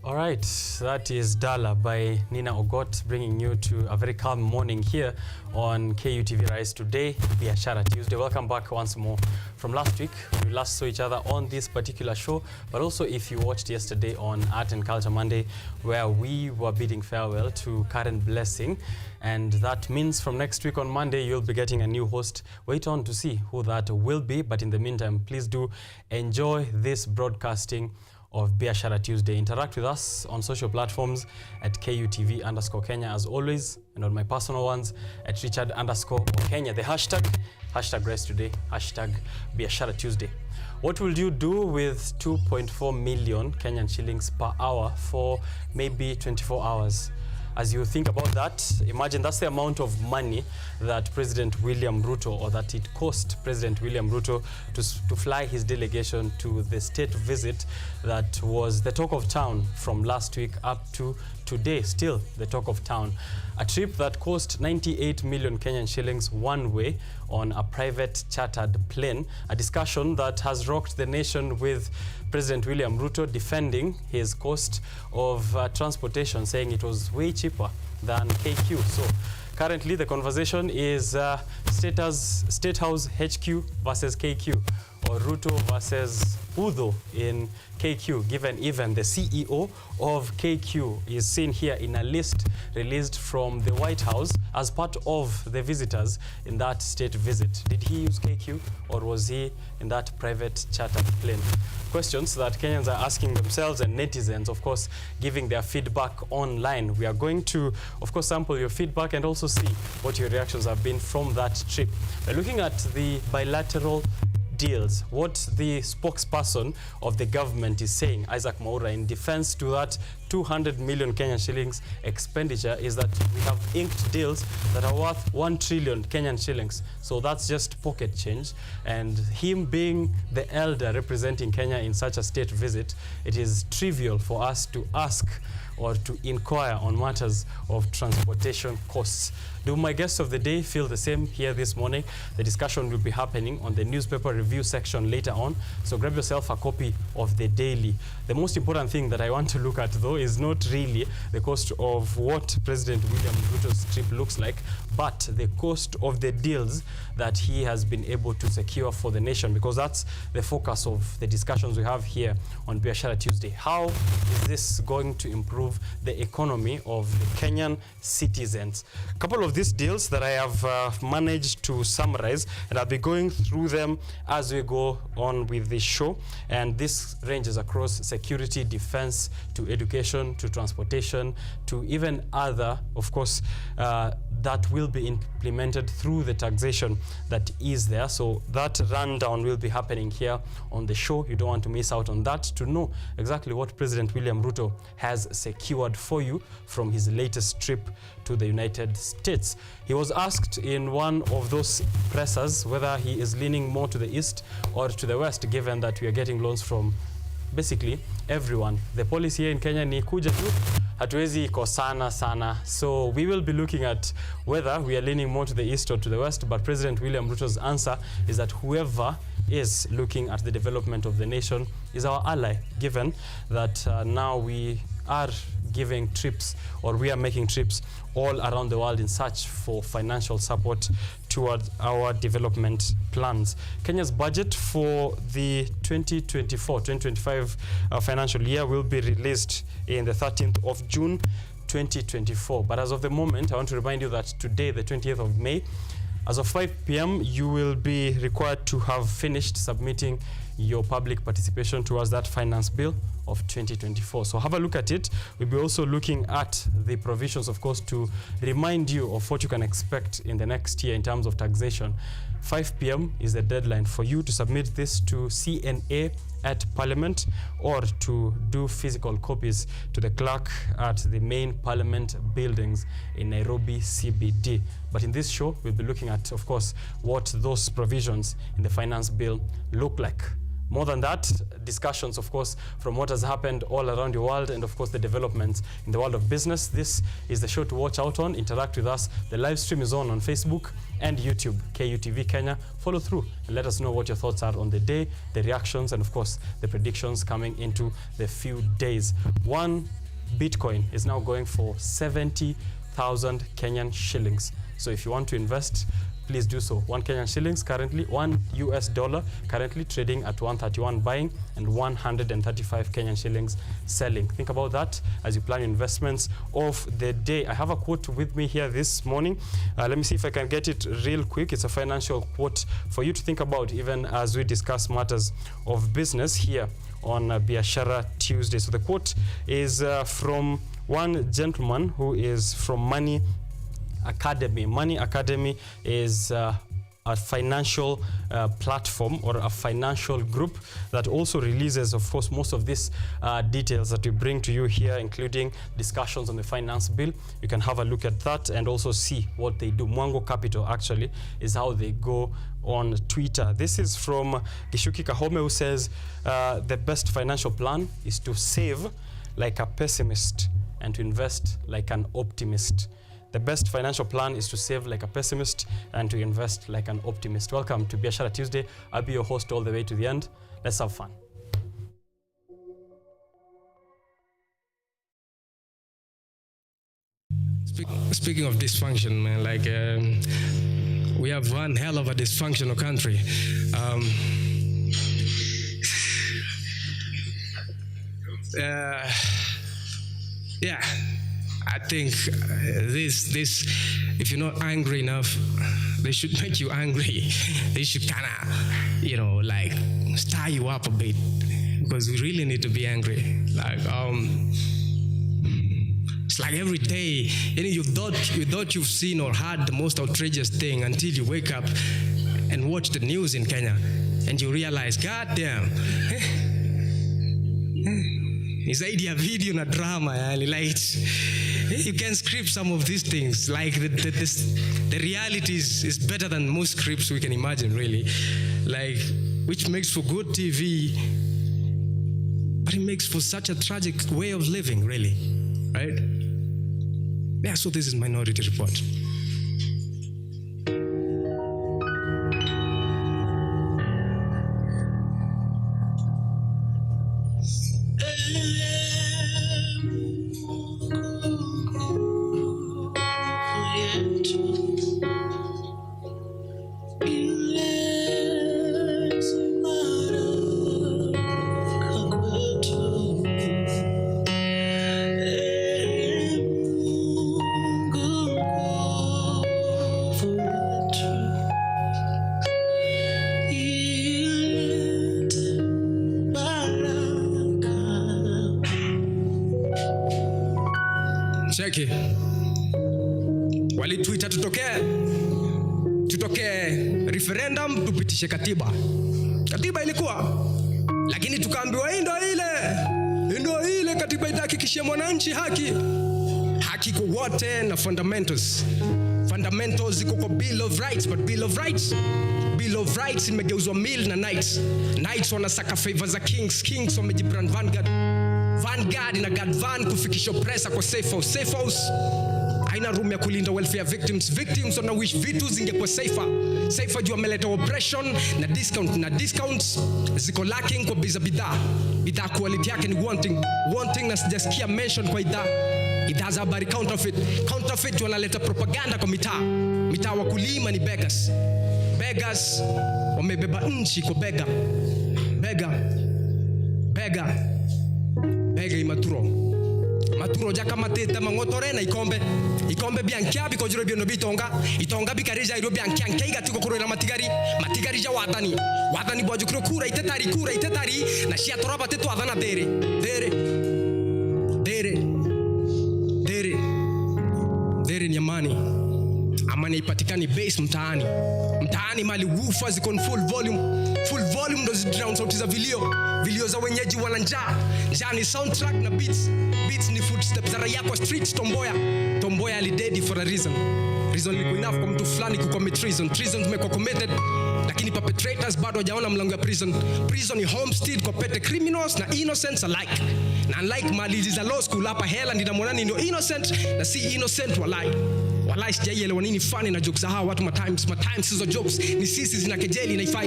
All right, that is Dala by Nina Ogot, bringing you to a very calm morning here on KUTV Rise today, Biashara Tuesday. Welcome back once more. From last week, we last saw each other on this particular show, but also if you watched yesterday on Art and Culture Monday, where we were bidding farewell to Karen Blessing. And that means from next week on Monday, you'll be getting a new host. Wait on to see who that will be. But in the meantime, please do enjoy this broadcasting of Biashara Tuesday. Interact with us on social platforms at KUTV_Kenya as always, and on my personal ones at Richard_OKENYE. The hashtag Rise Today, hashtag Biashara Tuesday. What will you do with 2.4 million Kenyan shillings per hour for maybe 24 hours? As you think about that, imagine that's the amount of money that President William Ruto, or that it cost President William Ruto to fly his delegation to the state visit that was the talk of town from last week up to today, still the talk of town. A trip that cost 98 million Kenyan shillings one way on a private chartered plane. A discussion that has rocked the nation with President William Ruto defending his cost of transportation, saying it was way cheaper than KQ. So currently the conversation is State House HQ versus KQ, or Ruto versus Udo in KQ, given even the CEO of KQ is seen here in a list released from the White House as part of the visitors in that state visit. Did he use KQ, or was he in that private chartered plane? Questions that Kenyans are asking themselves, and netizens, of course, giving their feedback online. We are going to, of course, sample your feedback and also see what your reactions have been from that trip. We're looking at the bilateral deals, what the spokesperson of the government is saying, Isaac Mwaura, in defense to that 200 million Kenyan shillings expenditure, is that we have inked deals that are worth 1 trillion Kenyan shillings. So that's just pocket change. And him being the elder representing Kenya in such a state visit, it is trivial for us to ask or to inquire on matters of transportation costs. Do my guests of the day feel the same here this morning? The discussion will be happening on the newspaper review section later on, so grab yourself a copy of the daily. The most important thing that I want to look at, though, is not really the cost of what President William Ruto's trip looks like, but the cost of the deals that he has been able to secure for the nation, because that's the focus of the discussions we have here on Biashara Tuesday. How is this going to improve the economy of the Kenyan citizens? A couple of these deals that I have managed to summarize, and I'll be going through them as we go on with this show. And this ranges across security, defense, to education, to transportation, to even other, of course, that will be implemented through the taxation that is there. So that rundown will be happening here on the show. You don't want to miss out on that, to know exactly what President William Ruto has secured for you from his latest trip to the United States. He was asked in one of those pressers whether he is leaning more to the east or to the west, given that we are getting loans from basically everyone. The policy here in Kenya ni kuja tu, hatuwezi kosana sana. So we will be looking at whether we are leaning more to the east or to the west, but President William Ruto's answer is that whoever is looking at the development of the nation is our ally, given that now we are giving trips, or we are making trips all around the world in search for financial support towards our development plans. Kenya's budget for the 2024-2025 financial year will be released in the 13th of June 2024. But as of the moment, I want to remind you that today, the 20th of May, as of 5 p.m., you will be required to have finished submitting your public participation towards that finance bill of 2024. So have a look at it. We'll be also looking at the provisions, of course, to remind you of what you can expect in the next year in terms of taxation. 5 p.m. is the deadline for you to submit this to CNA at Parliament, or to do physical copies to the clerk at the main Parliament buildings in Nairobi CBD. But in this show, we'll be looking at, of course, what those provisions in the finance bill look like. More than that, discussions, of course, from what has happened all around the world and, of course, the developments in the world of business. This is the show to watch out on. Interact with us. The live stream is on Facebook and YouTube, KUTV Kenya. Follow through and let us know what your thoughts are on the day, the reactions, and, of course, the predictions coming into the few days. One Bitcoin is now going for 70,000 Kenyan shillings. So if you want to invest, please do so. 1 Kenyan shillings currently, $1 currently trading at 131 buying and 135 Kenyan shillings selling. Think about that as you plan your investments of the day. I have a quote with me here this morning. Let me see if I can get it real quick. It's a financial quote for you to think about even as we discuss matters of business here on Biashara Tuesday. So the quote is from one gentleman who is from Money Academy. Money Academy is a financial platform or a financial group that also releases, of course, most of these details that we bring to you here, including discussions on the finance bill. You can have a look at that and also see what they do. Mwango Capital actually is how they go on Twitter. This is from Gishuki Kahome, who says the best financial plan is to save like a pessimist and to invest like an optimist. The best financial plan is to save like a pessimist and to invest like an optimist. Welcome to Biashara Tuesday. I'll be your host all the way to the end. Let's have fun. Speaking of dysfunction, man, like we have one hell of a dysfunctional country. Yeah. I think this, if you're not angry enough, they should make you angry. They should kind of, like stir you up a bit, because we really need to be angry. Like, it's like every day, you thought you've seen or heard the most outrageous thing until you wake up and watch the news in Kenya, and you realize, God damn. It's idea video na drama, like you can script some of these things. Like the reality is better than most scripts we can imagine, really. Like, which makes for good TV, but it makes for such a tragic way of living, really, right? Yeah. So this is Minority Report. Cheki. Walituita tutoke referendum tupitishe katiba. Katiba ilikuwa, lakini tukaambiwa ndio ile katiba itahakikishia mwananchi haki kwa wote na fundamentals ziko kwa Bill of Rights, but Bill of Rights imegeuzwa mill na knights wanasaka favor za kings wamejibrand Vanguard ina guard van kufikisha presa kwa safe house haina room ya kulinda welfare victims wana wish vitu zingekuwa safer juu ameleta oppression na discounts ziko lacking kwa bidhaa quality yake ni wanting na sijasikia mention kwa idhaa za habari counterfeit wanaleta propaganda kwa mitaa wakulima ni beggars wamebeba nchi kwa bega maturo jaka mateta mangotore na ikombe biankia bikojuro biono itonga bikarija iro biankia nkaiga tiko kurira matigari ja watani bwajukiro kura itetari na shia toraba tetu adana dere ni amani ipatikani base mtaani mali woofer ziko full volume ndo zidrown sauti za vilio za wenyeji wana njaa ni soundtrack na beats ni footsteps za raia kwa streets. Tomboya alidedi for a reason Prison ilikuwa enough kwa mtu fulani kucommit treason. Treason tumekuwa committed, lakini perpetrators bado hawajaona mlango ya prison. Prison ni homestead kwa petty criminals na innocents alike. Na unlike mali za law school hapa hela ndio mwanani ndio innocent na si innocent walai. Walai sijaielewa nini funny na jokes za hawa watu times hizo jokes ni sisi zina kejeli na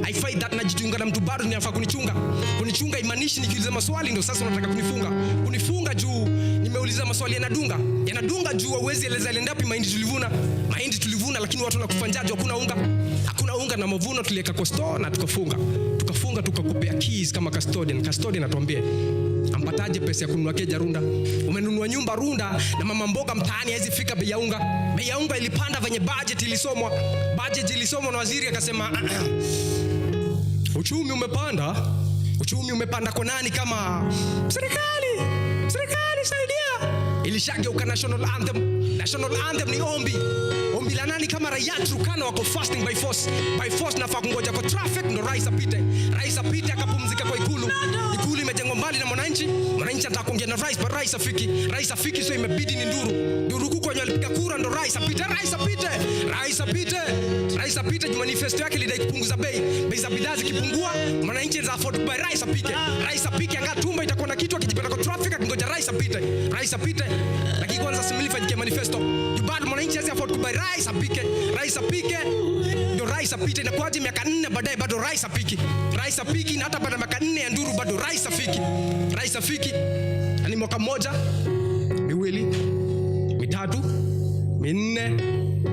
haifai that najitunga na mtu bado ninafaa kunichunga imanishi nikiuliza maswali ndio sasa unataka kunifunga juu nimeuliza maswali yanadunga juu hauwezi eleza ile ndapi mahindi tulivuna lakini watu wanakufanjaje hakuna unga na mavuno tuliweka kwa store na tukafunga tukakupea keys kama custodian atuambie ampataje pesa ya kununua keja runda. Umenunua nyumba runda na mama mboga mtaani haizi fika bei ya unga ilipanda venye budget ilisomwa na waziri akasema uchumi umepanda kwa nani kama serikali saidia. Ilishageuka national anthem ni ombi la nani kama raia Turkana wako fasting by force nafaa kungoja kwa traffic ndo rais apite akapumzika kwa ikulu imejengwa mbali na mwananchi anataka kuongea na rais but rais afiki so imebidi ni nduru kuko wenye walipiga kura ndo rais apite juu manifesto yake lidai kupunguza bei za bidhaa zikipungua mwananchi za afford by rais apike anga tumba itakuwa na kitu akijipata kwa traffic akingoja rais apite lakini kwanza simili fanyike manifesto bado mwananchi hasi afford by rais apike ndio rais apite na kwaje miaka 4 baadaye bado rais apiki na hata baada ya miaka 4 ya nduru bado rais afiki ani mwaka mmoja miwili mitatu minne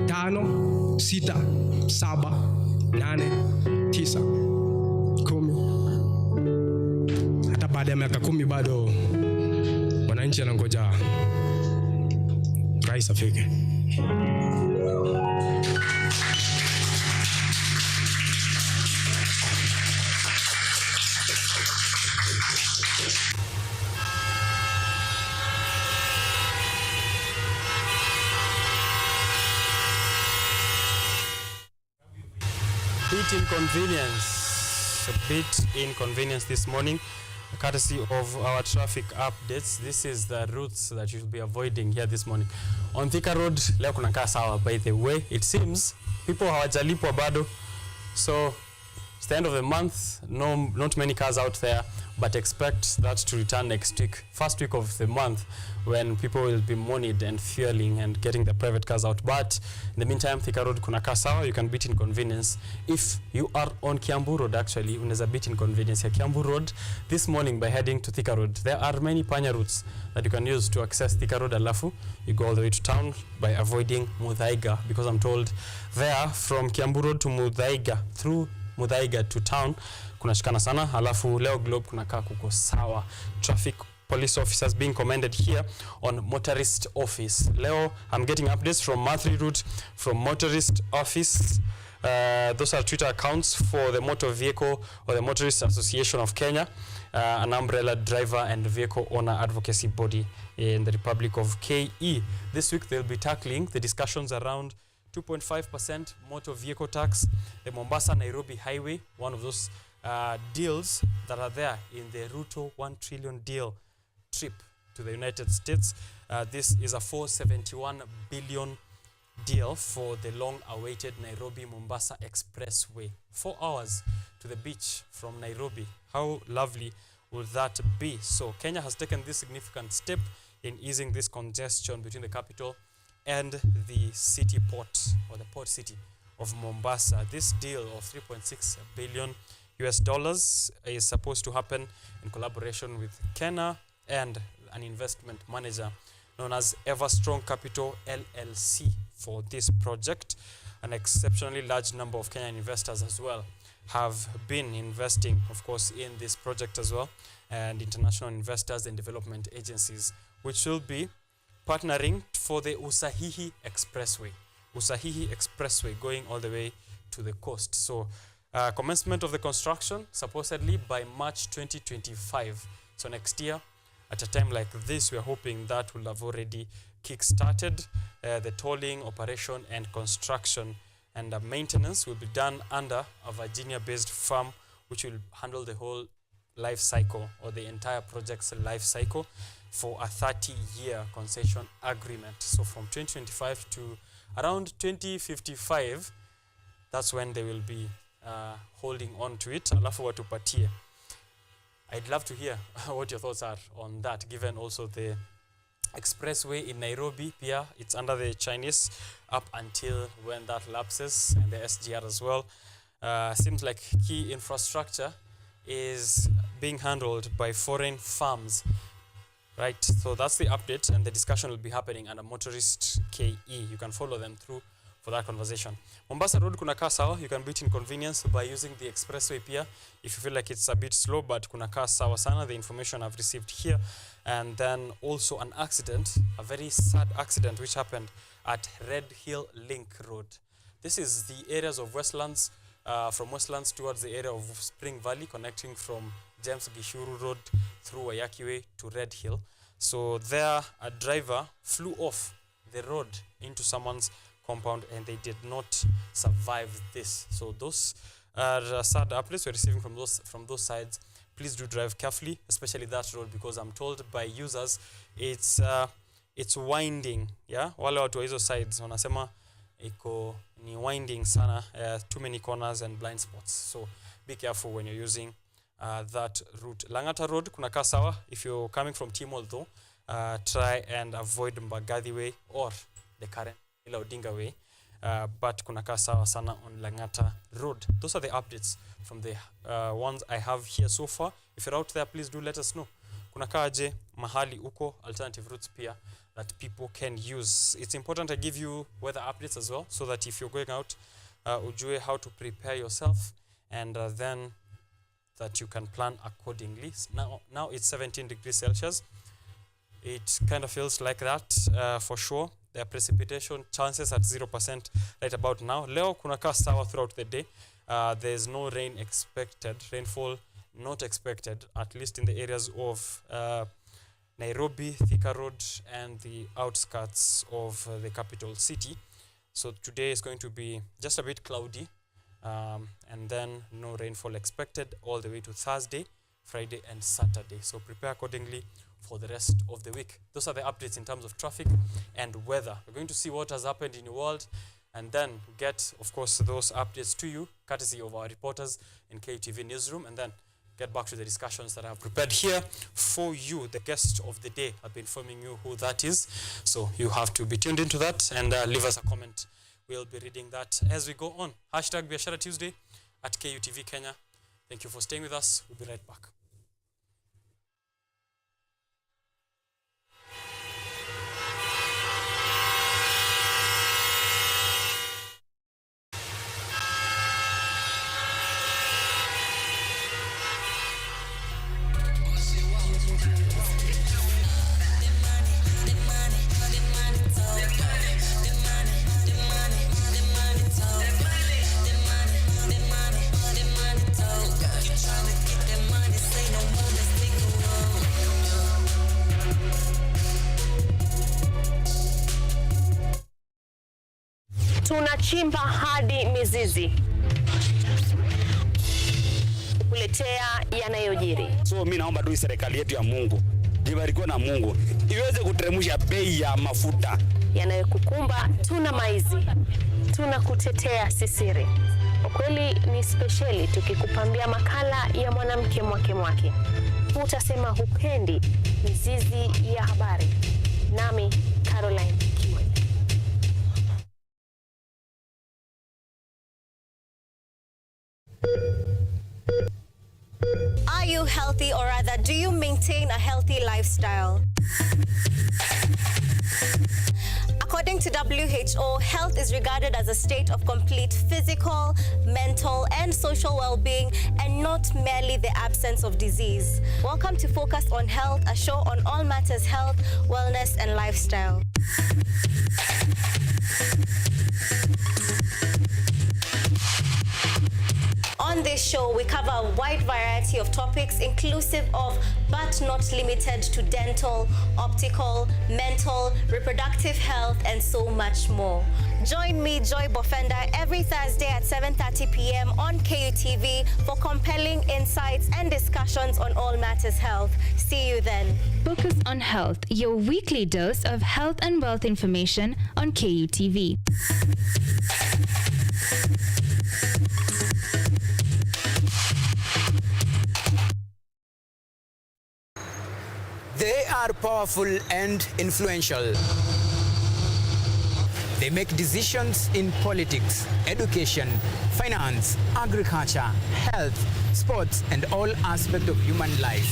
tano sita saba nane tisa 10 hata baada ya miaka 10 bado wananchi anangoja rais afike. A bit inconvenience this morning, courtesy of our traffic updates. This is the routes that you'll be avoiding here this morning. On Thika Road, leo kunakaa sawa by the way. It seems people hawajalipwa bado. So it's the end of the month, not many cars out there, but expect that to return next week, first week of the month, when people will be moneyed and fueling and getting the private cars out. But in the meantime, Thika Road kunakaa sawa, you can beat inconvenience. If you are on Kiambu Road, actually, unaweza beat inconvenience ya Kiambu Road this morning by heading to Thika Road. There are many panya routes that you can use to access Thika Road, alafu you go all the way to town by avoiding Muthaiga, because I'm told there from Kiambu Road to Muthaiga, through Muthaiga to town kunashikana sana, halafu leo Globe kunakaa kuko sawa. Traffic police officers being commended here on motorist office. Leo I'm getting updates from Mathri route, from motorist office. Those are Twitter accounts for the Motor Vehicle or the Motorist Association of Kenya, an umbrella driver and vehicle owner advocacy body in the Republic of KE. This week they'll be tackling the discussions around 2.5% motor vehicle tax, the Mombasa-Nairobi highway, one of those deals that are there in the Ruto 1 trillion deal trip to the United States. This is a 471 billion deal for the long-awaited Nairobi-Mombasa Expressway. 4 hours to the beach from Nairobi. How lovely would that be? So Kenya has taken this significant step in easing this congestion between the capital and the city port, or the port city of Mombasa. This deal of 3.6 billion US dollars is supposed to happen in collaboration with Kenya and an investment manager known as Everstrong Capital LLC for this project. An exceptionally large number of Kenyan investors as well have been investing, of course, in this project as well, and international investors and development agencies, which will be partnering for the Usahihi Expressway. Usahihi Expressway going all the way to the coast. So commencement of the construction supposedly by March 2025. So next year, at a time like this, we are hoping that will have already kick-started. The tolling, operation, and construction and maintenance will be done under a Virginia-based firm which will handle the whole life cycle, or the entire project's life cycle, for a 30-year concession agreement. So from 2025 to around 2055, that's when they will be holding on to it. Alafu watupatie. I'd love to hear what your thoughts are on that, given also the expressway in Nairobi, Pia, it's under the Chinese up until when that lapses, and the SGR as well. Seems like key infrastructure is being handled by foreign firms, right? So that's the update, and the discussion will be happening under Motorist KE. You can follow them through for that conversation. Mombasa Road kuna kaa sawa. You can beat inconvenience by using the expressway Pia if you feel like it's a bit slow, but kuna kaa sawa sana, the information I've received here. And then also an accident, a very sad accident which happened at Red Hill Link Road. This is the areas of Westlands, from Westlands towards the area of Spring Valley, connecting from James Gishuru Road through Wayaki Way to Red Hill. So there, a driver flew off the road into someone's compound, and they did not survive this. So those are sad updates we're receiving from those sides. Please do drive carefully, especially that road, because I'm told by users it's winding. Yeah, wale watu wa hizo sides wanasema iko ni winding sana, too many corners and blind spots. So be careful when you're using that route. Langata Road kuna kaa sawa. If you're coming from Timol though, try and avoid Mbagathi Way or the current Ila Odinga Way, but kuna kaa sawa sana on Langata Road. Those are the updates from the ones I have here so far. If you're out there, please do let us know. Kuna kaa aje mahali uko, alternative routes Pia that people can use. It's important I give you weather updates as well, so that if you're going out, ujue how to prepare yourself, and then that you can plan accordingly. Now it's 17 degrees Celsius. It kind of feels like that for sure. There are precipitation chances at 0% right about now. Leo kuna kaa sawa throughout the day. There's no rain expected, rainfall not expected, at least in the areas of Nairobi, Thika Road, and the outskirts of the capital city. So today is going to be just a bit cloudy, and then no rainfall expected all the way to Thursday, Friday, and Saturday. So prepare accordingly for the rest of the week. Those are the updates in terms of traffic and weather. We're going to see what has happened in the world, and then get, of course, those updates to you, courtesy of our reporters in KUTV Newsroom, and then get back to the discussions that I have prepared here for you. The guest of the day, I've been informing you who that is, so you have to be tuned into that and leave us a comment. We'll be reading that as we go on. Hashtag Biashara Tuesday at KUTV Kenya. Thank you for staying with us. We'll be right back. Tunachimba hadi mizizi kuletea yanayojiri. So mimi naomba tu serikali yetu ya Mungu, ibarikiwe na Mungu, iweze kuteremsha bei ya mafuta. Yanayokukumba tuna maizi, tunakutetea sisiri. Ukweli ni speciali tukikupambia makala ya mwanamke mwake. Utasema hupendi mizizi ya habari. Nami Caroline. Are you healthy, or rather, do you maintain a healthy lifestyle? According to WHO, health is regarded as a state of complete physical, mental, and social well-being, and not merely the absence of disease. Welcome to Focus on Health, a show on all matters health, wellness, and lifestyle. On this show, we cover a wide variety of topics inclusive of, but not limited to, dental, optical, mental, reproductive health, and so much more. Join me, Joy Bofenda, every Thursday at 7:30 p.m. on KUTV for compelling insights and discussions on all matters health. See you then. Focus on Health, your weekly dose of health and wealth information on KUTV. They are powerful and influential. They make decisions in politics, education, finance, agriculture, health, sports, and all aspects of human life.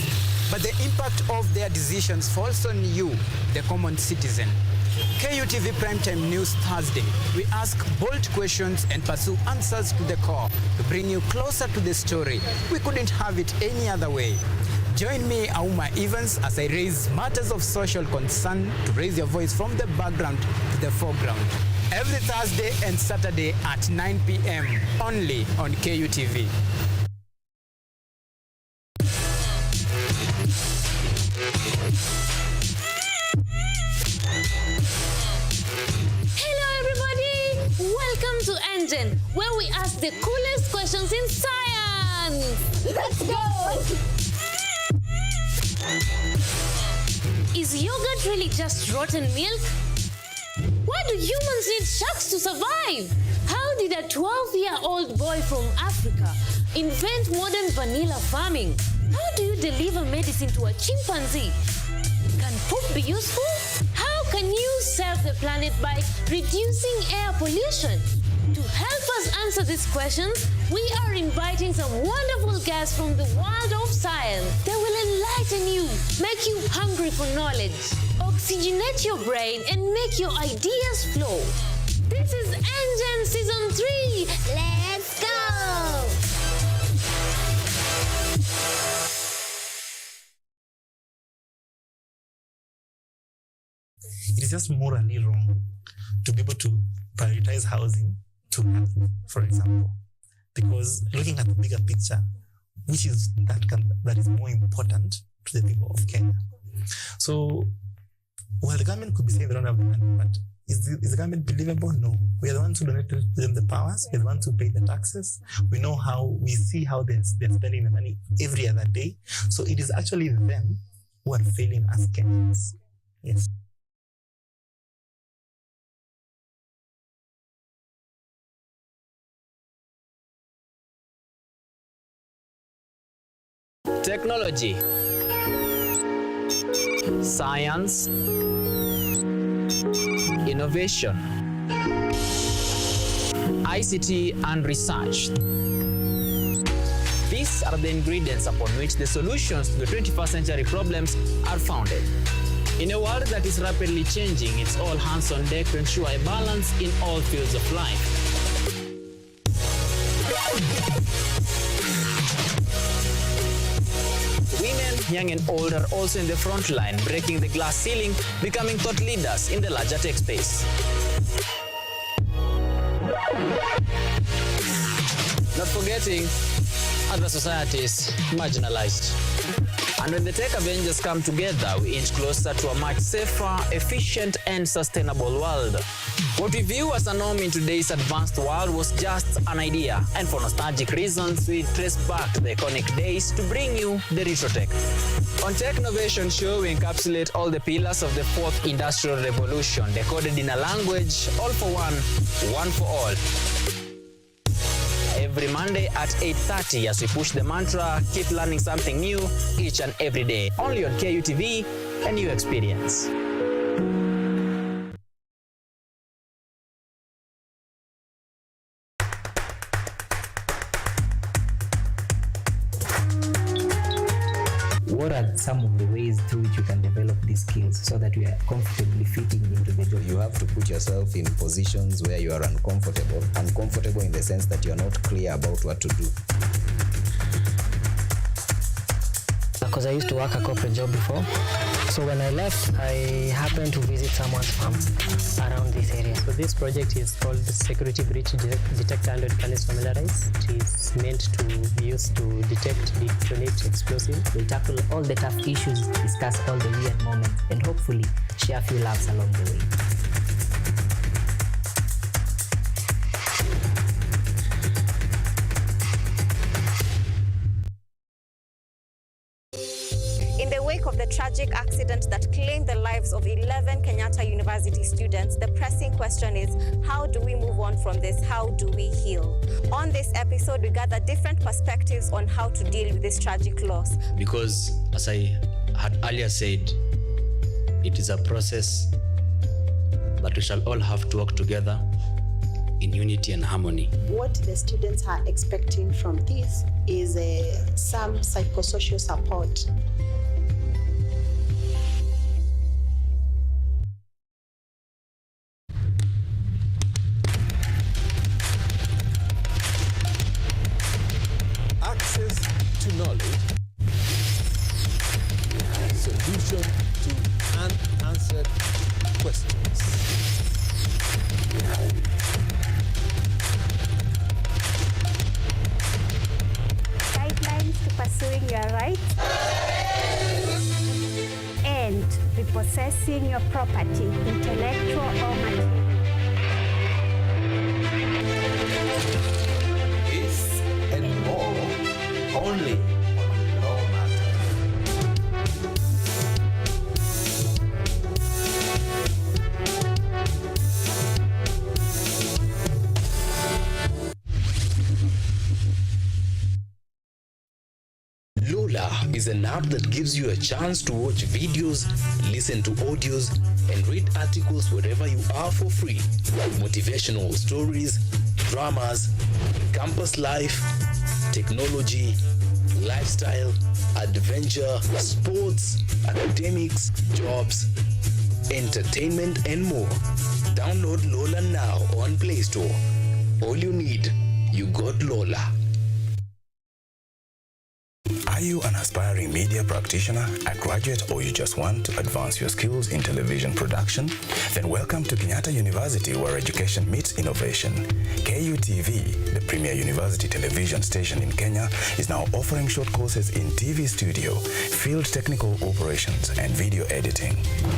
But the impact of their decisions falls on you, the common citizen. KUTV Primetime News Thursday. We ask bold questions and pursue answers to the core to bring you closer to the story. We couldn't have it any other way. Join me, Auma Evans, as I raise matters of social concern to raise your voice from the background to the foreground. Every Thursday and Saturday at 9 p.m. only on KUTV. Hello everybody! Welcome to Engine, where we ask the coolest questions in science! Let's go! Is yogurt really just rotten milk? Why do humans need sharks to survive? How did a 12-year-old boy from Africa invent modern vanilla farming? How do you deliver medicine to a chimpanzee? Can poop be useful? How can you save the planet by reducing air pollution? To help us answer these questions, we are inviting some wonderful guests from the world of science. They will enlighten you, make you hungry for knowledge, oxygenate your brain, and make your ideas flow. This is Engine Season 3. Let's go! It is just morally wrong to be able to prioritize housing to health, for example, because looking at the bigger picture, which is that is more important to the people of Kenya. So, while the government could be saying they don't have the money, but is the government believable? No. We are the ones who donated them the powers. We are the ones who pay the taxes. We see how they're spending the money every other day. So it is actually them who are failing as Kenyans. Yes. Technology, science, innovation, ICT and research. These are the ingredients upon which the solutions to the 21st century problems are founded. In a world that is rapidly changing, it's all hands on deck to ensure a balance in all fields of life. Women, young and old, are also in the front line, breaking the glass ceiling, becoming thought leaders in the larger tech space. Not forgetting other societies marginalized. And when the tech Avengers come together, we inch closer to a much safer, efficient, and sustainable world. What we view as a norm in today's advanced world was just an idea, and for nostalgic reasons, we trace back to the iconic days to bring you the retro tech. On Tech Innovation Show, we encapsulate all the pillars of the fourth industrial revolution, decoded in a language, all for one for all. Every Monday at 8:30 as we push the mantra, keep learning something new each and every day. Only on KUTV, a new experience. What are some of the ways through which you can develop these skills so that you are comfortably fitting into the job? You have to put yourself in positions where you are uncomfortable in the sense that you're not clear about what to do. Because I used to work a corporate job before. So when I left, I happened to visit someone's farm around this area. So this project is called the Security Breach Detector and Dependence Familiarize. It is meant to be used to detect, detonate explosives. We'll tackle all the tough issues, discuss all the weird moments, and hopefully share a few laughs along the way. In the wake of the tragic accident that claimed the lives of 11 Kenyatta University students, the pressing question is, how do we move on from this? How do we heal? On this episode, we gather different perspectives on how to deal with this tragic loss. Because, as I had earlier said, it is a process that we shall all have to work together in unity and harmony. What the students are expecting from this is some psychosocial support. Access to knowledge, solution to unanswered questions. Guidelines to pursuing your rights and repossessing your property, intellectual or material. This and more only on Law Matters. Lola is an app that gives you a chance to watch videos, listen to audios, and read articles wherever you are for free. Motivational stories, dramas, campus life, technology, lifestyle, adventure, sports, academics, jobs, entertainment, and more. Download Lola now on Play Store. All you need, you got Lola. Are you an aspiring media practitioner, a graduate, or you just want to advance your skills in television production? Then welcome to Kenyatta University, where education meets innovation. KUTV, the premier university television station in Kenya, is now offering short courses in TV studio, field technical operations, and video editing.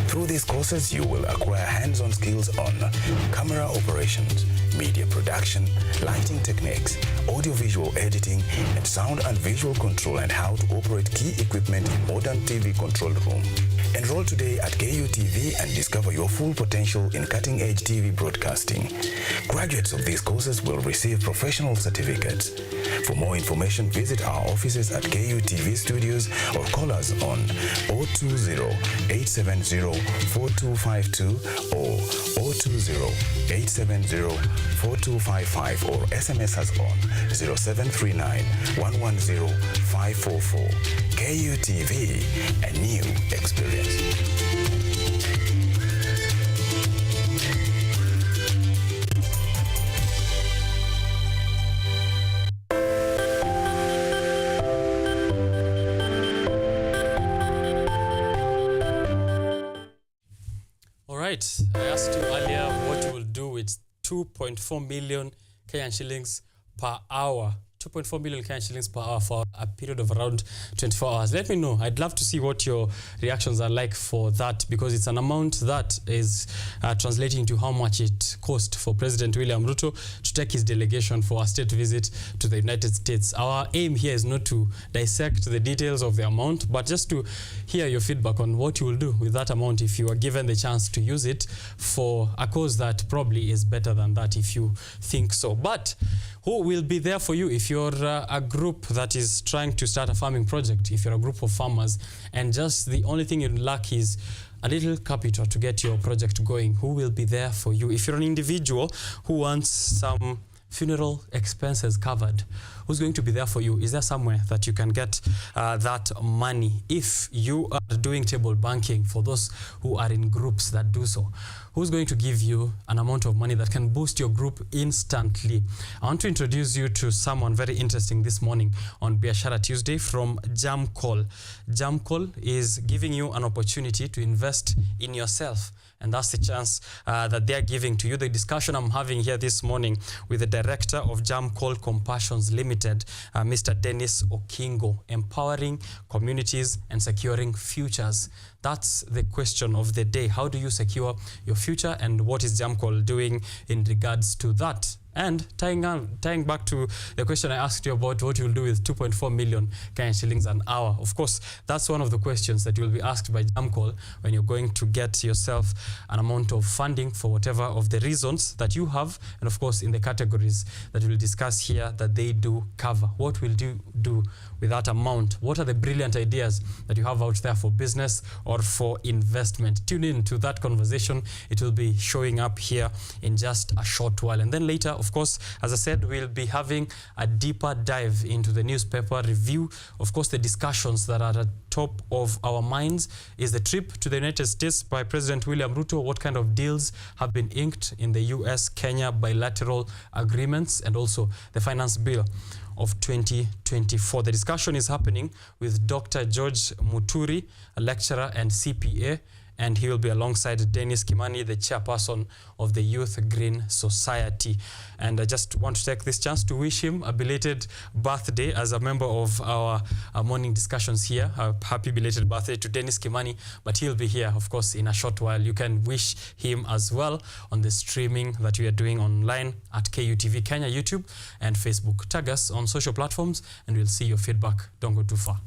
Through these courses, you will acquire hands-on skills on camera operations, media production, lighting techniques, audiovisual editing, and sound and visual control, and how to operate key equipment in modern TV control room. Enroll today at KUTV and discover your full potential in cutting-edge TV broadcasting. Graduates of these courses will receive professional certificates. For more information, visit our offices at KUTV Studios or call us on 020-870-4252 or 020-870-4255 or SMS us on 0739-110-544. KUTV, a new experience. All right, I asked you earlier what you will do with 2.4 million Kenyan shillings per hour. 2.4 million Kenyan shillings per hour for a period of around 24 hours. Let me know. I'd love to see what your reactions are like for that, because it's an amount that is translating to how much it cost for President William Ruto to take his delegation for a state visit to the United States. Our aim here is not to dissect the details of the amount, but just to hear your feedback on what you will do with that amount if you are given the chance to use it for a cause that probably is better than that if you think so. But who will be there for you if you're a group that is trying to start a farming project, if you're a group of farmers and just the only thing you lack is a little capital to get your project going? Who will be there for you? If you're an individual who wants some funeral expenses covered, who's going to be there for you? Is there somewhere that you can get that money? If you are doing table banking, for those who are in groups that do so, who's going to give you an amount of money that can boost your group instantly? I want to introduce you to someone very interesting this morning on Biashara Tuesday from Jamcall. Jamcall is giving you an opportunity to invest in yourself, and that's the chance that they're giving to you. The discussion I'm having here this morning with the director of Jamcall Compassions Limited, Mr. Dennis Okingo, empowering communities and securing futures. That's the question of the day. How do you secure your future, and what is Jamcall doing in regards to that? And tying back to the question I asked you about what you'll do with 2.4 million Kenyan shillings an hour. Of course, that's one of the questions that you'll be asked by Jamcall when you're going to get yourself an amount of funding for whatever of the reasons that you have, and of course in the categories that we'll discuss here that they do cover. What will you do with that amount? What are the brilliant ideas that you have out there for business or for investment? Tune in to that conversation. It will be showing up here in just a short while. And then later, of course, as I said, we'll be having a deeper dive into the newspaper review. Of course, the discussions that are at the top of our minds is the trip to the United States by President William Ruto. What kind of deals have been inked in the US-Kenya bilateral agreements, and also the finance bill of 2024. The discussion is happening with Dr. George Muturi, a lecturer and CPA, and he will be alongside Dennis Kimani, the chairperson of the Youth Green Society. And I just want to take this chance to wish him a belated birthday as a member of our morning discussions here. A happy belated birthday to Dennis Kimani, but he'll be here, of course, in a short while. You can wish him as well on the streaming that we are doing online at KUTV Kenya, YouTube and Facebook. Tag us on social platforms and we'll see your feedback. Don't go too far.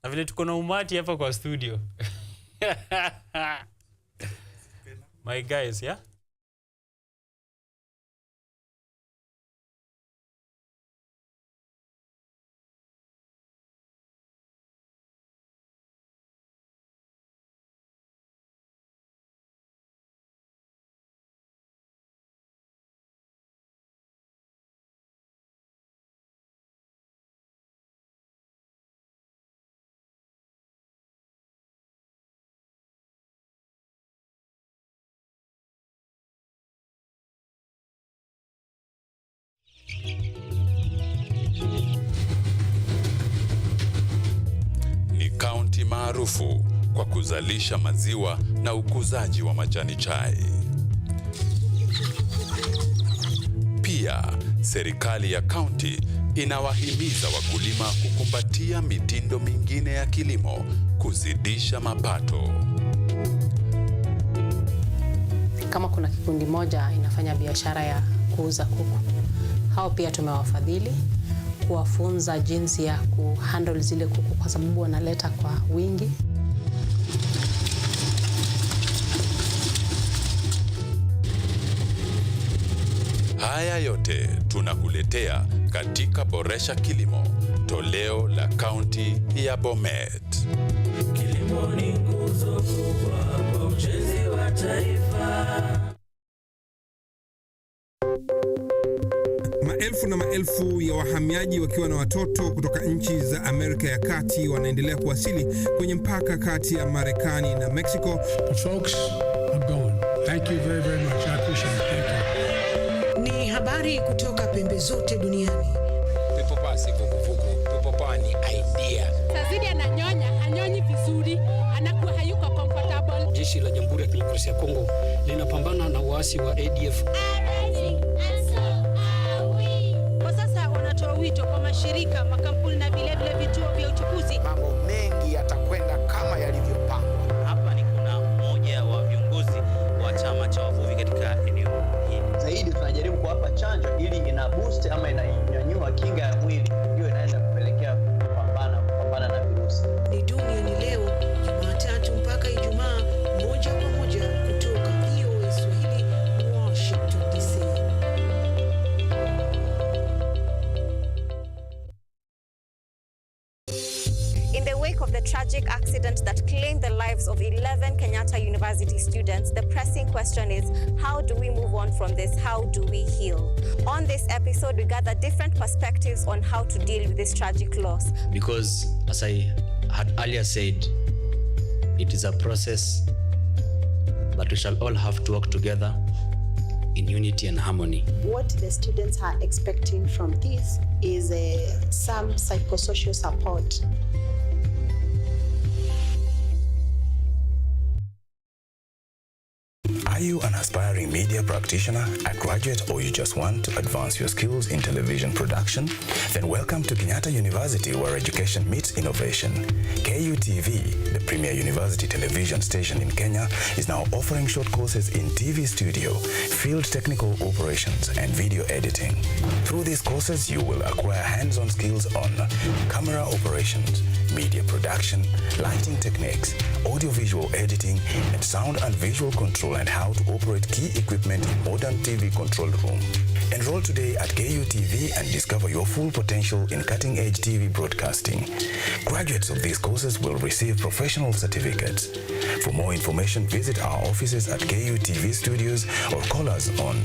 Na vile tuko na umati hapa kwa studio. My guys, yeah? Ni kaunti maarufu kwa kuzalisha maziwa na ukuzaji wa majani chai. Pia, serikali ya kaunti inawahimiza wakulima kukumbatia mitindo mingine ya kilimo kuzidisha mapato. Kama kuna kikundi moja inafanya biashara ya kuuza kuku, hao pia tumewafadhili kuwafunza jinsi ya kuhandle zile kuku kwa sababu wanaleta kwa wingi. Haya yote tunakuletea katika Boresha Kilimo, toleo la kaunti ya Bomet. Kilimo ni nguzo kubwa kwa ujenzi wa taifa. Maelfu na maelfu ya wahamiaji wakiwa na watoto kutoka nchi za Amerika ya Kati wanaendelea kuwasili kwenye mpaka kati ya Marekani na Mexico. The folks are going. Thank you very, very much. I appreciate it. Thank you. Ni habari kutoka pembe zote duniani. Pepo pasi vuguvugu, pepo pani idea. Tazidi ananyonya, hanyonyi vizuri, anakuwa hayuko comfortable. Jeshi la Jamhuri ya Kidemokrasia ya Kongo linapambana na waasi wa ADF. Wito kwa mashirika, makampuni na vile vituo vya uchukuzi. Mambo mengi yatakwenda kama yalivyopangwa. Hapa ni kuna mmoja wa viongozi wa chama cha wavuvi katika eneo hili. Zaidi tunajaribu kuwapa chanjo ili ina boost ama inanyanyua kinga ya mwili, hiyo inaenda kupelekea kupambana na virusi. Ni duniani leo, Jumatatu mpaka Ijumaa, moja kwa moja kutoka VOA Swahili, Washington DC. In the wake of the tragic accident that claimed the lives of 11 Kenyatta University students, the pressing question is, how do we move on from this? How do we heal? On this episode, we gather different perspectives on how to deal with this tragic loss. Because, as I had earlier said, it is a process that we shall all have to work together in unity and harmony. What the students are expecting from this is some psychosocial support. Are you an aspiring media practitioner, a graduate, or you just want to advance your skills in television production? Then welcome to Kenyatta University, where education meets innovation. KUTV, the premier university television station in Kenya, is now offering short courses in TV studio, field technical operations, and video editing. Through these courses, you will acquire hands-on skills on camera operations, media production, lighting techniques, audiovisual editing, and sound and visual control, and how to operate key equipment in modern TV control room. Enroll today at KUTV and discover your full potential in cutting-edge TV broadcasting. Graduates of these courses will receive professional certificates. For more information, visit our offices at KUTV Studios or call us on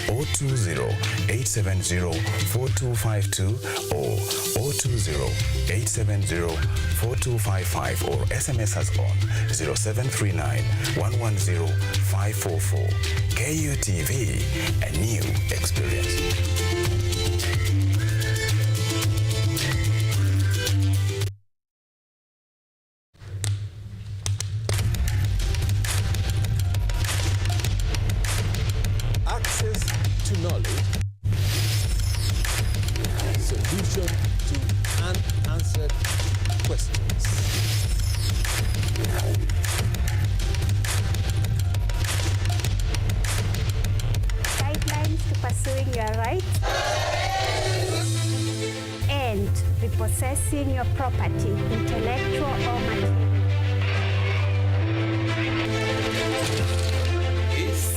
020-870-4252 or 020-870-4255 or SMS us on 0739-110-544. KUTV, a new experience. Access to knowledge, solution to unanswered questions. Guidelines to pursuing your rights and repossessing your property, intellectual or material. This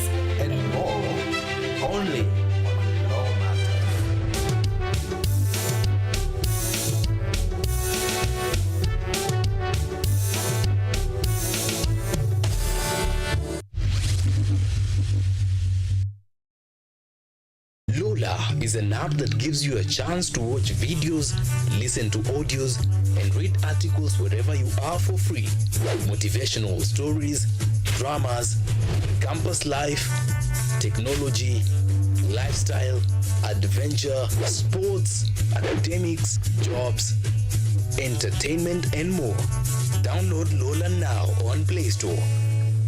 Lola is an app that gives you a chance to watch videos, listen to audios, and read articles wherever you are for free. Motivational stories, dramas, campus life, technology, lifestyle, adventure, sports, academics, jobs, entertainment, and more. Download Lola now on Play Store.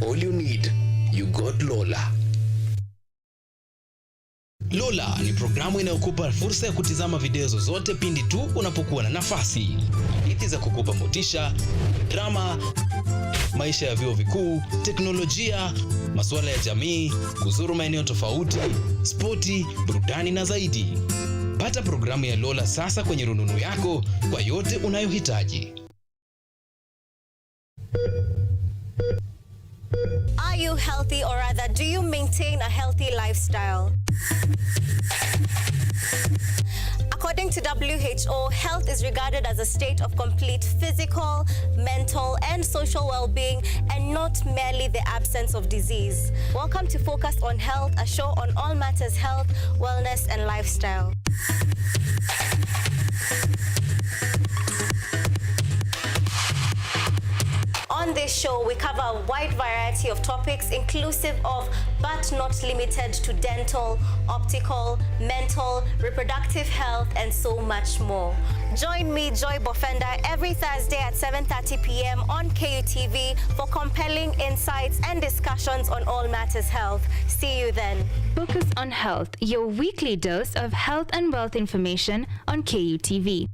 All you need, you got Lola. Lola ni programu inayokupa fursa ya kutizama video zozote pindi tu unapokuwa na nafasi. Hadithi za kukupa motisha, drama, maisha ya vyuo vikuu, teknolojia, masuala ya jamii, kuzuru maeneo tofauti, spoti, burudani na zaidi. Pata programu ya Lola sasa kwenye rununu yako kwa yote unayohitaji. Are you healthy, or rather, do you maintain a healthy lifestyle? According to WHO, health is regarded as a state of complete physical, mental, and social well-being, and not merely the absence of disease. Welcome to Focus on Health, a show on all matters health, wellness, and lifestyle. On this show, we cover a wide variety of topics inclusive of, but not limited to, dental, optical, mental, reproductive health, and so much more. Join me, Joy Bofenda, every Thursday at 7:30 p.m. on KUTV for compelling insights and discussions on all matters health. See you then. Focus on Health, your weekly dose of health and wealth information on KUTV.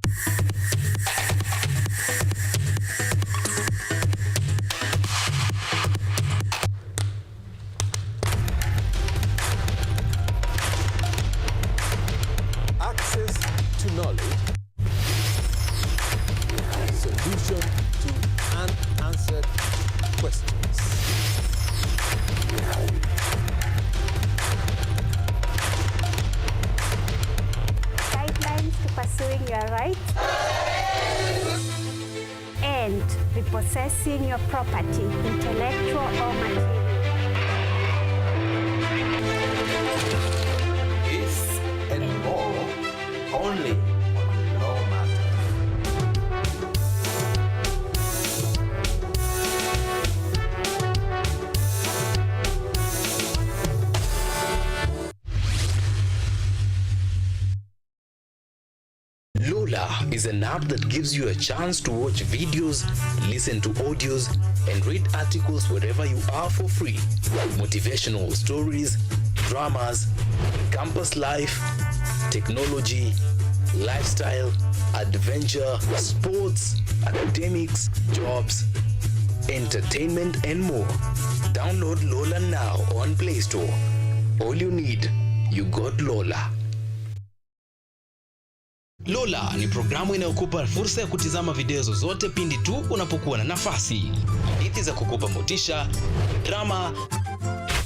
Access to knowledge, solution to unanswered questions. Guidelines to pursuing your rights and repossessing your property, intellectual or material. This and more only on Law Matters. Lola is an app that gives you a chance to watch videos, listen to audios, and read articles wherever you are for free. Motivational stories, dramas, campus life, technology, lifestyle, adventure, sports, academics, jobs, entertainment, and more. Download Lola now on Play Store. All you need, you got Lola. Lola ni programu inayokupa fursa ya kutizama video zozote pindi tu unapokuwa na nafasi. Hadithi za kukupa motisha, drama,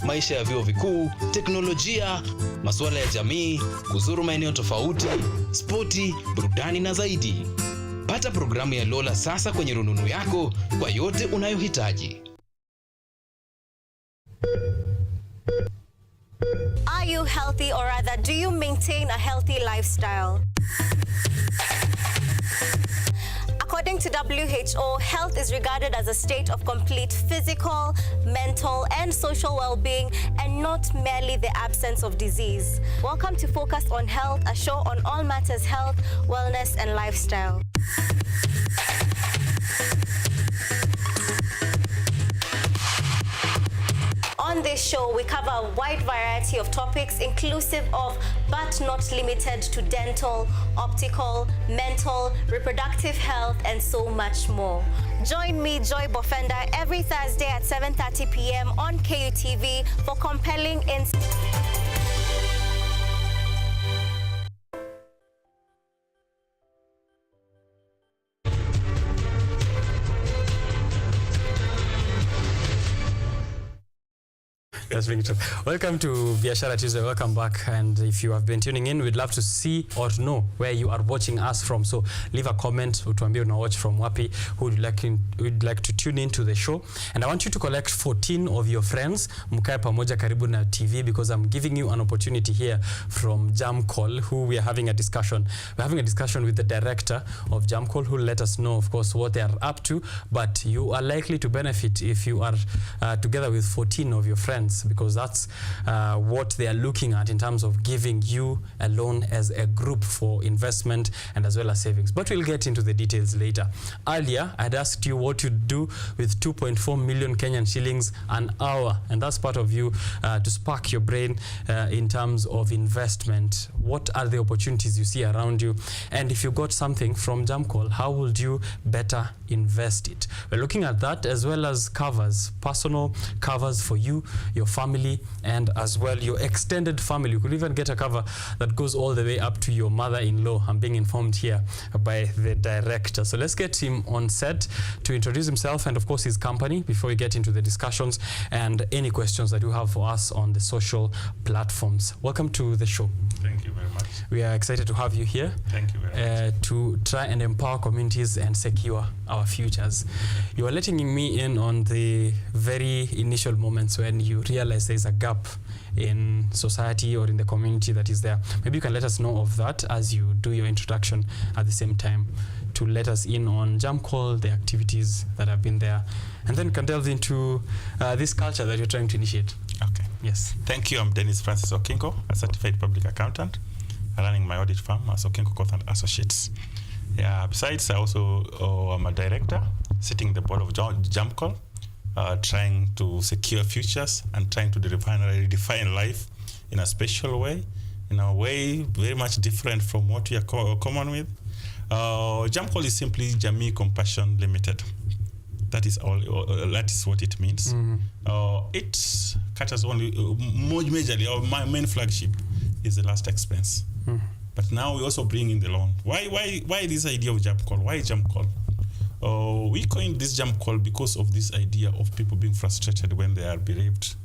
maisha ya vyuo vikuu, teknolojia, masuala ya jamii, kuzuru maeneo tofauti, spoti, burudani na zaidi. Pata programu ya Lola sasa kwenye rununu yako kwa yote unayohitaji. Are you healthy, or rather, do you maintain a healthy lifestyle? According to WHO, health is regarded as a state of complete physical, mental, and social well-being, and not merely the absence of disease. Welcome to Focus on Health, a show on all matters health, wellness, and lifestyle. On this show, we cover a wide variety of topics inclusive of, but not limited to, dental, optical, mental, reproductive health, and so much more. Join me, Joy Bofenda, every Thursday at 7:30 p.m. on KUTV for compelling insights. Let's bring it up. Welcome to Biashara Tuesday. Welcome back. And if you have been tuning in, we'd love to see or to know where you are watching us from. So leave a comment. Utuambie una watch from wapi. Who would like to tune in to the show. And I want you to collect 14 of your friends. Mkae pamoja karibu na TV, because I'm giving you an opportunity here from Jamcall, who we are having a discussion. We're having a discussion with the director of Jamcall, who will let us know, of course, what they are up to. But you are likely to benefit if you are together with 14 of your friends, because that's what they are looking at in terms of giving you a loan as a group for investment and as well as savings. But we'll get into the details later. Earlier, I'd asked you what you'd do with 2.4 million Kenyan shillings an hour, and that's part of you to spark your brain in terms of investment. What are the opportunities you see around you? And if you got something from Jamcall, how would you better invest it? We're looking at that, as well as covers, personal covers for you, your family, and as well your extended family. You could even get a cover that goes all the way up to your mother-in-law. I'm being informed here by the director. So let's get him on set to introduce himself and of course his company before we get into the discussions and any questions that you have for us on the social platforms. Welcome to the show. Thank you very much. We are excited to have you here. Thank you very much. To try and empower communities and secure our futures. You are letting me in on the very initial moments when you realize there's a gap in society or in the community that is there. Maybe you can let us know of that as you do your introduction at the same time, to let us in on Jamcall, the activities that have been there, and then can delve into this culture that you're trying to initiate. Okay. Yes. Thank you. I'm Dennis Francis Okengo, a certified public accountant, running my audit firm as Okengo Coth & Associates. Yeah. Besides, I also am a director, sitting the board of Jamcall, trying to secure futures and trying to redefine life in a special way, in a way very much different from what we are common with. Jamcall is simply Jamii Compassion Limited. That is all. That is what it means. It caters only majorly. Our main flagship is the last expense. But now we also bring in the loan. Why this idea of Jamcall? Why Jamcall? We coined this Jamcall because of this idea of people being frustrated when they are bereaved.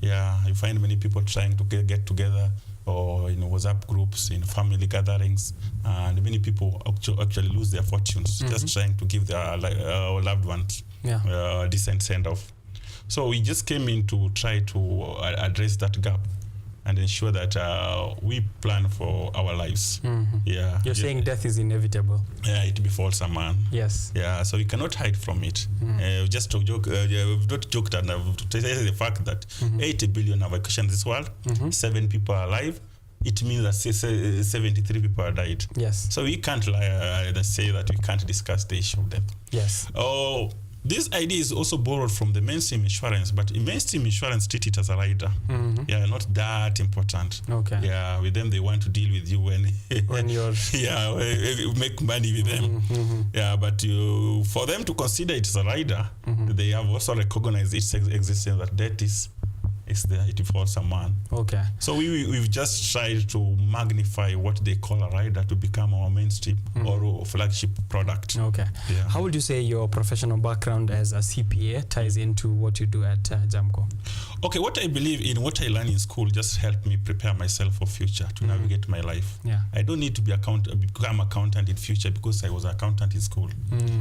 Yeah, you find many people trying to get together, or in WhatsApp groups, in family gatherings, and many people actually lose their fortunes just trying to give their loved ones a decent send-off. So we just came in to try to address that gap and ensure that we plan for our lives. Yeah. You're saying death is inevitable. Yeah, it befalls a man. Yes. Yeah, so we cannot hide from it. Just to joke, we've not joked and to say the fact that 80 billion have questioned this world, 7 people are alive. It means that 73 people have died. Yes. So we can't lie and say that we can't discuss the issue of death. Yes. This idea is also borrowed from the mainstream insurance, but mainstream insurance treat it as a rider. Yeah, not that important. Okay. Yeah, with them they want to deal with you when you're make money with them. Yeah, but for them to consider it as a rider, they have also recognized its existence, that death is there, it falls a man. Okay. So we've just tried to magnify what they call a rider to become our mainstream or flagship product. Okay. Yeah. How would you say your professional background as a CPA ties into what you do at Jamcall? Okay, what I believe in, what I learned in school just helped me prepare myself for future to navigate my life. Yeah. I don't need to become accountant in future because I was an accountant in school.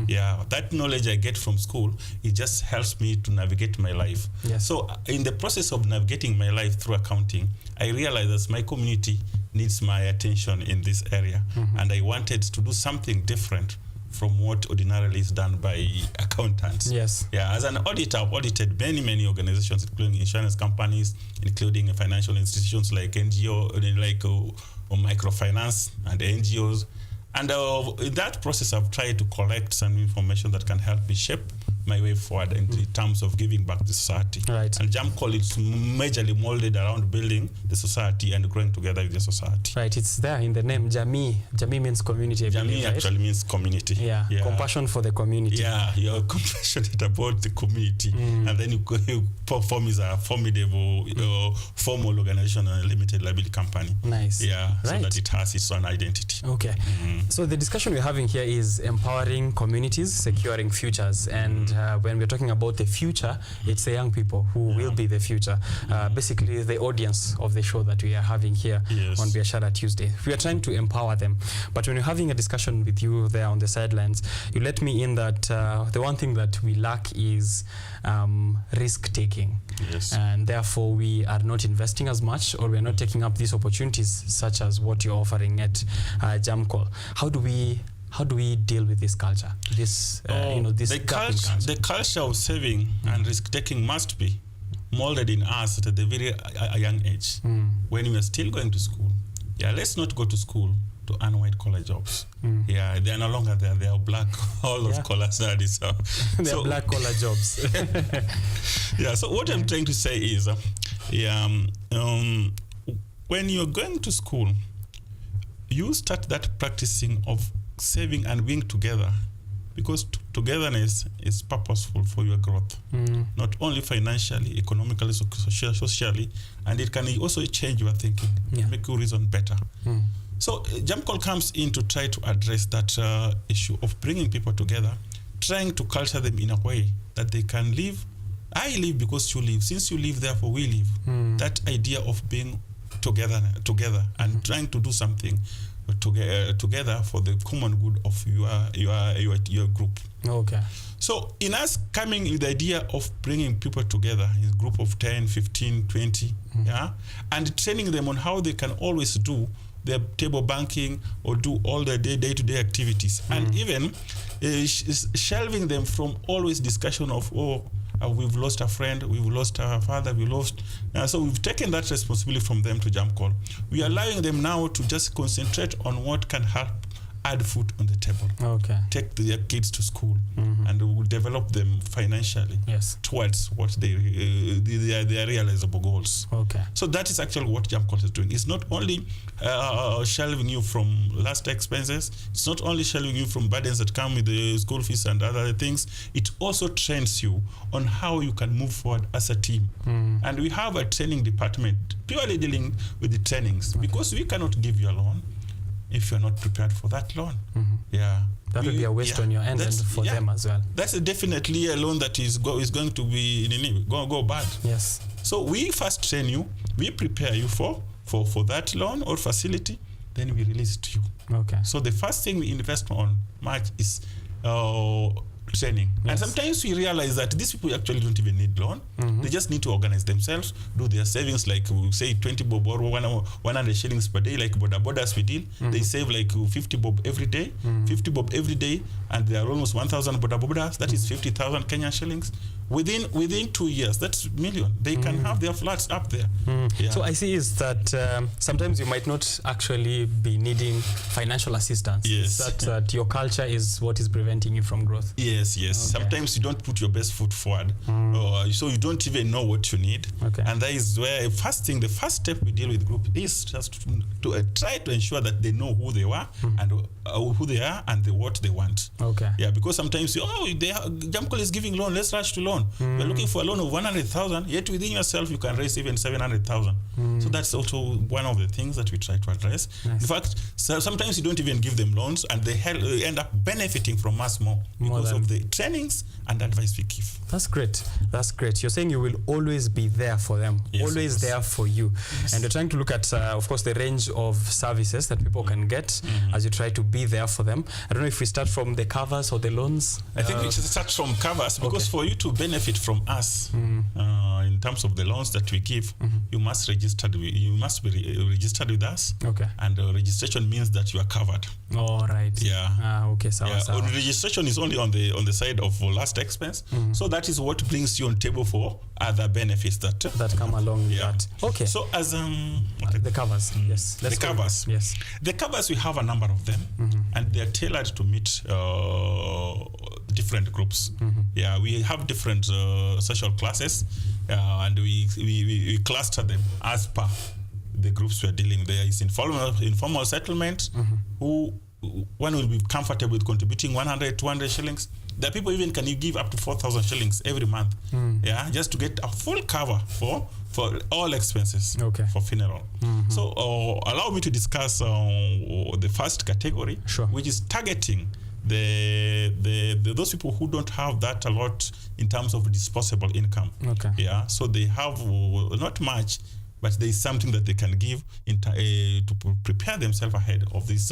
Yeah, that knowledge I get from school, it just helps me to navigate my life. Yes. So in the process of navigating my life through accounting, I realized that my community needs my attention in this area, and I wanted to do something different from what ordinarily is done by accountants. Yes. Yeah, as an auditor, I've audited many organizations, including insurance companies, including financial institutions like NGO, like microfinance and NGOs. And in that process, I've tried to collect some information that can help me shape my way forward in terms of giving back to society. Right. And Jamcall is majorly molded around building the society and growing together with the society. Right, it's there in the name, Jamii. Jamii means community. Jamii actually means community. Yeah. Compassion for the community. Yeah, you're compassionate about the community. And then you perform as a formidable, formal organization and a limited liability company. Nice. Yeah, right. So that it has its own identity. Okay. So the discussion we're having here is empowering communities, securing futures. And when we're talking about the future, it's the young people who will be the future. Basically, the audience of the show that we are having here on Biashara Tuesday. We are trying to empower them. But when we're having a discussion with you there on the sidelines, you let me in that the one thing that we lack is risk-taking. Yes. And therefore, we are not investing as much, or we're not taking up these opportunities such as what you're offering at JAMCOL. How do we deal with this culture? This, this the culture of saving and risk-taking must be molded in us at a very young age, when we are still going to school. Let's not go to school to earn white-collar jobs. They are no longer there. They are collar studies. They are black-collar jobs. So what I'm trying to say is, when you're going to school, you start that practicing of saving and being together, because togetherness is purposeful for your growth, not only financially, economically, socially, and it can also change your thinking, make you reason better. So JAMCOL comes in to try to address that issue of bringing people together, trying to culture them in a way that they can live. I live because you live. Since you live, therefore we live. That idea of being together, and trying to do something together for the common good of your group. Okay. So in us coming with the idea of bringing people together in a group of 10, 15, 20, and training them on how they can always do their table banking or do all the day-to-day activities, and even shelving them from always discussion of, we've lost a friend, we've lost our father, we lost. So we've taken that responsibility from them to JAMCOL. We are allowing them now to just concentrate on what can help add food on the table. Okay. Take their kids to school, and we will develop them financially towards what their realizable goals. Okay. So that is actually what JAMCOL is doing. It's not only shelving you from last expenses. It's not only shelving you from burdens that come with the school fees and other things. It also trains you on how you can move forward as a team. And we have a training department purely dealing with the trainings, because we cannot give you a loan if you're not prepared for that loan. That would be a waste on your end and for them as well. That's definitely a loan that is going to be go bad. Yes. So we first train you, we prepare you for that loan or facility, then we release it to you. Okay. So the first thing we invest on much is training. And sometimes we realize that these people actually don't even need loan. They just need to organize themselves, do their savings, like we say 20 bob or 100 shillings per day, like borders we deal. They save like 50 bob every day, 50 bob every day, and there are almost 1,000 borders. That is 50,000 Kenyan shillings. Within 2 years, that's million. They can have their flats up there. So I see is that sometimes you might not actually be needing financial assistance. Yes. That your culture is what is preventing you from growth. Yes. Okay. Sometimes you don't put your best foot forward, so you don't even know what you need. Okay. And that is where the first step we deal with group is just to try to ensure that they know who they are and who they are and what they want. Okay. Yeah, because sometimes JAMCOL is giving loan, let's rush to loan. We're looking for a loan of 100,000, yet within yourself you can raise even 700,000. So that's also one of the things that we try to address. Nice. In fact, sometimes you don't even give them loans, and they end up benefiting from us more because of the trainings and advice we give. That's great. That's great. You're saying you will always be there for them, always there for you. Yes. And you're trying to look at, of course, the range of services that people can get as you try to be there for them. I don't know if we start from the covers or the loans. I think we should start from covers, because for you to benefit from us in terms of the loans that we give, you must be registered with us. Okay. And registration means that you are covered. All right. Yeah. Okay. So registration is only on the side of last expense. So that is what brings you on table for other benefits that come along with that. Okay. So as the covers, yes. The covers. Yes. The covers, we have a number of them, and they're tailored to meet different groups. Yeah, we have different social classes, and we cluster them as per the groups we're dealing. There is informal settlement, who one will be comfortable with contributing 100, 200 shillings. There are people even can you give up to 4,000 shillings every month, just to get a full cover for all expenses for funeral. So allow me to discuss the first category, which is targeting those people who don't have that a lot in terms of disposable income. Okay. Yeah. So they have not much, but there is something that they can give to prepare themselves ahead of these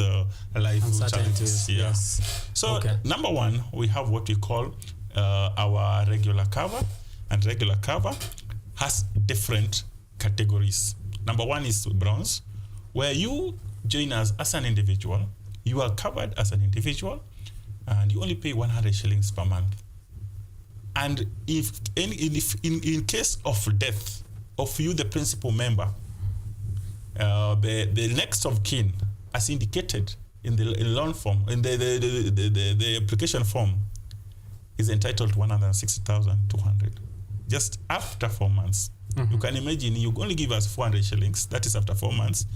life challenges. Yeah. Yes. So number one, we have what we call our regular cover, and regular cover has different categories. Number one is bronze, where you join us as an individual. You are covered as an individual, and you only pay 100 shillings per month. And if in case of death of you, the principal member, the next of kin, as indicated in the loan form, in the application form, is entitled to 160,200 just after 4 months. You can imagine, you only give us 400 shillings. That is after 4 months.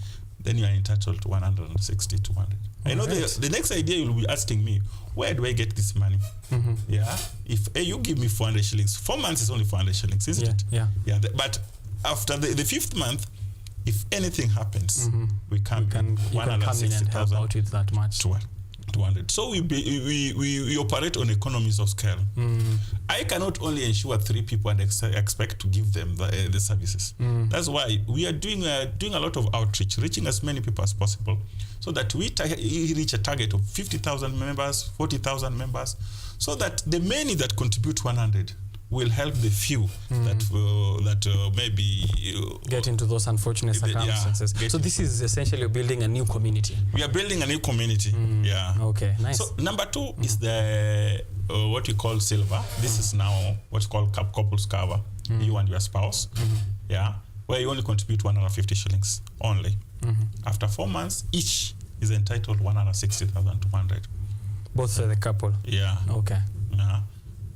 Then you are entitled to 160,200. I know the next idea you'll be asking me, where do I get this money? Yeah. If you give me 400 shillings, 4 months is only 400 shillings, isn't it? Yeah. But after the 5th month, if anything happens, we can come in and help out with that much. 200. So we operate on economies of scale. I cannot only ensure 3 people and expect to give them the services. That's why we are doing a lot of outreach, reaching as many people as possible, so that we reach a target of 50,000 members, 40,000 members, so that the many that contribute 100 will help the few that maybe get into those unfortunate circumstances. So this is essentially building a new community. We are building a new community. Yeah. Okay. Nice. So number 2 is the what we call silver. This is now what's called couples cover. You and your spouse. Yeah. Where you only contribute 150 shillings only. After 4 months, each is entitled 160,200. Both for the couple. Yeah. Okay.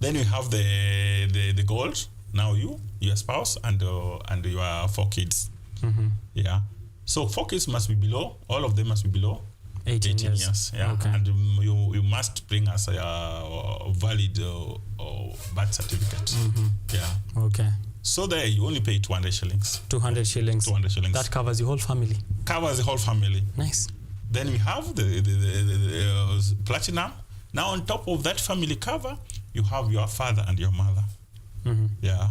Then you have the gold. Now your spouse, and your 4 kids. Yeah. So 4 kids must be below. All of them must be below 18 years. Yeah. Okay. And you must bring us a valid birth certificate. Yeah. Okay. So there you only pay 200 shillings. 200 shillings. 200 shillings. That covers the whole family. Covers the whole family. Nice. Then we have the platinum. Now on top of that family cover, you have your father and your mother. Yeah.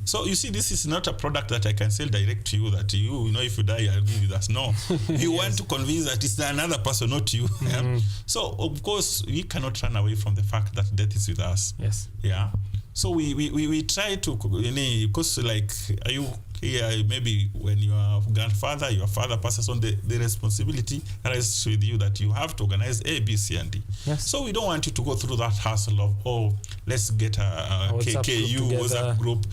So you see, this is not a product that I can sell direct to you, that you know, if you die, I'll give you that. No. You want to convince that it's another person, not you. Yeah? So of course, we cannot run away from the fact that death is with us. Yes. Yeah. So we try to, because like, are you here, maybe when your grandfather, your father passes on, the responsibility rests with you, that you have to organize A, B, C, and D. Yes. So we don't want you to go through that hassle of, let's get a KKU, WhatsApp group,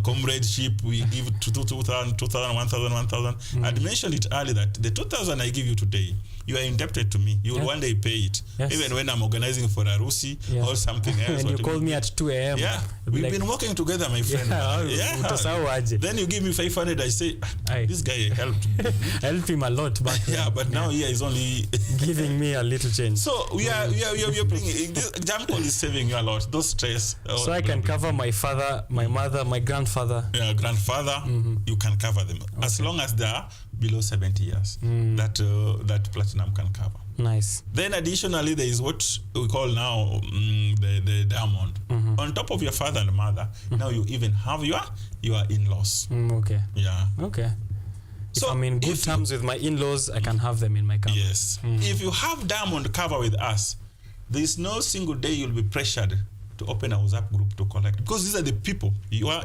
comradeship, we give 2,000, 1,000. I'd mentioned it earlier that the 2,000 I give you today, you are indebted to me. You will one day pay it. Yes. Even when I'm organizing for a Rusi or something else. And you call me at 2 a.m. Yeah. We've been working together, my friend. Then you give me 500, I say, this guy helped me. Helped him a lot back then. But now here is only giving me a little change. So we are bringing, this jam call is saving you a lot. Those stress. So I can cover my father, my mother, my grandfather. Yeah, grandfather, you can cover them. Okay. As long as they are below 70 years, that platinum can cover. Nice. Then additionally, there is what we call now the diamond. On top of your father and mother, now you even have your in-laws. Okay. Yeah. Okay. So if I'm in good terms with my in-laws, I can have them in my cover. Yes. If you have diamond cover with us, there is no single day you'll be pressured to open a WhatsApp group to collect, because these are the people your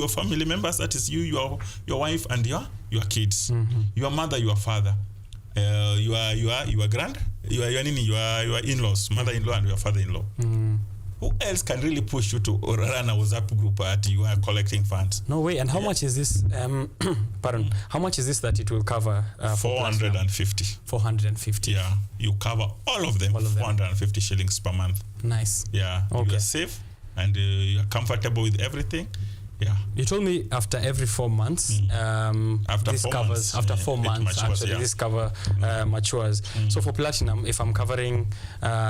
family members. That is your wife and your kids, your mother, your father, your in-laws, mother-in-law and your father-in-law. Who else can really push you to run a WhatsApp group at you are collecting funds? No way. And how much is this? Pardon. How much is this that it will cover? 450. 450. Yeah, you cover all of them. 450 shillings per month. Nice. Yeah. Okay. You are safe and you are comfortable with everything. Yeah. You told me after every 4 months, after this 4 covers months, after 4 months matures, actually this cover matures. So for platinum, if I'm covering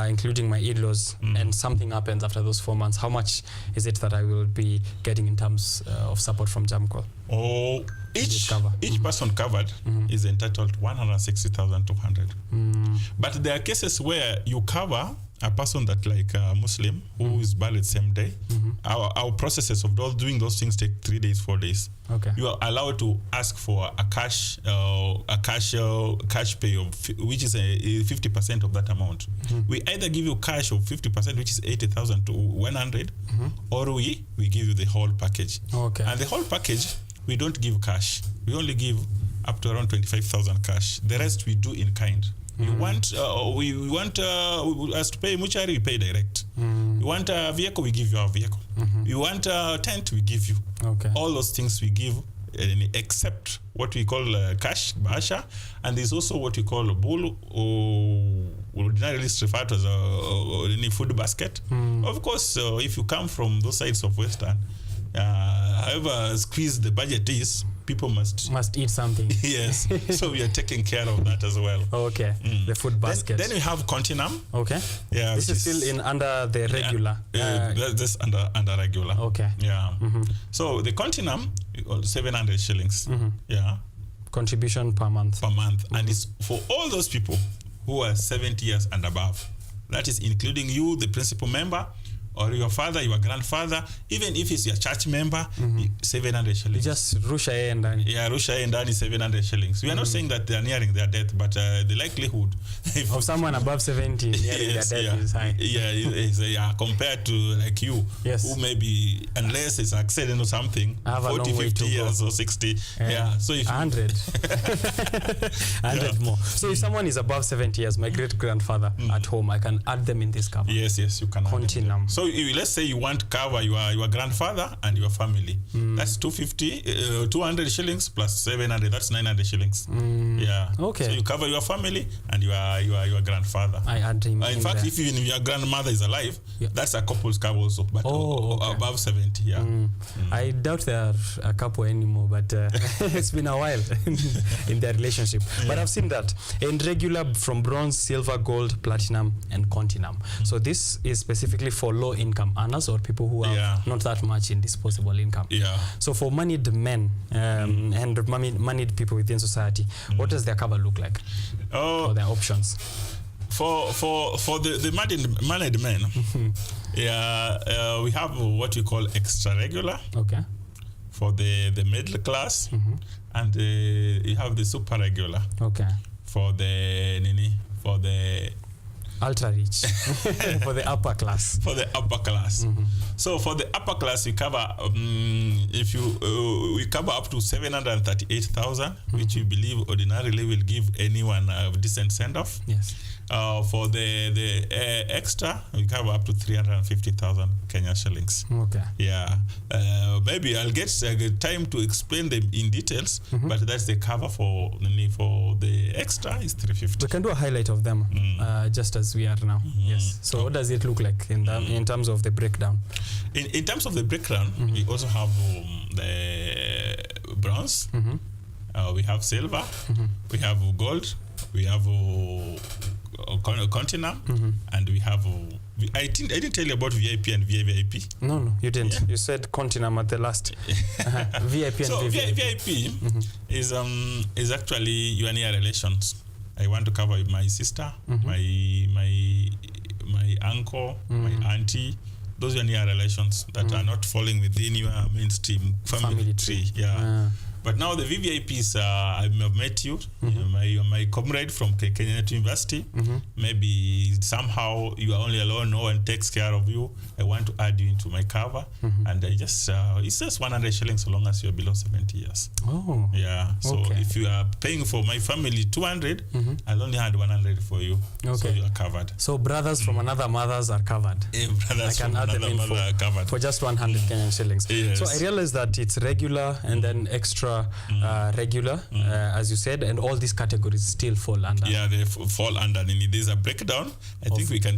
including my in-laws and something happens after those 4 months, how much is it that I will be getting in terms of support from JAMCOL? Oh, each person covered is entitled to 160,200. But there are cases where you cover a person that like a Muslim who is buried same day. Our processes of doing those things take 3 days, 4 days. Okay. You are allowed to ask for a cash pay of which is a 50% of that amount. We either give you cash of 50%, which is 80,000 to 100, or we give you the whole package. Okay. And the whole package, we don't give cash. We only give up to around 25,000 cash. The rest we do in kind. You want we want us to pay mutuary, we pay direct. You want a vehicle, we give you our vehicle. You want a tent, we give you. Okay. All those things we give, except what we call cash, bahasha, and there's also what we call a bull, or ordinarily referred to as a food basket. Of course, if you come from those sides of Western, however squeezed the budget is, people must eat something. Yes. So we are taking care of that as well. Okay. The food basket. Then we have Continuum. Okay. Yeah. This is still under the regular. This under regular. Okay. Yeah. So the Continuum, 700 shillings. Yeah. Contribution per month. And it's for all those people who are 70 years and above. That is including you, the principal member, or your father, your grandfather, even if it's your church member, 700 shillings. You just rusha ndani. Yeah, rusha ndani 700 shillings. We are not saying that they are nearing their death, but the likelihood of someone above 70 nearing their death is high. Yeah, compared to like you, who maybe, unless it's an accident or something, 40, 50 years or 60. Yeah, so if 100. 100 more. So if someone is above 70 years, my great-grandfather at home, I can add them in this cover. Yes, you can. Continuum. So let's say you want to cover your grandfather and your family. That's 200 shillings plus 700. That's 900 shillings. Yeah. Okay. So you cover your family and your grandfather. I add him. In fact, if even your grandmother is alive, that's a couple's cover also, but above 70. Yeah. I doubt there are a couple anymore, but it's been a while in their relationship. But I've seen that in regular from bronze, silver, gold, platinum, and continuum. So this is specifically for low-income earners or people who have not that much in disposable income. Yeah. So for moneyed men and moneyed people within society, what does their cover look like? Or their options? For the moneyed men, we have what we call extra regular. Okay. For the middle class, and you have the super regular. Okay. For the ultra rich. For the upper class. For the upper class. So for the upper class, we cover we cover up to 738,000, which we believe ordinarily will give anyone a decent send off. Yes. For the extra, we cover up to 350,000 Kenyan shillings. Okay. Yeah. Maybe I'll get time to explain them in details, but that's the cover for the extra is 350. We can do a highlight of them just as we are now. Yes. So what does it look like in terms of the breakdown? In terms of the breakdown, we also have the bronze, we have silver, we have gold, we have continuum, and we have I didn't tell you about VIP and VVIP. No, you didn't. Yeah. You said continuum at the last. VIP and so VVIP. VIP is actually your near relations. I want to cover my sister, my uncle, my auntie. Those are near relations that are not falling within your mainstream family tree. Yeah. But now the VVIPs, I've met you, my comrade from KUTV University. Maybe somehow you are only alone, no one takes care of you. I want to add you into my cover. And I just, it's just 100 shillings so long as you're below 70 years. Oh. Yeah. So if you are paying for my family 200, I'll only add 100 for you. Okay. So you are covered. So brothers from another mothers are covered. Brothers I can add them in are covered for just 100 Kenyan shillings. Yes. So I realize that it's regular and then extra ultra, regular, as you said, and all these categories still fall under. Yeah, they fall under. There's a breakdown. I think we can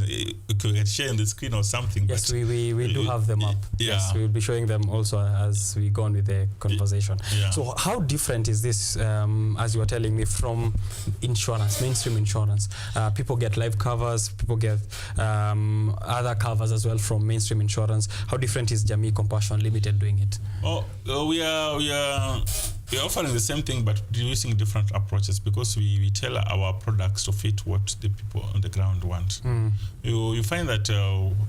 share on the screen or something. Yes, we do have them up. Yeah. Yes, we'll be showing them also as we go on with the conversation. Yeah. So how different is this, as you were telling me, from insurance, mainstream insurance? People get life covers, people get other covers as well from mainstream insurance. How different is Jamii Compassion Limited doing it? We are offering the same thing, but using different approaches, because we tell our products to fit what the people on the ground want. You find that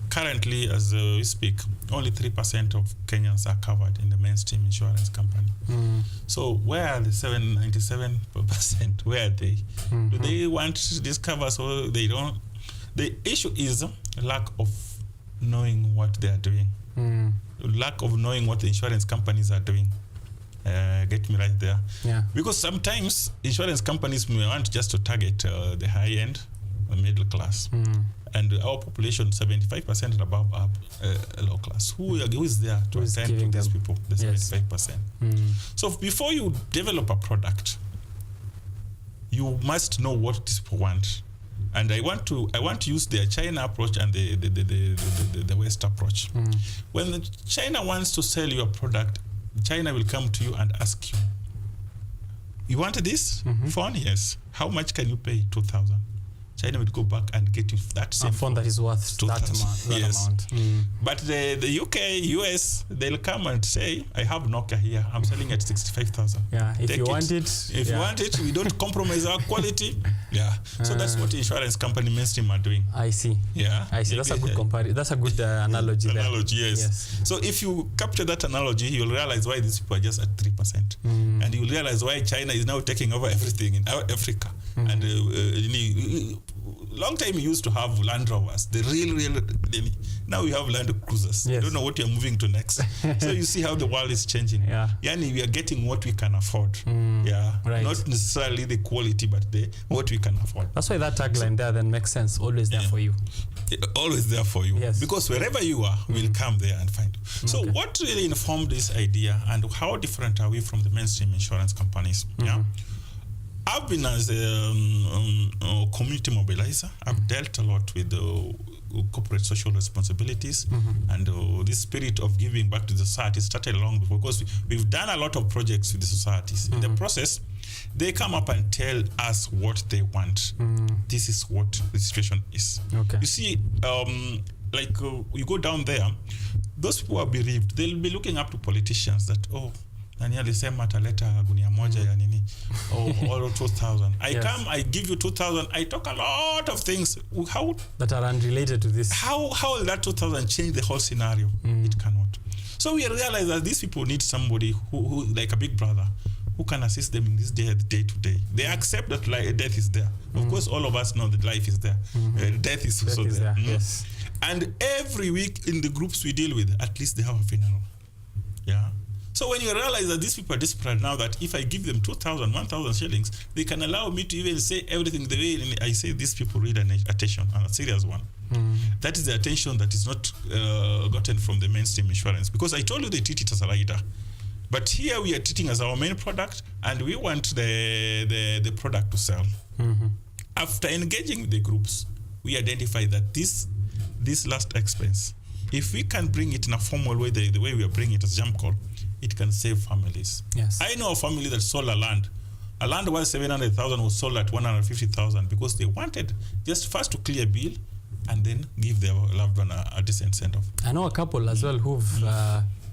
currently, as we speak, only 3% of Kenyans are covered in the mainstream insurance company. So where are the 97%? Where are they? Do they want this cover so they don't? The issue is lack of knowing what they are doing. Lack of knowing what the insurance companies are doing. Get me right there. Yeah. Because sometimes insurance companies may want just to target the high end, the middle class. And our population, 75% and above, are low class. Who is there to attend to these people, the 75%? So before you develop a product, you must know what these people want. And I want to use the China approach and the West approach. When China wants to sell you a product, China will come to you and ask you, you want this phone? Yes. How much can you pay? 2,000. China will go back and get you that same phone that is worth that amount. But the UK, US, they'll come and say, I have Nokia here. I'm selling at 65,000. Yeah, if you want it. If you want it, we don't compromise our quality. Yeah. So that's what insurance company mainstream are doing. I see. Yeah. I see. That's a good comparison. That's a good analogy there. Analogy, yes. So if you capture that analogy, you'll realize why these people are just at 3%. And you'll realize why China is now taking over everything in Africa. And long time we used to have Land Rovers, the real. Now we have Land Cruisers. You don't know what you're moving to next. So you see how the world is changing. Yani we are getting what we can afford. Not necessarily the quality, but what we can afford. That's why that tagline there then makes sense. Always there for you. Always there for you. Yes. Because wherever you are, we'll come there and find you. So what really informed this idea, and how different are we from the mainstream insurance companies? Yeah. I've been as a community mobilizer. I've dealt a lot with corporate social responsibilities, and this spirit of giving back to the society started long before, because we've done a lot of projects with the societies. In the process, they come up and tell us what they want. This is what the situation is. Okay. You see, you go down there, those people are bereaved. They'll be looking up to politicians that, nani alisema ataleta gunia moja ya nini, or 2,000. I come, I give you 2,000. I talk a lot of things. How that are unrelated to this? How will that 2,000 change the whole scenario? It cannot. So we realize that these people need somebody who like a big brother, who can assist them in this day to day. They accept that death is there. Of course, all of us know that life is there. Death is also there. Yes. And every week in the groups we deal with, at least they have a funeral. Yeah. So when you realize that these people are desperate now, that if I give them 2,000, 1,000 shillings, they can allow me to even say everything the way I say. These people need an attention, and a serious one. That is the attention that is not gotten from the mainstream insurance, because I told you they treat it as a rider. But here we are treating as our main product, and we want the product to sell. After engaging with the groups, we identify that this last expense, if we can bring it in a formal way, the way we are bringing it as Jamcol, it can save families. Yes. I know a family that sold a land. A land worth 700,000 was sold at 150,000 because they wanted just first to clear bill and then give their loved one a decent send-off. I know a couple as well who've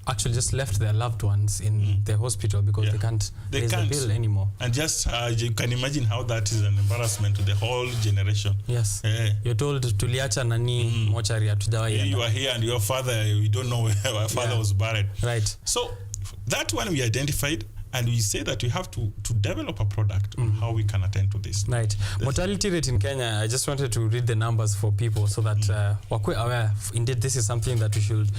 actually just left their loved ones in the hospital because they can't raise the bill anymore. And just you can imagine how that is an embarrassment to the whole generation. Yes. You're told tuliacha nani mochari hatujawai. You are here and your father, we don't know where our father was buried. Right. So that one we identified, and we say that we have to develop a product on how we can attend to this. Right. Mortality rate in Kenya, I just wanted to read the numbers for people so that we're quite aware. Indeed, this is something that we should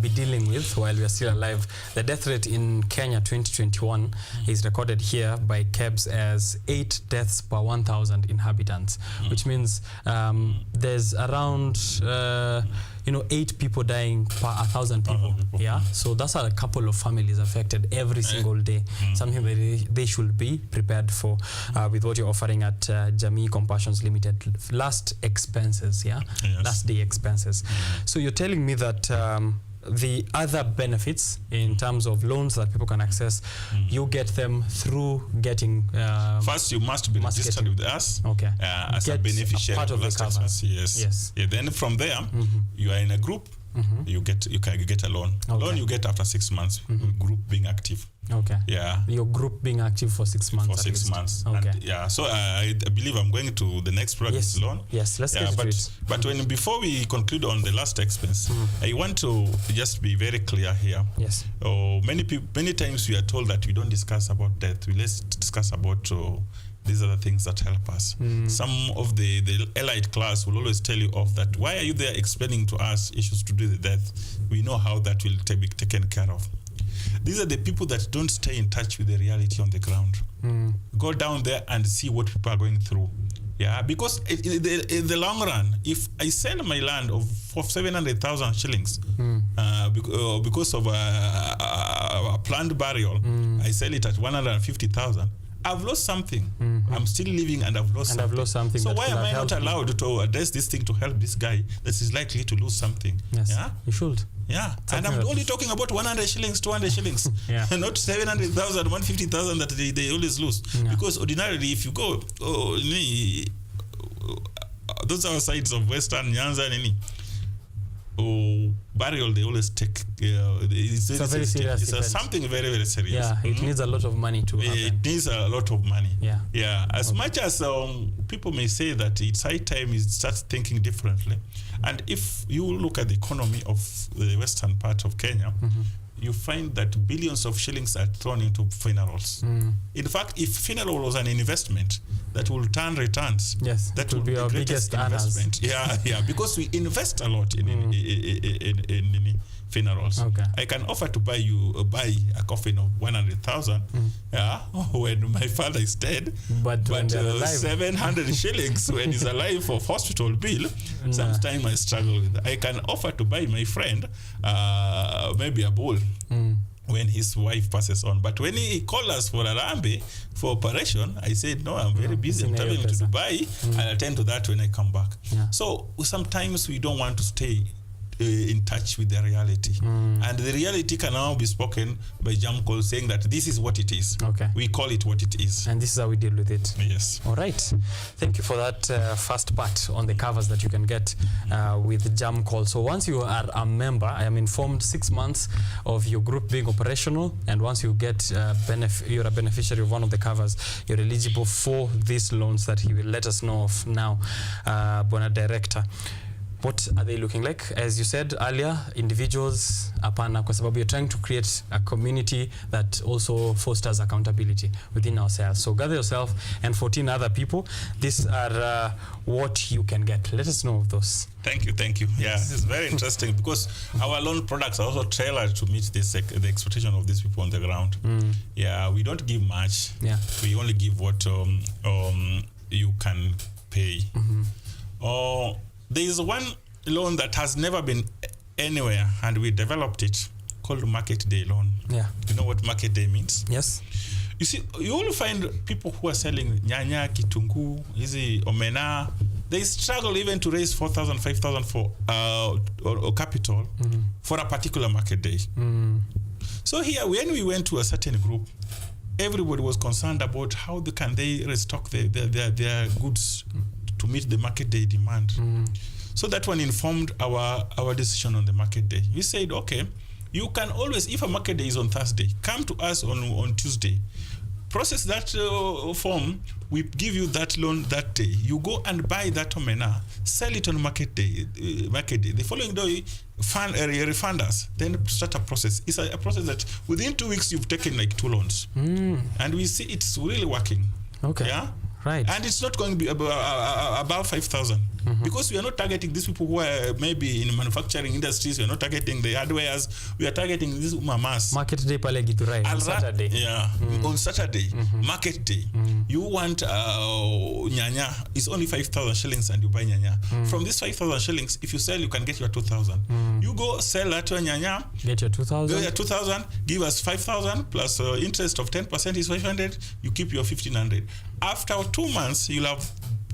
be dealing with while we are still alive. The death rate in Kenya 2021 is recorded here by KEBS as 8 deaths per 1,000 inhabitants, which means there's around 8 people dying per 1,000 people. Yeah, so that's a couple of families affected every single day. Something that they should be prepared for with what you're offering at Jamii Compassions Limited. Last expenses, last day expenses. So you're telling me that the other benefits in terms of loans that people can access, you get them through getting first you must be registered with us as a beneficiary part of the cover. Yes. Yeah, then from there you are in a group. You get a loan. Loan you get after 6 months. Group being active. Yeah. Your group being active for 6 months. For 6 months. And so I believe I'm going to the next product is loan. Yes. Let's get to it. But before we conclude on the last expense, I want to just be very clear here. Yes. Many times we are told that we don't discuss about death. Let's discuss about these are the things that help us. Some of the elite class will always tell you off that why are you there explaining to us issues to do with death? We know how that will be taken care of. These are the people that don't stay in touch with the reality on the ground. Go down there and see what people are going through. Yeah, because in the long run, if I sell my land for 700,000 shillings because of a planned burial, I sell it at 150,000. I've lost something. I'm still living and I've lost something. So why am I not allowed to address this thing to help this guy that is likely to lose something? Yes, yeah? You should. Yeah, and I'm only talking about 100 shillings, 200 shillings, not 700,000, 150,000 that they always lose. Because ordinarily, if you go, those are sides of Western Nyanza and any. Burial, they always take. It's a very serious event. It's something very, very serious. Yeah, it needs a lot of money to happen. It needs a lot of money. Yeah. As much as people may say that it's high time it starts thinking differently, and if you look at the economy of the western part of Kenya, you find that billions of shillings are thrown into funerals. In fact, if funeral was an investment that will turn returns, that will be our biggest investment. Because we invest a lot in funerals. I can offer to buy a coffin of 100,000 when my father is dead, but 700 shillings when he's alive for hospital bill, sometimes I struggle with that. I can offer to buy my friend maybe a bull when his wife passes on, but when he calls us for a rambe for operation, I said no, I'm very busy, I'm traveling to Dubai. I'll attend to that when I come back. So sometimes we don't want to stay in touch with the reality, and the reality can now be spoken by Jamcol saying that this is what it is. We call it what it is, and this is how we deal with it. Yes. All right, thank you for that first part on the covers that you can get with Jamcol. So once you are a member, I am informed 6 months of your group being operational, and once you get you're a beneficiary of one of the covers, you're eligible for these loans that he will let us know of now, Bona Director. What are they looking like? As you said earlier, individuals, apana, kwa sababu you're trying to create a community that also fosters accountability within ourselves. So gather yourself and 14 other people. These are what you can get. Let us know of those. Thank you. Yeah, it's very interesting because our loan products are also tailored to meet the expectation of these people on the ground. Yeah, we don't give much. Yeah, we only give what you can pay. There is one loan that has never been anywhere, and we developed it, called Market Day loan. Yeah. You know what Market Day means? Yes. You see, you will find people who are selling nyanya, kitungu, hizi omena. They struggle even to raise 4,000, 5,000 for or capital for a particular market day. So here, when we went to a certain group, everybody was concerned about how can they restock their goods to meet the market day demand. So that one informed our decision on the market day. We said, okay, you can always, if a market day is on Thursday, come to us on Tuesday. Process that form, we give you that loan that day. You go and buy that omena, sell it on market day. The following day, refund us, then start a process. It's a process that within 2 weeks you've taken like 2 loans. And we see it's really working. Okay. Yeah? Right. And it's not going to be above 5,000 because we are not targeting these people who are maybe in manufacturing industries. We are not targeting the hardwares. We are targeting these mamas. Market day pale Githurai on Saturday. Yeah, on Saturday, market day. you want nyanya, it's only 5,000 shillings and you buy nyanya. From this 5,000 shillings, if you sell, you can get your 2,000. You go sell that nyanya, get your 2,000. Get your 2,000, give us 5,000 plus interest of 10% is 500. You keep your 1,500. After 2 months, you'll have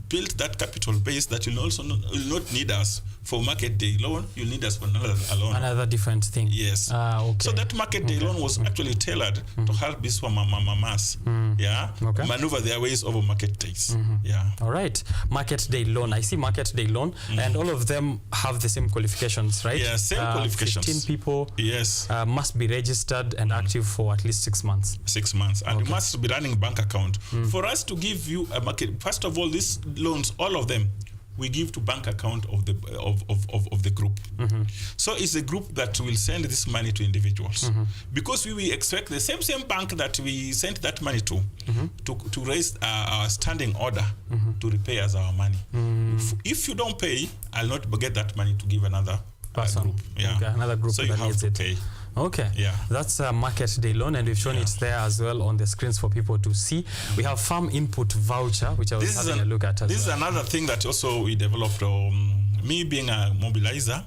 built that capital base that you'll also will not need us for market day loan. You'll need us for another different thing. Yes. Okay. So that market day loan was actually tailored to help these mamas, maneuver their ways over market days. Yeah. All right. Market day loan. I see market day loan, and all of them have the same qualifications, right? Yeah, same qualifications. 15 people. Yes. Must be registered and active for at least 6 months. 6 months, and you must be running bank account. For us to give you a market, first of all, these loans, all of them, we give to bank account of the group. So it's a group that will send this money to individuals, because we will expect the same bank that we sent that money to raise our standing order to repay us our money. If you don't pay, I'll not get that money to give another group. Yeah. Okay, another group so that you have needs to it. pay. Okay, yeah, that's a market day loan, and we've shown it there as well on the screens for people to see. We have farm input voucher, which I was having a look at as well. This is another thing that also we developed. Me being a mobilizer,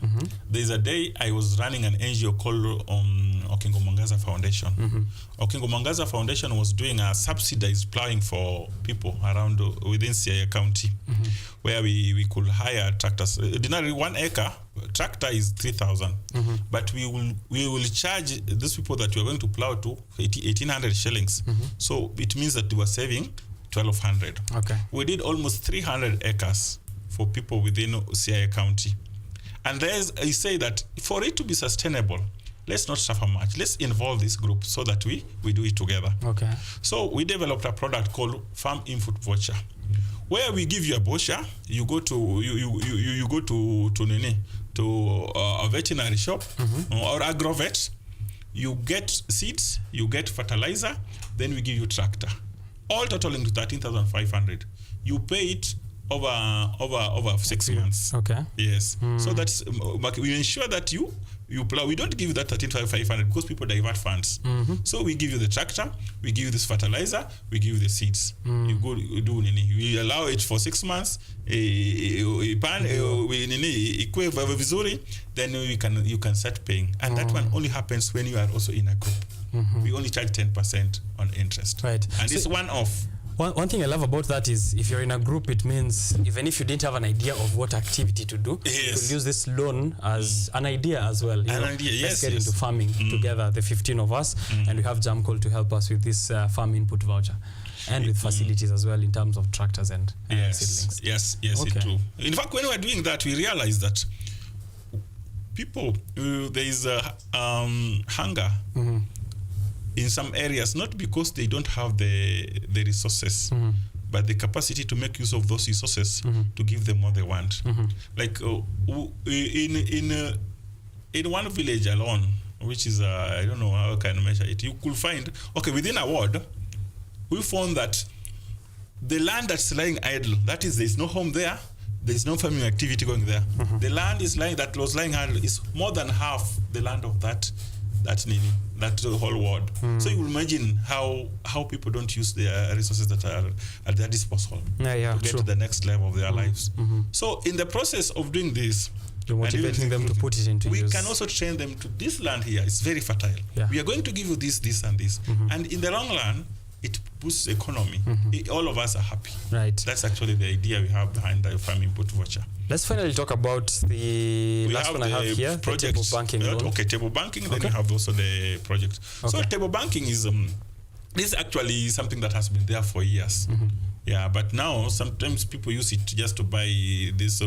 there's a day I was running an NGO called Okengo Mwangaza Foundation. Okengo Mwangaza Foundation was doing a subsidized plowing for people around within Siaya County, where we could hire tractors. Ordinarily 1 acre tractor is 3,000, but we will charge these people that we are going to plow to 1,800 shillings. So it means that we were saving 1,200. Okay, we did almost 300 acres for people within Siaya County. And I say that for it to be sustainable, let's not suffer much. Let's involve this group so that we do it together. Okay. So we developed a product called Farm Input Voucher, where we give you a voucher. You go to you go to a veterinary shop or agrovet. You get seeds, you get fertilizer, then we give you tractor, all totaling to 13,500. You pay it over 6 months. Okay. Yes. So that's we ensure that you plow. We don't give you that 13,500 because people divert funds. So we give you the tractor, we give you this fertilizer, we give you the seeds. You go do nini. We allow it for 6 months. Then you can start paying, and that one only happens when you are also in a group. We only charge 10% on interest. Right. And so it's one off. One thing I love about that is if you're in a group, it means even if you didn't have an idea of what activity to do, you could use this loan as an idea as well. Let's get into farming together, the 15 of us, and we have Jamcol to help us with this farm input voucher. And with facilities as well in terms of tractors and seedlings. Yes, okay. It's true. In fact, when we were doing that, we realized that people, there is hunger in some areas, not because they don't have the resources, but the capacity to make use of those resources to give them what they want. Like in one village alone, which is I don't know how I can measure it, you could find, within a ward, we found that the land that's lying idle, that is, there's no home there, there's no farming activity going there. The land that was lying idle is more than half the land of that whole ward. So you will imagine how people don't use their resources that are at their disposal to get to the next level of their lives. So in the process of doing this, you're motivating them to put it into use. We can also train them to this land here. It's very fertile. We are going to give you this, and this. And in the long run, it boosts economy. All of us are happy. Right. That's actually the idea we have behind the farm input voucher. Let's finally talk about the last one I have here, project, the table banking loan. Table banking. Then we have also the project. So table banking is this is actually something that has been there for years. Yeah, but now sometimes people use it just to buy these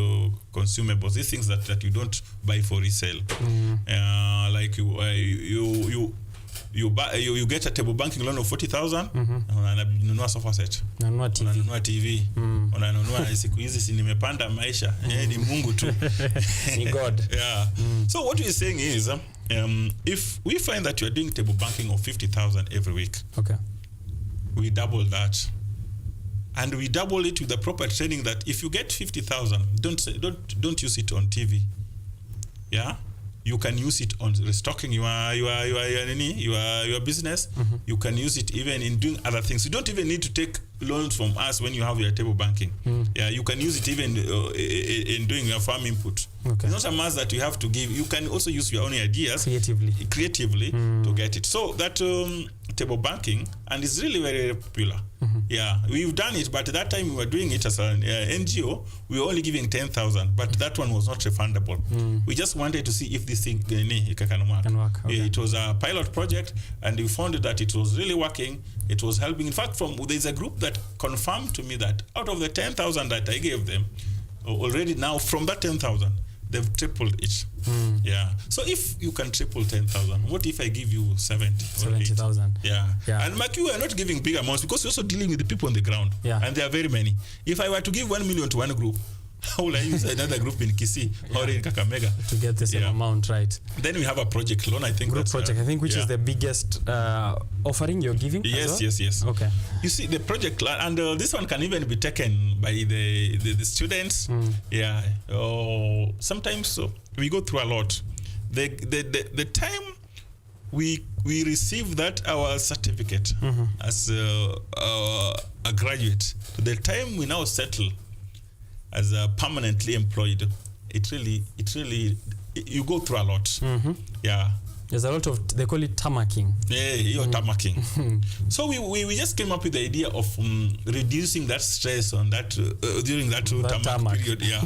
consumables, these things that you don't buy for resale. Like you get a table banking loan of 40,000, unanunua sofa set, unanunua TV, unanunua siku hizi si nimepanda maisha, ni Mungu tu. Ni God. Yeah. So what we're saying is, if we find that you're doing table banking of 50,000 every week, we double that. And we double it with the proper training that if you get 50,000, don't use it on TV. Yeah? you can use it on restocking your business. You can use it even in doing other things. You don't even need to take loans from us when you have your table banking. Yeah, you can use it even in doing your farm input. It's not a must that you have to give. You can also use your own ideas creatively to get it. So that table banking, and it's really very popular. Yeah, we've done it, but at that time we were doing it as an NGO. We were only giving 10,000, but that one was not refundable. We just wanted to see if this thing can work. It was a pilot project, and we found that it was really working. It was helping. In fact, there's a group that confirmed to me that out of the 10,000 that I gave them, already now from that 10,000, they've tripled it. Yeah. So if you can triple 10,000, what if I give you 70,000? Yeah. And Mark, you are not giving big amounts because you're also dealing with the people on the ground. And there are very many. If I were to give 1 million to one group, how will I use another group in Kisii or in Kakamega to get the same amount, right? Then we have a project loan, I think. Group project, I think, which is the biggest offering you're giving. Yes. Okay. You see, the project, and this one can even be taken by the students. Yeah. Sometimes we go through a lot. The time we receive that our certificate as a graduate, to the time we now settle as a permanently employed, it really you go through a lot. Yeah. There's a lot of, they call it tammacking. Yeah, you're tammacking. So we just came up with the idea of reducing that stress on that during that tarmac period. Yeah.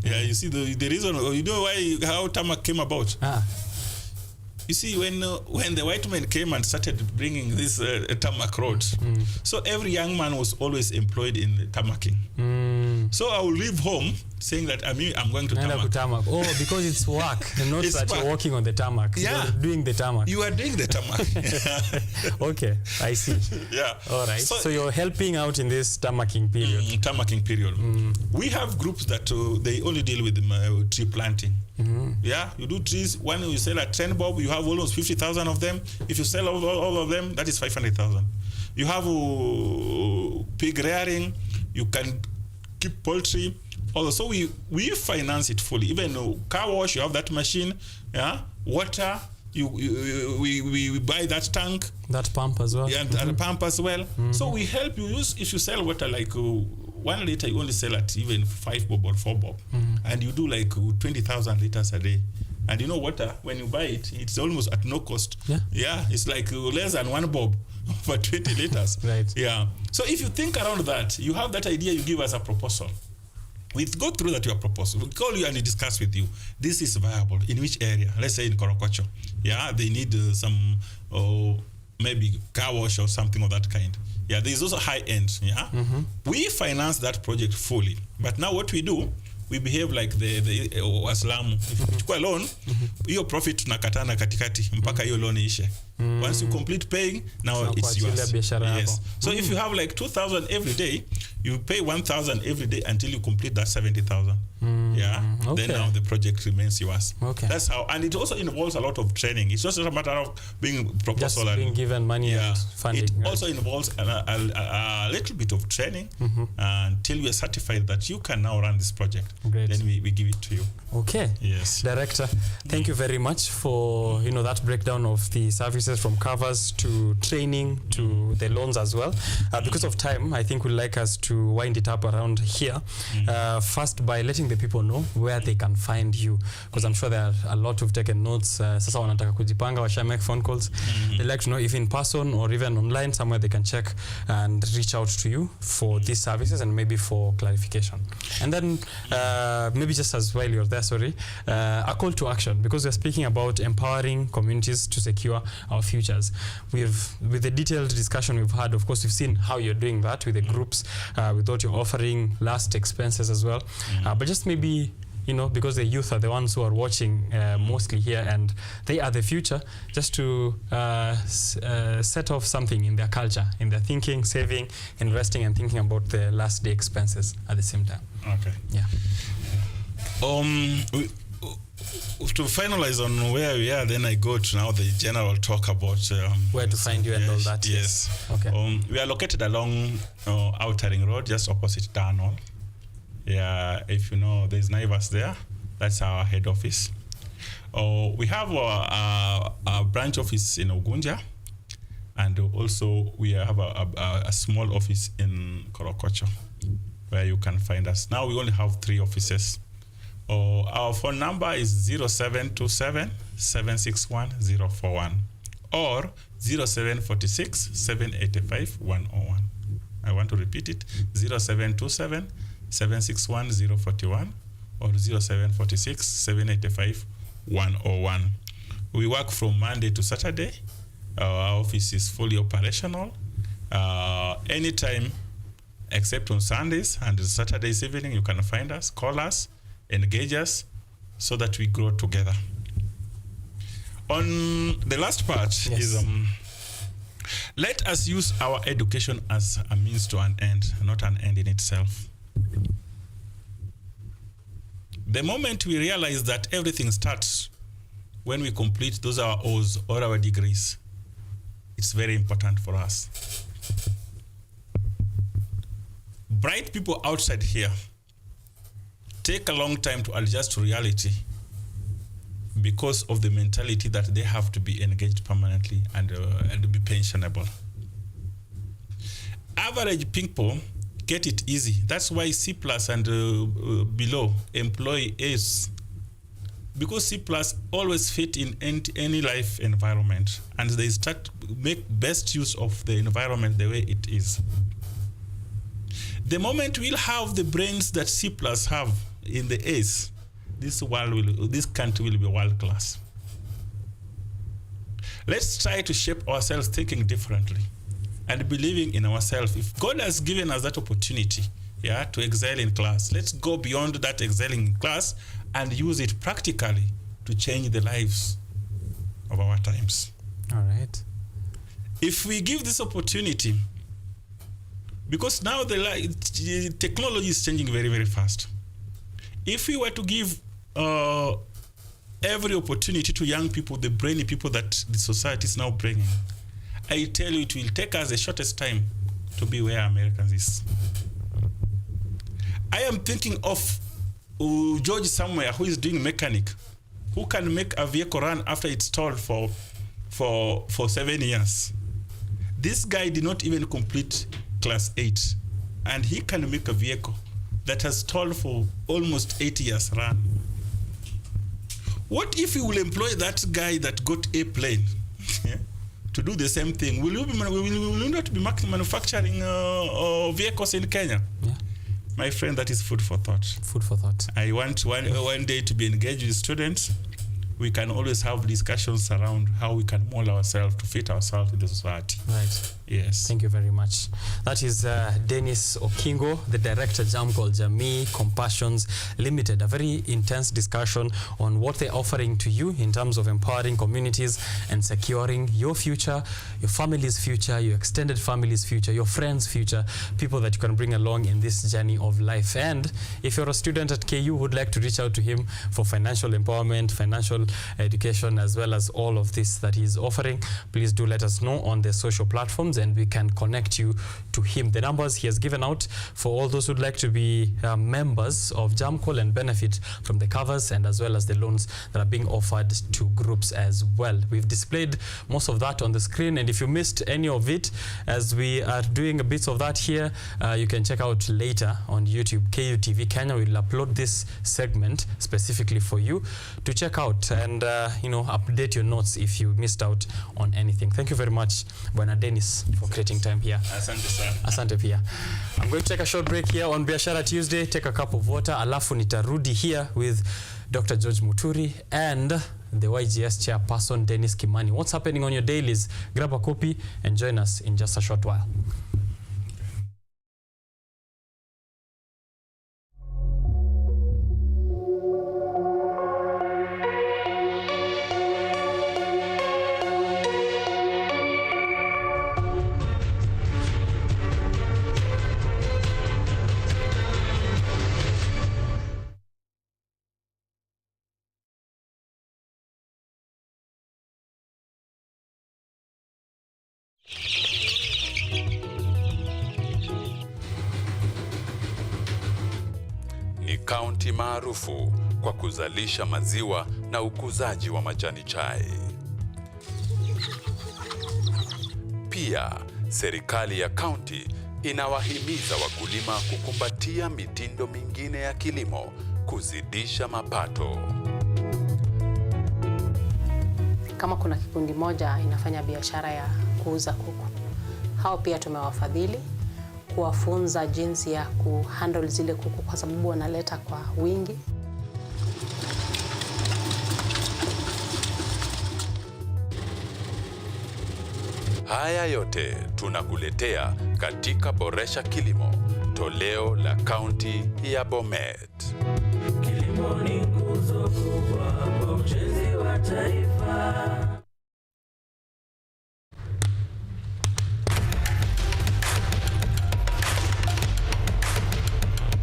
Yeah, you see the reason, you know how tarmac came about? You see, when the white men came and started bringing this tarmac roads, so every young man was always employed in tammacking. So I will leave home saying that I'm going to tarmac. Oh, because it's work, and not that you're working on the tarmac. Yeah. You're doing the tarmac. You are doing the tarmac. Okay, I see. Yeah. All right. So you're helping out in this tarmacking period. Tarmacking period. We have groups that they only deal with tree planting. Yeah, you do trees. When you sell a 10 bob, you have almost 50,000 of them. If you sell all of them, that is 500,000. You have pig rearing. You can keep poultry. Also, we finance it fully. Even car wash, you have that machine. Yeah, water. We buy that tank. That pump as well. Yeah, and pump as well. So we help you use. If you sell water like 1 liter, you only sell at even 5 bob or 4 bob, and you do like 20,000 liters a day. And you know water, when you buy it, it's almost at no cost. Yeah, it's like less than 1 bob for 20 liters. Right. Yeah. So if you think around that, you have that idea, you give us a proposal. We go through that your proposal. We call you and we discuss with you. This is viable in which area? Let's say in Korokocho. Yeah, they need some maybe car wash or something of that kind. Yeah, there is also high end. Yeah, we finance that project fully. But now what we do, we behave like the Waislamu. If you chukua loan, your profit tunakatana katikati mpaka hiyo loan ishe. Once you complete paying, now it's yours. Yes. So if you have like 2,000 every day, you pay 1,000 every day until you complete that 70,000. Yeah. Okay. Then now the project remains yours. Okay. That's how, and it also involves a lot of training. It's just not a matter of being proposal just being given money and funding. It also involves a little bit of training until you are certified that you can now run this project. Great. Then we give it to you. Okay. Yes. Director, thank you very much for that breakdown of the services from covers to training to the loans as well. Because of time, I think we'd like us to wind it up around here. First, by letting the people know where they can find you, because I'm sure there are a lot who've taken notes. Sasa wanataka kujipanga, washa make phone calls. They'd like to know if in person or even online, somewhere they can check and reach out to you for these services and maybe for clarification. And then maybe just as while you're there, a call to action, because we're speaking about empowering communities to secure our futures. With the detailed discussion we've had, of course, we've seen how you're doing that with the groups, with what you're offering, last expenses as well. But just maybe, because the youth are the ones who are watching mostly here and they are the future, just to set off something in their culture, in their thinking, saving, investing, and thinking about the last day expenses at the same time. Okay. Yeah. To finalize on where we are, then I go to now the general talk about where to find you and all that. Yes. Okay. We are located along Outer Ring Road, just opposite Darnall. Yeah, if you know, there's Naivas there. That's our head office. We have a branch office in Ugunja, and also we have a small office in Korokocho, where you can find us. Now we only have 3 offices. Our phone number is 0727 761 041 or 0746 785 101. I want to repeat it, 0727 761 041 or 0746 785 101. We work from Monday to Saturday. Our office is fully operational. Anytime except on Sundays and Saturdays evening, you can find us, call us, engage us, so that we grow together. On the last part is let us use our education as a means to an end, not an end in itself. The moment we realize that everything starts when we complete those our O's or our degrees, it's very important for us. Bright people outside here take a long time to adjust to reality because of the mentality that they have to be engaged permanently and be pensionable. Average people get it easy. That's why C+ and below employ A's, because C+ always fit in any life environment, and they start make best use of the environment the way it is. The moment we'll have the brains that C+ have in the A's, this country will be world class. Let's try to shape ourselves thinking differently and believing in ourselves. If God has given us that opportunity, to excel in class, let's go beyond that excelling in class and use it practically to change the lives of our times. All right. If we give this opportunity, because now the technology is changing very, very fast. If we were to give every opportunity to young people, the brainy people that the society is now bringing, I tell you, it will take us the shortest time to be where Americans is. I am thinking of George somewhere who is doing mechanic, who can make a vehicle run after it's stalled for 7 years. This guy did not even complete class 8, and he can make a vehicle that has stalled for almost 8 years run. What if you will employ that guy that got a plane to do the same thing? Will you not be manufacturing vehicles in Kenya? Yeah. My friend, that is food for thought. Food for thought. I want one day to be engaged with students. We can always have discussions around how we can mold ourselves to fit ourselves in the society. Right. Yes. Thank you very much. That is Dennis Okingo, the director, Jamcol Jamii Compassions Limited. A very intense discussion on what they're offering to you in terms of empowering communities and securing your future, your family's future, your extended family's future, your friends' future, people that you can bring along in this journey of life. And if you're a student at KU who would like to reach out to him for financial empowerment, financial education, as well as all of this that he's offering, please do let us know on the social platforms and we can connect you to him. The numbers he has given out for all those who'd like to be members of Jamcol and benefit from the covers and as well as the loans that are being offered to groups as well. We've displayed most of that on the screen, and if you missed any of it as we are doing a bit of that here, you can check out later on YouTube. KUTV Kenya will upload this segment specifically for you to check out and update your notes if you missed out on anything. Thank you very much, Bwana Dennis, for creating time here. Asante sana. Asante pia. I'm going to take a short break here on Biashara Tuesday, take a cup of water, alafu nitarudi here with Dr. George Muturi and the YGS chairperson Dennis Kimani. What's happening on your dailies? Grab a copy and join us in just a short while. Ni kaunti maarufu kwa kuzalisha maziwa na ukuzaji wa majani chai. Pia, serikali ya kaunti inawahimiza wakulima kukumbatia mitindo mingine ya kilimo kuzidisha mapato. Kama kuna kikundi moja inafanya biashara ya kuuza kuku, hao pia tumewafadhili kuwafunza jinsi ya kuhandle zile kuku kwa sababu wanaleta kwa wingi. Haya yote tunakuletea katika Boresha Kilimo, toleo la kaunti ya Bomet. Kilimo ni nguzo kubwa kwa ujenzi wa taifa.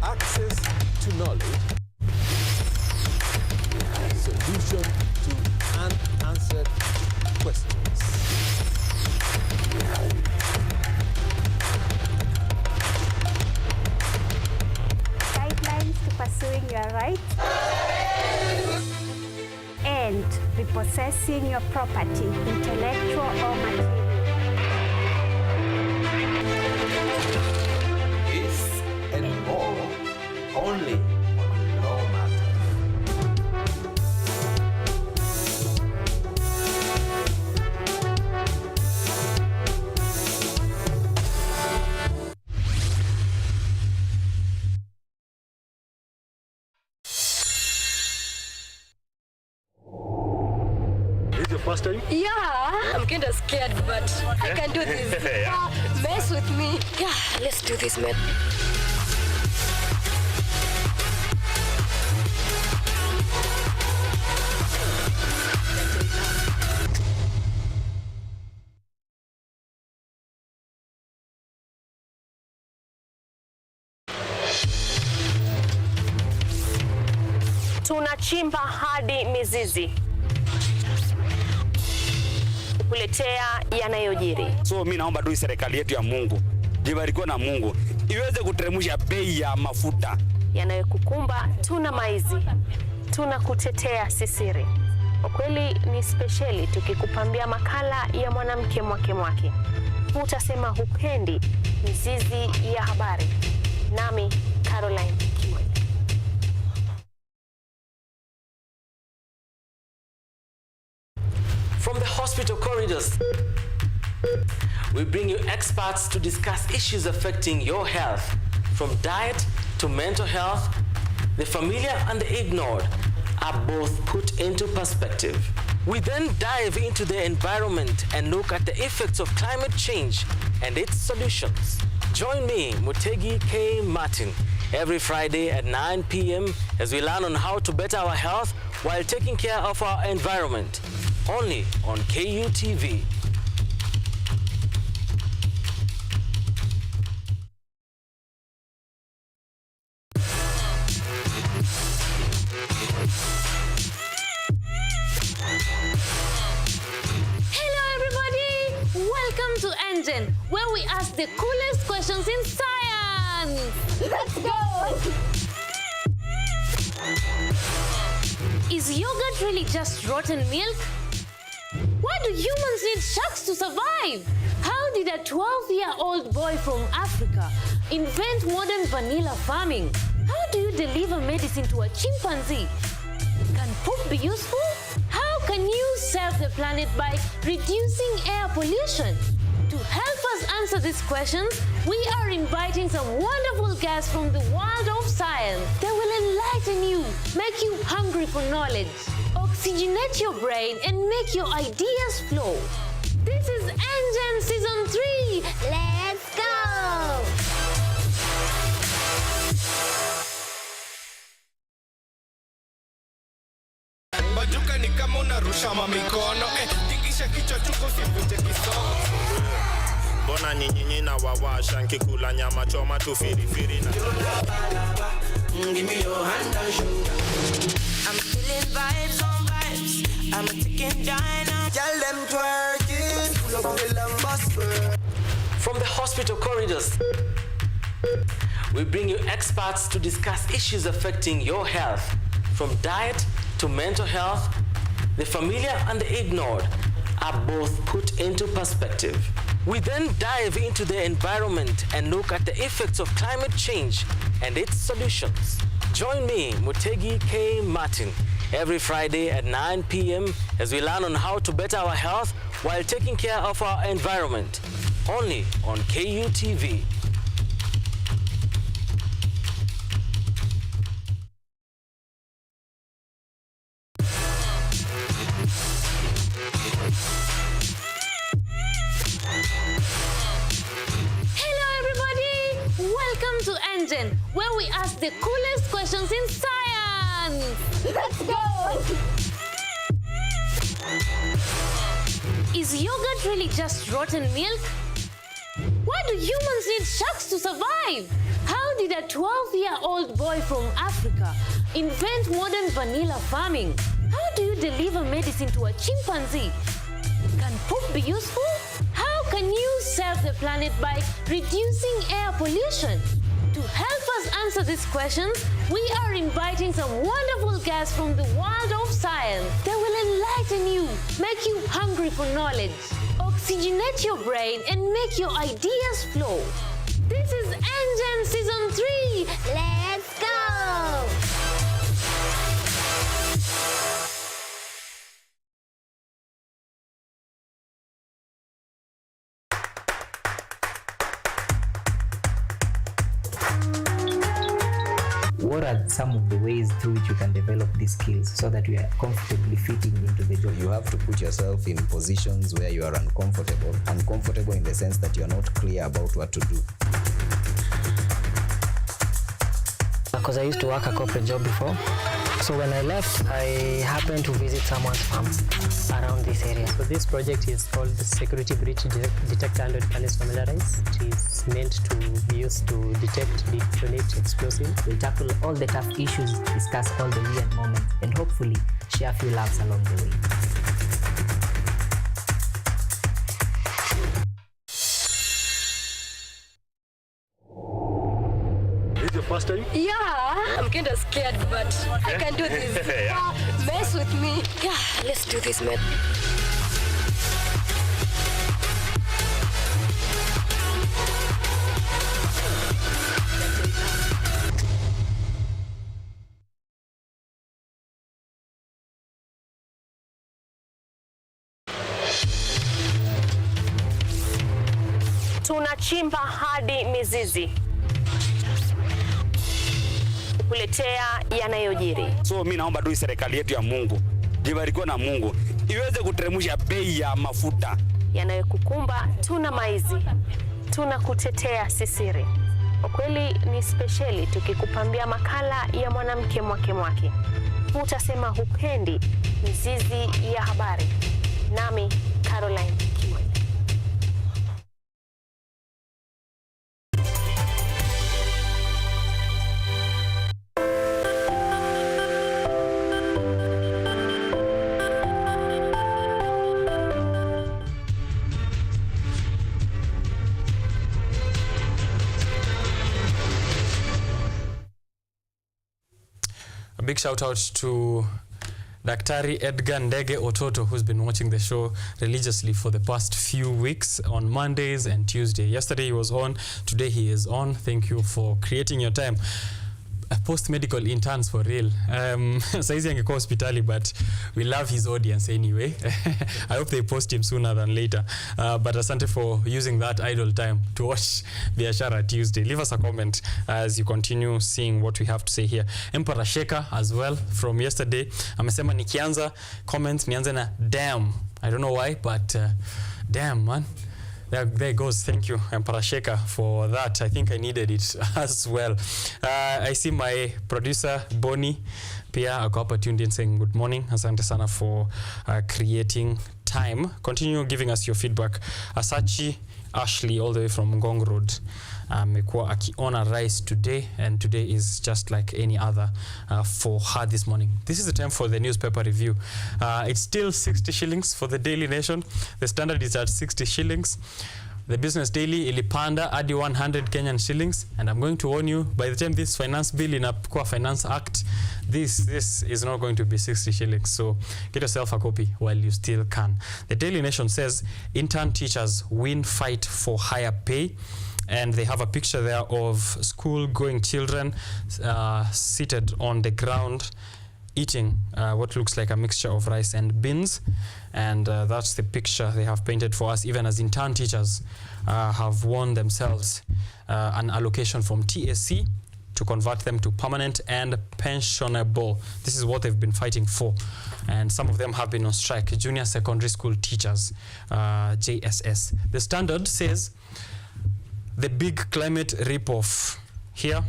Access to knowledge. Solution to unanswered questions. Guidelines to pursuing your rights and repossessing your property, intellectual or material. This and more only on Law Matters. First time? Yeah, I'm kind of scared, but I can do this. Mess with me. Yeah, let's do this, man. Tunachimba hadi mizizi kuletea yanayojiri. So mimi naomba tu serikali yetu ya Mungu, jibarikiwe na Mungu, iweze kuteremsha bei ya mafuta. Yanayokukumba tuna maizi, tunakutetea sisiri. Ukweli ni speciali tukikupambia makala ya mwanamke mwake. Utasema hupendi mizizi ya habari. Nami Caroline. From the hospital corridors, we bring you experts to discuss issues affecting your health, from diet to mental health. The familiar and the ignored are both put into perspective. We then dive into the environment and look at the effects of climate change and its solutions. Join me, Mutegi K. Martin, every Friday at 9 p.m. as we learn on how to better our health while taking care of our environment. Only on KUTV. Hello everybody! Welcome to Engine, where we ask the coolest questions in science! Let's go! Is yogurt really just rotten milk? Why do humans need sharks to survive? How did a 12-year-old boy from Africa invent modern vanilla farming? How do you deliver medicine to a chimpanzee? Can poop be useful? How can you save the planet by reducing air pollution? To help us answer these questions, we are inviting some wonderful guests from the world of science. They will enlighten you, make you hungry for knowledge, oxygenate your brain, and make your ideas flow. This is Engine Season 3. Let's go! Bajuka ni kama unarusha mamikono, tingisha kichwa chuko usivunje kisogo. Mbona nyinyi na wawasha nkikula nyama choma tu firifiri na give me your hand and shoulder. I'm feeling vibes on vibes. I'm a ticking dynamite. Tell them twerking, pull up the lambus. From the hospital corridors, we bring you experts to discuss issues affecting your health, from diet to mental health. the familiar and the ignored are both put into perspective. We then dive into the environment and look at the effects of climate change and its solutions. Join me, Mutegi K. Martin, every Friday at 9 p.m. as we learn on how to better our health while taking care of our environment. Only on KUTV. Welcome to Engine, where we ask the coolest questions in science. Let's go! Is yogurt really just rotten milk? Why do humans need sharks to survive? How did a 12-year-old boy from Africa invent modern vanilla farming? How do you deliver medicine to a chimpanzee? Can poop be useful? How can you save the planet by reducing air pollution? To help us answer these questions, we are inviting some wonderful guests from the world of science. They will enlighten you, make you hungry for knowledge, oxygenate your brain, and make your ideas flow. This is Engine Season 3. Let's go! What are some of the ways through which you can develop these skills so that you are comfortably fitting into the job? You have to put yourself in positions where you are uncomfortable. Uncomfortable in the sense that you are not clear about what to do. Because I used to work a corporate job before. So when I left, I happened to visit someone's farm around this area. So this project is called the Security Breach Detector and Readiness Familiarize. It is meant to be used to detect, detonate explosives. We'll tackle all the tough issues, discuss all the weird moments, and hopefully share a few laughs along the way. First time? Yeah, I'm kind of scared, but I can do this. Yeah. Mess with me. Yeah, let's do this, man. Tunachimba hadi mizizi kuletea yanayojiri. So mimi naomba tu serikali yetu ya Mungu, jibarikiwe na Mungu, iweze kuteremsha bei ya mafuta. Yanayokukumba tuna maizi, tuna kutetea sisiri. Kwa kweli ni speciali tukikupambia makala ya mwanamke mwake. Utasema hupendi mizizi ya habari. Nami Caroline Kimwe. A big shout out to Daktari Edgar Ndege Ototo, who's been watching the show religiously for the past few weeks on Mondays and Tuesday. Yesterday he was on, today he is on. Thank you for creating your time. Post-medical interns for real. Saizi angekuwa hospitali, but we love his audience anyway. I hope they post him sooner than later. But asante for using that idle time to watch Biashara Tuesday. Leave us a comment as you continue seeing what we have to say here. Emperor Sheka as well from yesterday. Amesema nikianza comments nianze na damn. I don't know why, but damn, man. There it goes. Thank you, Emperor Sheka, for that. I think I needed it as well. I see my producer, Bonnie, Pia, ako hapa tuned in saying good morning. Asante sana for creating time. Continue giving us your feedback. Asachi Ashley, all the way from Ngong Road, amekuwa akiona rice today, and today is just like any other for her this morning. This is the time for the newspaper review. It's still 60 shillings for the Daily Nation. The Standard is at 60 shillings. The Business Daily ilipanda hadi 100 Kenyan shillings, and I'm going to warn you, by the time this finance bill inakuwa Finance Act, this is not going to be 60 shillings. So get yourself a copy while you still can. The Daily Nation says intern teachers win fight for higher pay. And they have a picture there of school-going children seated on the ground eating what looks like a mixture of rice and beans. And that's the picture they have painted for us, even as intern teachers have won themselves an allocation from TSC to convert them to permanent and pensionable. This is what they've been fighting for. And some of them have been on strike, junior secondary school teachers, JSS. The Standard says, the big climate rip-off here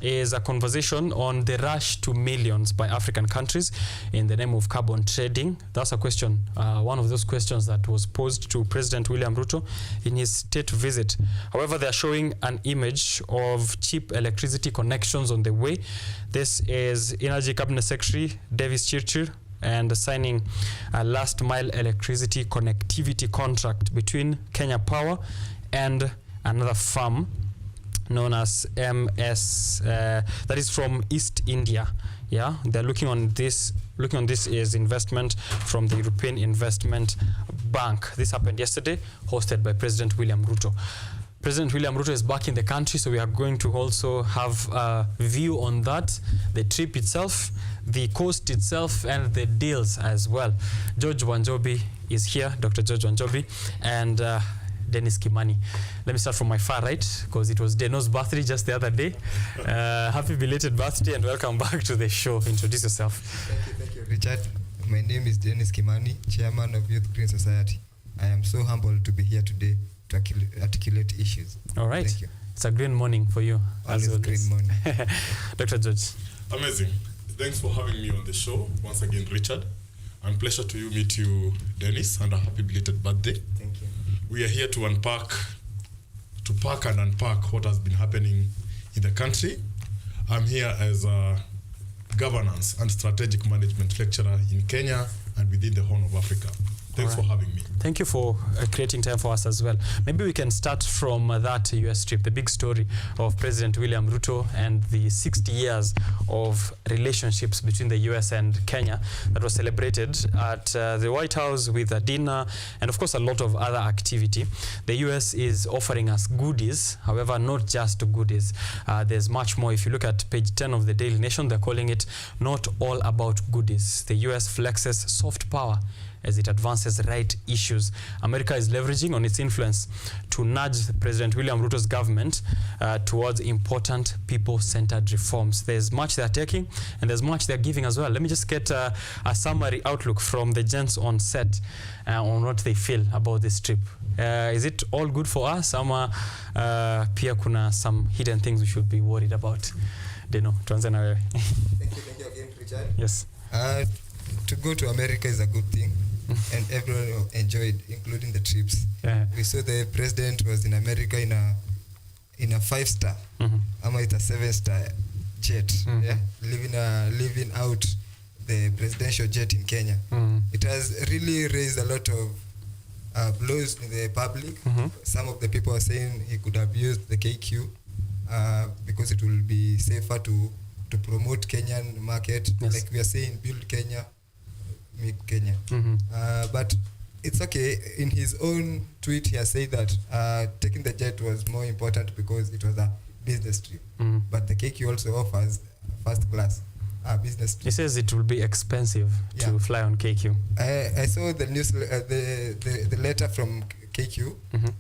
is a conversation on the rush to millions by African countries in the name of carbon trading. That's a question, one of those questions that was posed to President William Ruto in his state visit. However, they are showing an image of cheap electricity connections on the way. This is Energy Cabinet Secretary Davis Chirchir and signing a last mile electricity connectivity contract between Kenya Power and another firm known as MS, that is from East India. Yeah, they're looking on this as investment from the European Investment Bank. This happened yesterday, hosted by President William Ruto. President William Ruto is back in the country, so we are going to also have a view on that, the trip itself, the coast itself, and the deals as well. George Wanjobi is here, Dr. George Wanjobi, and Dennis Kimani. Let me start from my far right, because it was Deno's birthday just the other day. Happy belated birthday and welcome back to the show. Introduce yourself. Thank you, Richard. My name is Dennis Kimani, Chairman of Youth Green Society. I am so humbled to be here today to articulate issues. All right. Thank you. It's a green morning for you. Always green morning. Dr. George. Amazing. Thanks for having me on the show once again, Richard. And pleasure to meet you, Dennis, and a happy belated birthday. Thank you. We are here to pack and unpack what has been happening in the country. I'm here as a governance and strategic management lecturer in Kenya and within the Horn of Africa. Thanks for having me. Thank you for creating time for us as well. Maybe we can start from that US trip, the big story of President William Ruto and the 60 years of relationships between the US and Kenya that was celebrated at the White House with a dinner and, of course, a lot of other activity. The US is offering us goodies, however, not just goodies. There's much more. If you look at page 10 of the Daily Nation, they're calling it not all about goodies. The US flexes soft power as it advances right issues. America is leveraging on its influence to nudge President William Ruto's government towards important people-centered reforms. There's much they're taking and there's much they're giving as well. Let me just get a summary outlook from the gents on set on what they feel about this trip. Is it all good for us? Ama pia kuna some hidden things we should be worried about? Deno, tuanze na wewe. Thank you again, Richard. Yes. To go to America is a good thing, and everyone enjoyed, including the trips. Yeah. We saw the president was in America in a 5-star, ama it's a 7-star jet. Yeah, living out the presidential jet in Kenya. It has really raised a lot of blows in the public. Some of the people are saying he could have used the KQ because it will be safer to promote Kenyan market. Yes. Like we are saying, build Kenya, make Kenya. But it's okay. In his own tweet, he has said that taking the jet was more important because it was a business trip. But the KQ also offers first class business trip. He says it will be expensive to fly on KQ. I saw the news, the letter from KQ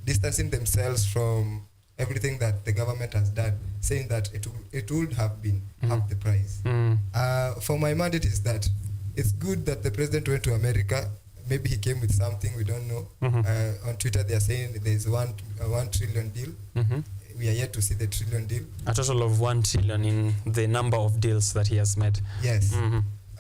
distancing themselves from everything that the government has done, saying that it would have been half the price. For my mandate is that it's good that the president went to America. Maybe he came with something, we don't know. On Twitter, they are saying there's a 1 trillion deal. We are yet to see the trillion deal. A total of 1 trillion in the number of deals that he has made. Yes.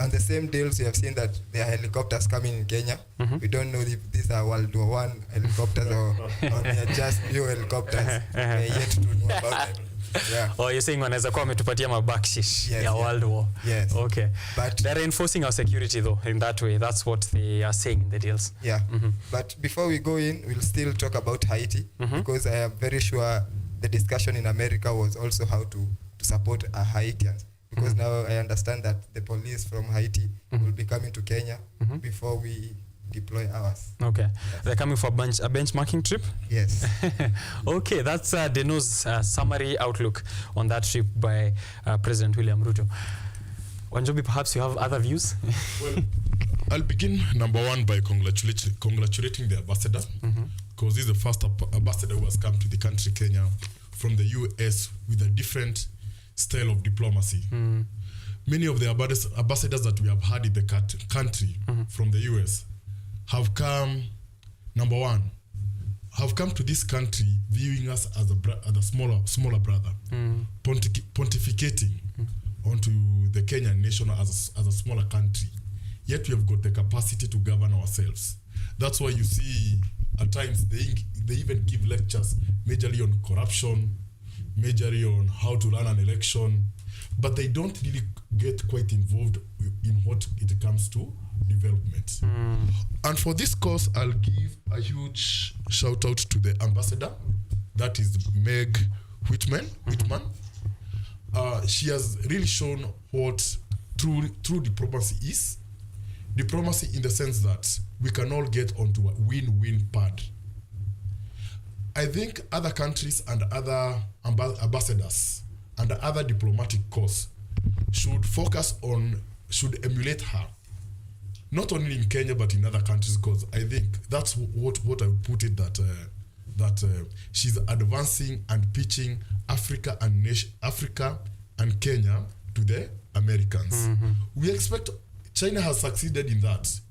On the same deals, we have seen that there are helicopters coming in Kenya. We don't know if these are World War I helicopters or they are just new helicopters. We are yet to know about them. Yeah. Or you're saying wanaweza kuwa wametupatia mabakshish ya World War. Yes. Okay. But they're reinforcing our security though in that way. That's what they are saying in the deals. Yeah. But before we go in, we'll still talk about Haiti because I am very sure the discussion in America was also how to support Haitians. Because now I understand that the police from Haiti will be coming to Kenya before we deploy ours. Okay. Yes. They're coming for a benchmarking trip? Yes. Okay, that's Deno's summary outlook on that trip by President William Ruto. Wanjobi, perhaps you have other views? Well, I'll begin, number one, by congratulating the ambassador, because he's the first ambassador who has come to the country, Kenya, from the US with a different style of diplomacy. Many of the ambassadors that we have had in the country from the US have come, number one, have come to this country viewing us as a smaller brother, pontificating onto the Kenyan nation as a smaller country. Yet we have got the capacity to govern ourselves. That's why you see at times they even give lectures majorly on corruption, majorly on how to run an election, but they don't really get quite involved in what it comes to development. And for this cause, I'll give a huge shout out to the ambassador, that is Meg Whitman. She has really shown what true diplomacy is. Diplomacy in the sense that we can all get onto a win-win pad. I think other countries and other ambassadors and other diplomatic corps should emulate her. Not only in Kenya, but in other countries, because I think that's what I would put it, that she's advancing and pitching Africa and Kenya to the Americans. We expect China has succeeded in that,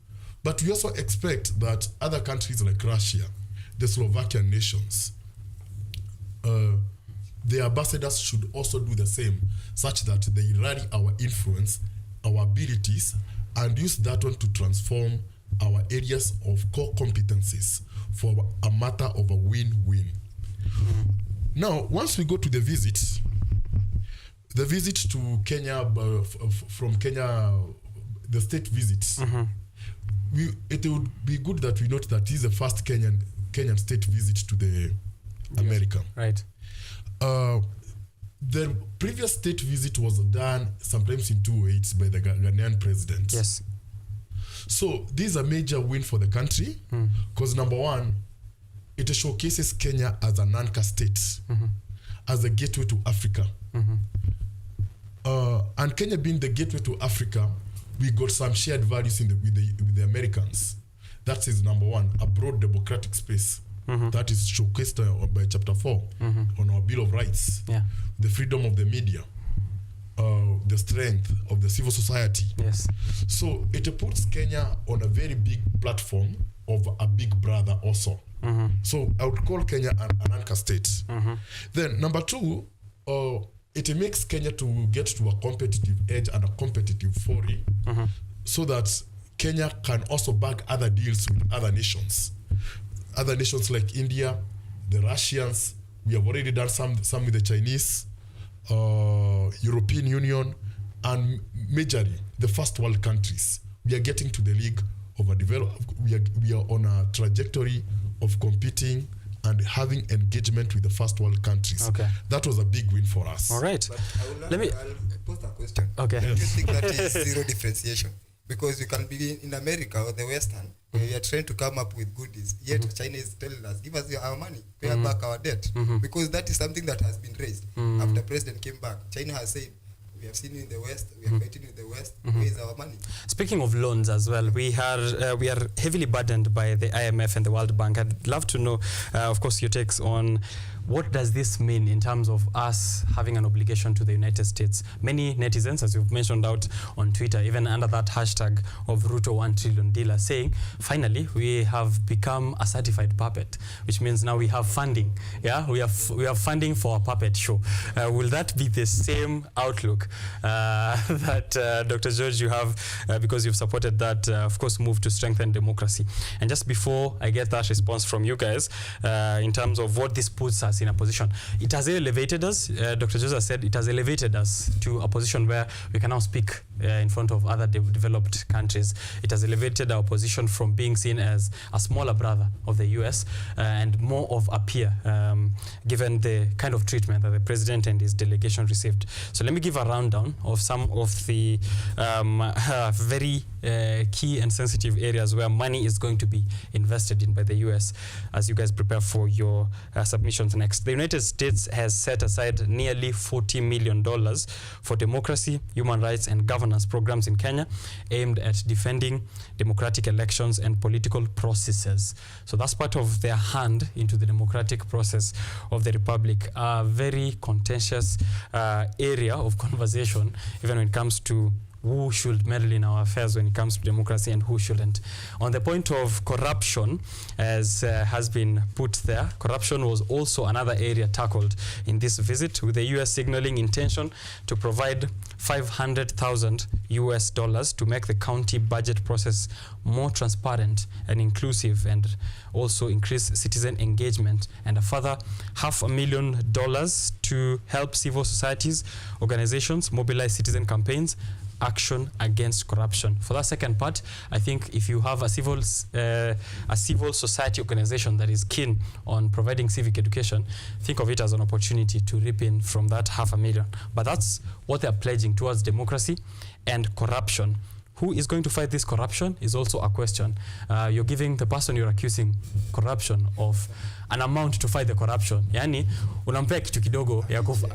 but we also expect that other countries like Russia, the Slovakian nations, the ambassadors should also do the same, such that they rally our influence, our abilities, and use that one to transform our areas of core competencies for a matter of a win-win. Now, once we go to the visit to Kenya, from Kenya, the state visits, it would be good that we note that this is the first Kenyan state visit to the America. Right. The previous state visit was done sometimes in 2008 by the Ghanaian president. Yes. So this is a major win for the country because number one, it showcases Kenya as an anchor state, as a gateway to Africa. And Kenya being the gateway to Africa, we got some shared values with the Americans. That is number one, a broad democratic space. That is showcased by Chapter 4 on our Bill of Rights. Yeah. The freedom of the media, the strength of the civil society. Yes. So it puts Kenya on a very big platform of a big brother also. So I would call Kenya an anchor state. Then number two, it makes Kenya to get to a competitive edge and a competitive foray, so that Kenya can also bag other deals with other nations. Other nations like India, the Russians, we have already done some with the Chinese, European Union, and majorly the first world countries. We are getting to the league of a we are on a trajectory of competing and having engagement with the first world countries. Okay. That was a big win for us. All right. I'll pose a question. Okay. Do you think that is zero differentiation? Because you can be in America or the Western, where you are trying to come up with goodies, yet China is telling us, give us our money, pay back our debt. Because that is something that has been raised. After President came back, China has said, we have seen you in the West, we are fighting in the West, where is our money? Speaking of loans as well, we are heavily burdened by the IMF and the World Bank. I'd love to know, of course, your takes on what does this mean in terms of us having an obligation to the United States? Many netizens, as you've mentioned out on Twitter, even under that hashtag of Ruto 1 trillion deal, are saying, finally, we have become a certified puppet, which means now we have funding. Yeah, we have funding for a puppet show. Will that be the same outlook that Dr. George, you have, because you've supported that, of course, move to strengthen democracy? And just before I get that response from you guys, in terms of what this puts us us in a position. It has elevated us. Dr. Joseph said it has elevated us to a position where we can now speak in front of other developed countries. It has elevated our position from being seen as a smaller brother of the US and more of a peer, given the kind of treatment that the president and his delegation received. So let me give a rundown of some of the very key and sensitive areas where money is going to be invested in by the US as you guys prepare for your submissions next. The United States has set aside nearly $40 million for democracy, human rights, and governance programs in Kenya aimed at defending democratic elections and political processes. So that's part of their hand into the democratic process of the Republic. A very contentious area of conversation, even when it comes to who should meddle in our affairs when it comes to democracy and who shouldn't. On the point of corruption, as has been put there, corruption was also another area tackled in this visit, with the US signaling intention to provide $500,000 to make the county budget process more transparent and inclusive, and also increase citizen engagement, and a further $500,000 to help civil societies, organizations mobilize citizen campaigns, action against corruption. For that second part, I think if you have a civil society organization that is keen on providing civic education, think of it as an opportunity to reap in from that $500,000. But that's what they're pledging towards democracy and corruption. Who is going to fight this corruption is also a question. You're giving the person you're accusing corruption of an amount to fight the corruption. Yani, unampea kitu kidogo ya kufa.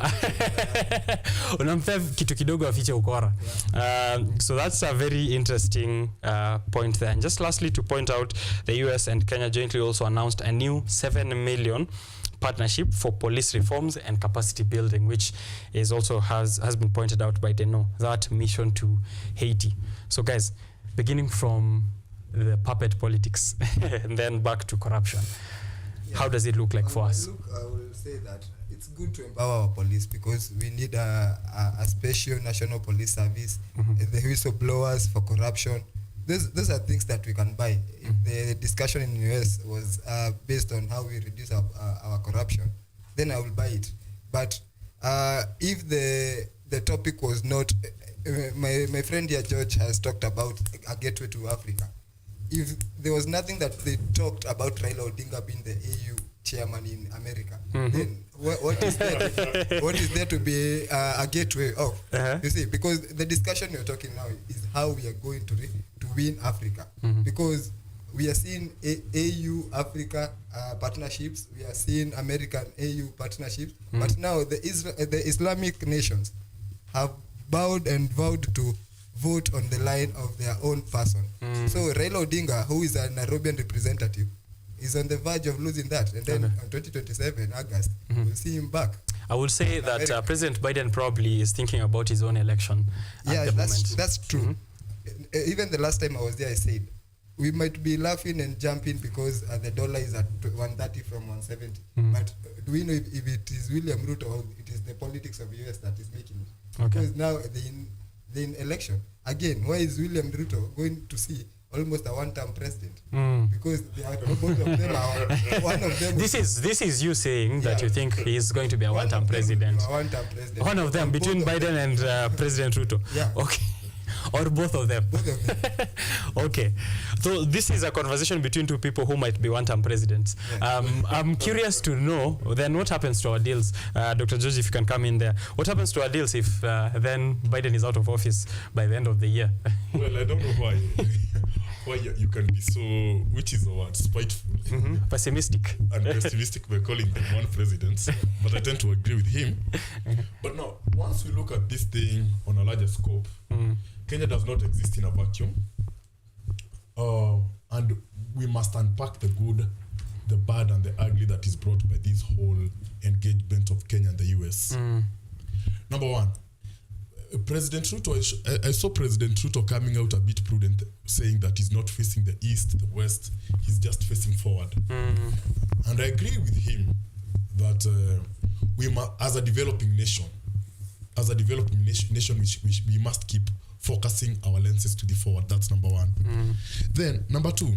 Unampea kitu kidogo afiche ukora. So that's a very interesting point there. And just lastly, to point out, the US and Kenya jointly also announced a new $7 million partnership for police reforms and capacity building, which is also has been pointed out by Deno, that mission to Haiti. So guys, beginning from the puppet politics and then back to corruption, how does it look like for us? Look, I will say that it's good to empower our police, because we need a special national police service, the whistleblowers for corruption. Those are things that we can buy. If the discussion in the US was based on how we reduce our corruption, then I will buy it. But if the topic was not, my friend here, George, has talked about a gateway to Africa. If there was nothing that they talked about Raila Odinga being the AU chairman in America, then what is there to be a gateway of? You see, because the discussion you're talking now is how we are going to win Africa, because we are seeing AU Africa partnerships, we are seeing American AU partnerships, but now the Islamic nations have bowed and vowed to vote on the line of their own person. So Raila Odinga, who is a Nairobian representative, is on the verge of losing that, and then on 2027 August we'll see him back. I would say that President Biden probably is thinking about his own election at the moment. That's true. Even the last time I was there, I said we might be laughing and jumping because the dollar is at 130 from 170. But do we know if it is William Ruto or it is the politics of the US that is making it? Because now the election again, why is William Ruto going to see almost a one-term president? Because they are, both of them are one of them. This is you saying that you think he is going to be a one-term president. One of them between Biden and President Ruto. Yeah. Okay. Or both of them? Both of them. Okay. So this is a conversation between two people who might be one-term presidents. I'm curious to know, then what happens to our deals? Dr. George, if you can come in there. What happens to our deals if then Biden is out of office by the end of the year? Well, I don't know why. Why you can be so, which is the word, spiteful. Pessimistic. And pessimistic by calling them one president. But I tend to agree with him. But now, once we look at this thing on a larger scope, Kenya does not exist in a vacuum. And we must unpack the good, the bad, and the ugly that is brought by this whole engagement of Kenya and the US. Number one, President Ruto, I saw President Ruto coming out a bit prudent, saying that he's not facing the east, the west, he's just facing forward. And I agree with him that we as a developing nation, we must keep focusing our lenses to the forward. That's number one. Then, number two,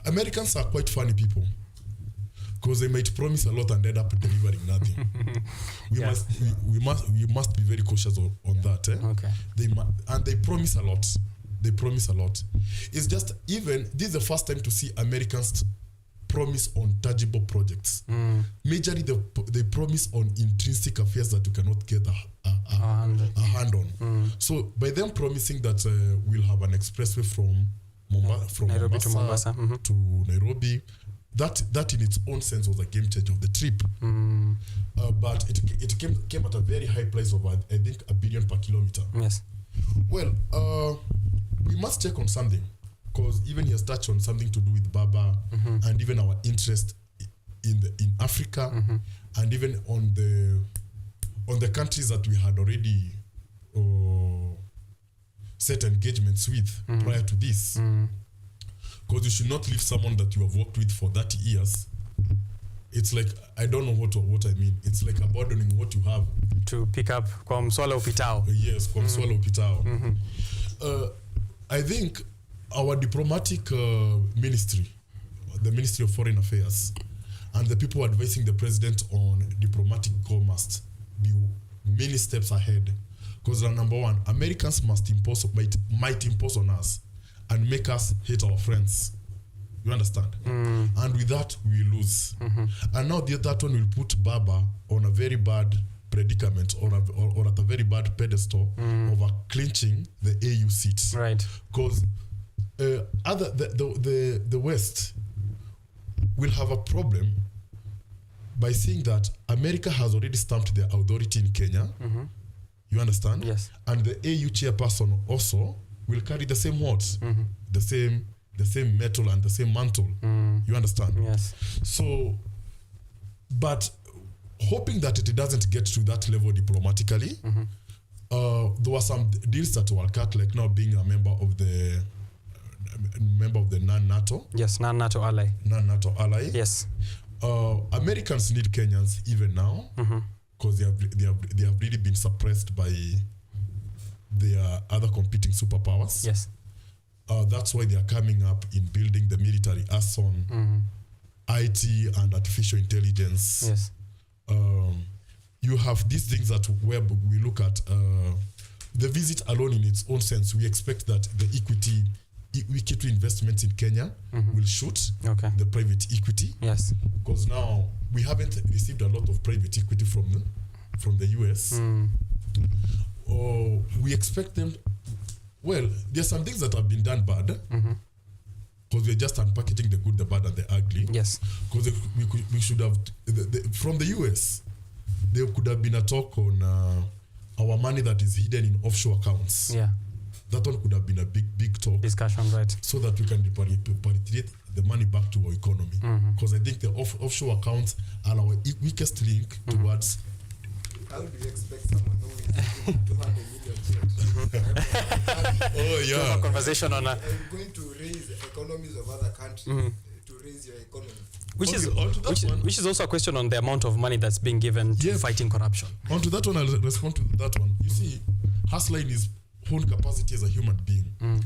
Americans are quite funny people. Because they might promise a lot and end up delivering nothing. we must be very cautious on that. Okay. They promise a lot. They promise a lot. It's just even this is the first time to see Americans promise on tangible projects. Majorly they promise on intrinsic affairs that you cannot get a hand on. So by them promising that we'll have an expressway from Nairobi to Mombasa to Nairobi, that in its own sense was a game changer of the trip. But it came at a very high price of I think $1 billion per kilometer. Yes. Well, we must check on something, because even he has touched on something to do with Baba and even our interest in Africa and even on the countries that we had already set engagements with prior to this. Because you should not leave someone that you have worked with for 30 years. It's like, I don't know what I mean. It's like abandoning what you have. To pick up kwa mswala upitao. Yes, kwa mswala upitao. I think our diplomatic ministry, the Ministry of Foreign Affairs, and the people advising the president on diplomatic goal must be many steps ahead. Because number one, Americans might impose on us and make us hate our friends. You understand? And with that, we lose. And now that one will put Baba on a very bad predicament or at a very bad pedestal of clinching the AU seat. Right. Because the West will have a problem by saying that America has already stamped their authority in Kenya. You understand? Yes. And the AU chairperson also will carry the same words, the same metal and the same mantle. You understand? Yes. So, but hoping that it doesn't get to that level diplomatically, there were some deals that were cut, like now being a member of the non-NATO. Yes, non-NATO ally. Non-NATO ally. Yes. Americans need Kenyans even now, because they have really been suppressed by their other competing superpowers. Yes. That's why they are coming up in building the military as on IT and artificial intelligence. Yes. You have these things that where we look at the visit alone in its own sense. We expect that the equity investments in Kenya will shoot the private equity. Yes. Because now we haven't received a lot of private equity from the US. We expect them. Well, there's some things that have been done bad. Because we're just unpackaging the good, the bad, and the ugly. Yes. Because we should have from the US, there could have been a talk on our money that is hidden in offshore accounts. Yeah. That one could have been a big talk. Discussion, right. So that we can repatriate the money back to our economy. Because I think the offshore accounts are our weakest link towards. How do you expect someone who is 200 million Oh, yeah. To have a conversation on I'm going to raise economies of other countries to raise your economy. Which is also a question on the amount of money that's being given to fighting corruption. Onto that one, I'll respond to that one. You see, Hustler in his own capacity as a human being,